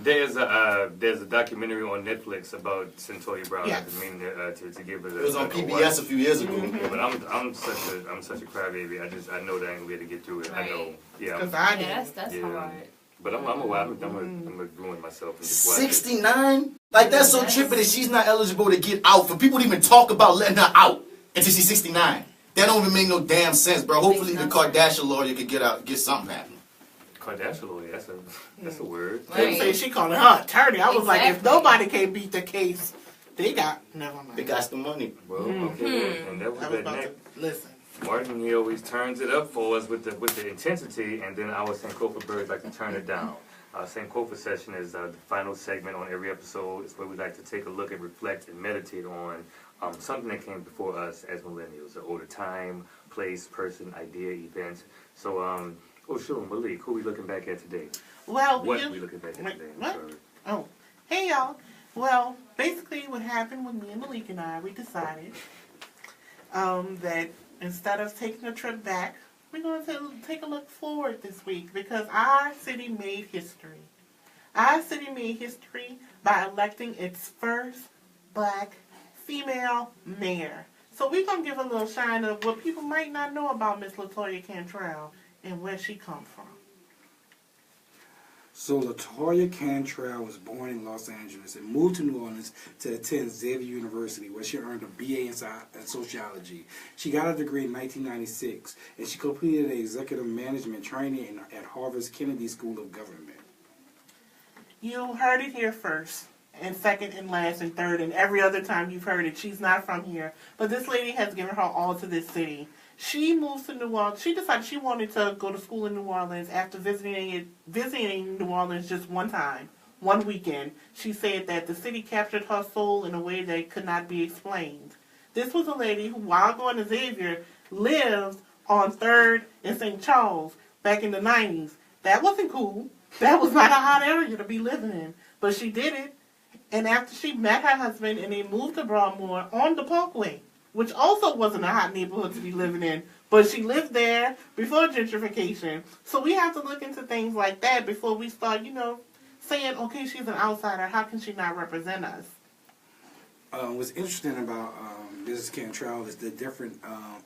there's a documentary on Netflix about Centoya Brown. Yes. I've been meaning to give it. It was on PBS a few years ago. Yeah, but I'm such a crybaby. I know that I ain't gonna be able to get through it. Right. I know. Yeah. That's yeah. hard. But I'm gonna ruin myself and just watch it. 69? Like, that's so trippy that she's not eligible to get out. For people to even talk about letting her out until she's 69. That don't even make no damn sense, bro. Hopefully the Kardashian lawyer could get something happening. Kardashian lawyer, that's a word. They say she calling her attorney. I was like, if nobody can beat the case, they got, never mind. They got the money. Well, okay, and that was that next. Listen. Martin, he always turns it up for us with the intensity, and then our Sankofa birds like to turn it down. Our Sankofa session is the final segment on every episode. It's where we like to take a look and reflect and meditate on something that came before us as millennials, or the time, place, person, idea, event. So, Oshun, Malik, who we looking back at today? Well, what we looking back at today? What? Oh, hey y'all. Well, basically what happened with me and Malik and I, we decided that instead of taking a trip back, we're going to take a look forward this week because our city made history. Our city made history by electing its first black female mayor. So we're going to give a little shine of what people might not know about Miss LaToya Cantrell and where she comes from. So LaToya Cantrell was born in Los Angeles and moved to New Orleans to attend Xavier University, where she earned a BA in sociology. She got a degree in 1996, and she completed an executive management training at Harvard's Kennedy School of Government. You heard it here first, and second, and last, and third, and every other time you've heard it. She's not from here, but this lady has given her all to this city. She moved to New Orleans. She decided she wanted to go to school in New Orleans after visiting New Orleans just one time, one weekend. She said that the city captured her soul in a way that could not be explained. This was a lady who, while going to Xavier, lived on 3rd and St. Charles back in the 90s. That wasn't cool. That was not a hot area to be living in. But she did it. And after she met her husband and they moved to Broadmoor on the Parkway, which also wasn't a hot neighborhood to be living in, but she lived there before gentrification. So we have to look into things like that before we start, saying, okay, she's an outsider. How can she not represent us? What's interesting about Mrs. Cantrell is the different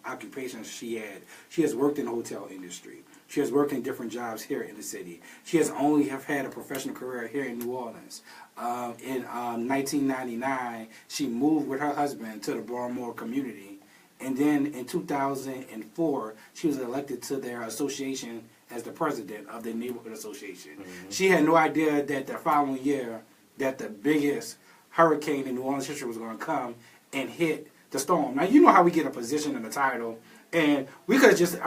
occupations she had. She has worked in the hotel industry. She has worked in different jobs here in the city. She has only had a professional career here in New Orleans. In 1999, she moved with her husband to the Broadmoor community. And then in 2004, she was elected to their association as the president of the neighborhood association. Mm-hmm. She had no idea that the following year that the biggest hurricane in New Orleans history was going to come and hit the storm. Now, you know how we get a position and a title. And we could have just, she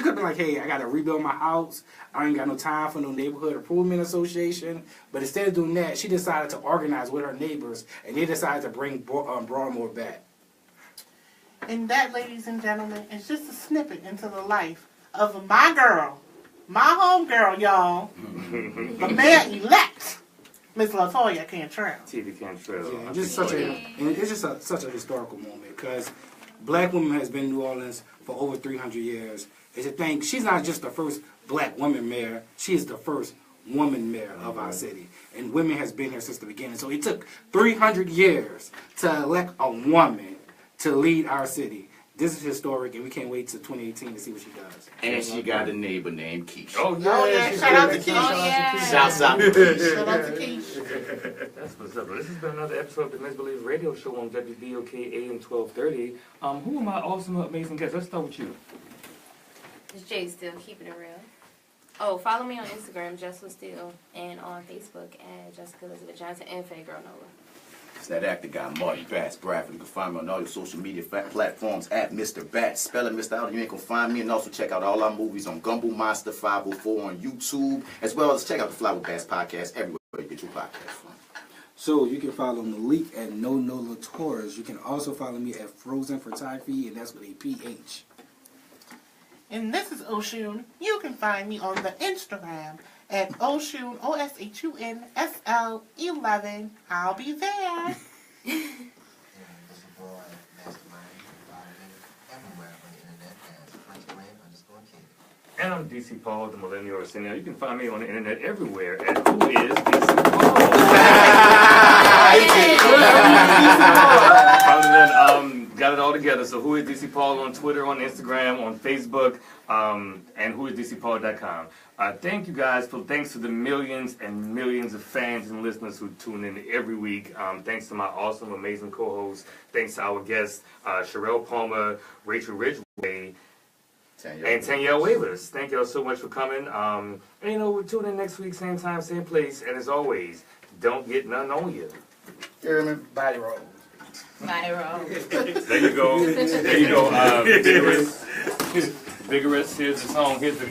could have been like, hey, I got to rebuild my house. I ain't got no time for no neighborhood improvement association. But instead of doing that, she decided to organize with her neighbors, and they decided to bring Broadmoor back. And that, ladies and gentlemen, is just a snippet into the life of my girl, my homegirl, y'all, the mayor-elect, Miss LaToya Cantrell. TV Cantrell. Yeah, it's just such a historical moment because black woman has been in New Orleans for over 300 years. And to think she's not just the first black woman mayor, she is the first woman mayor of our city. And women has been here since the beginning. So it took 300 years to elect a woman to lead our city. This is historic, and we can't wait till 2018 to see what she does. And she got a neighbor named Keisha. Oh, yeah. Shout out to Keisha. Shouts out to Keisha. Shout out to Keisha. That's what's up. Well, this has been another episode of the Misbelief Radio Show on WBOK AM 1230. Who are my awesome, amazing guests? Let's start with you. It's Jay Still, keeping it real. Oh, follow me on Instagram, Jessica Steele, and on Facebook at Jessica Elizabeth Johnson and Faye Girl Nola. It's that actor guy, Marty Batts, Bradford. You can find me on all your social media platforms at Mr. Batts. Spell it, Mr. Out, you ain't gonna find me. And also check out all our movies on Gumbo Monster 504 on YouTube, as well as check out the Fly with Bass podcast everywhere you get your podcast from. So you can follow Malik at No Nola Tours. You can also follow me at Frozen Photography, and that's with a PH. And this is Oshun. You can find me on the Instagram at Oshun, OSHUNSL11. I'll be there. And I'm DC Paul, the Millennial Arsenio. You can find me on the internet everywhere at Who is DC Paul? Got it all together. So Who is DC Paul on Twitter, on Instagram, on Facebook, and whoisdcpaul.com. Thank you guys. Thanks to the millions and millions of fans and listeners who tune in every week. Thanks to my awesome, amazing co-hosts. Thanks to our guests, Cherelle Palmer, Rachel Ridgeway, and Tanyell Waivers. Thank y'all so much for coming. And we're tuning in next week, same time, same place. And as always, don't get none on you. Body roll. Body roll. There you go. There you go. Vigorous. Here's the song. Here's the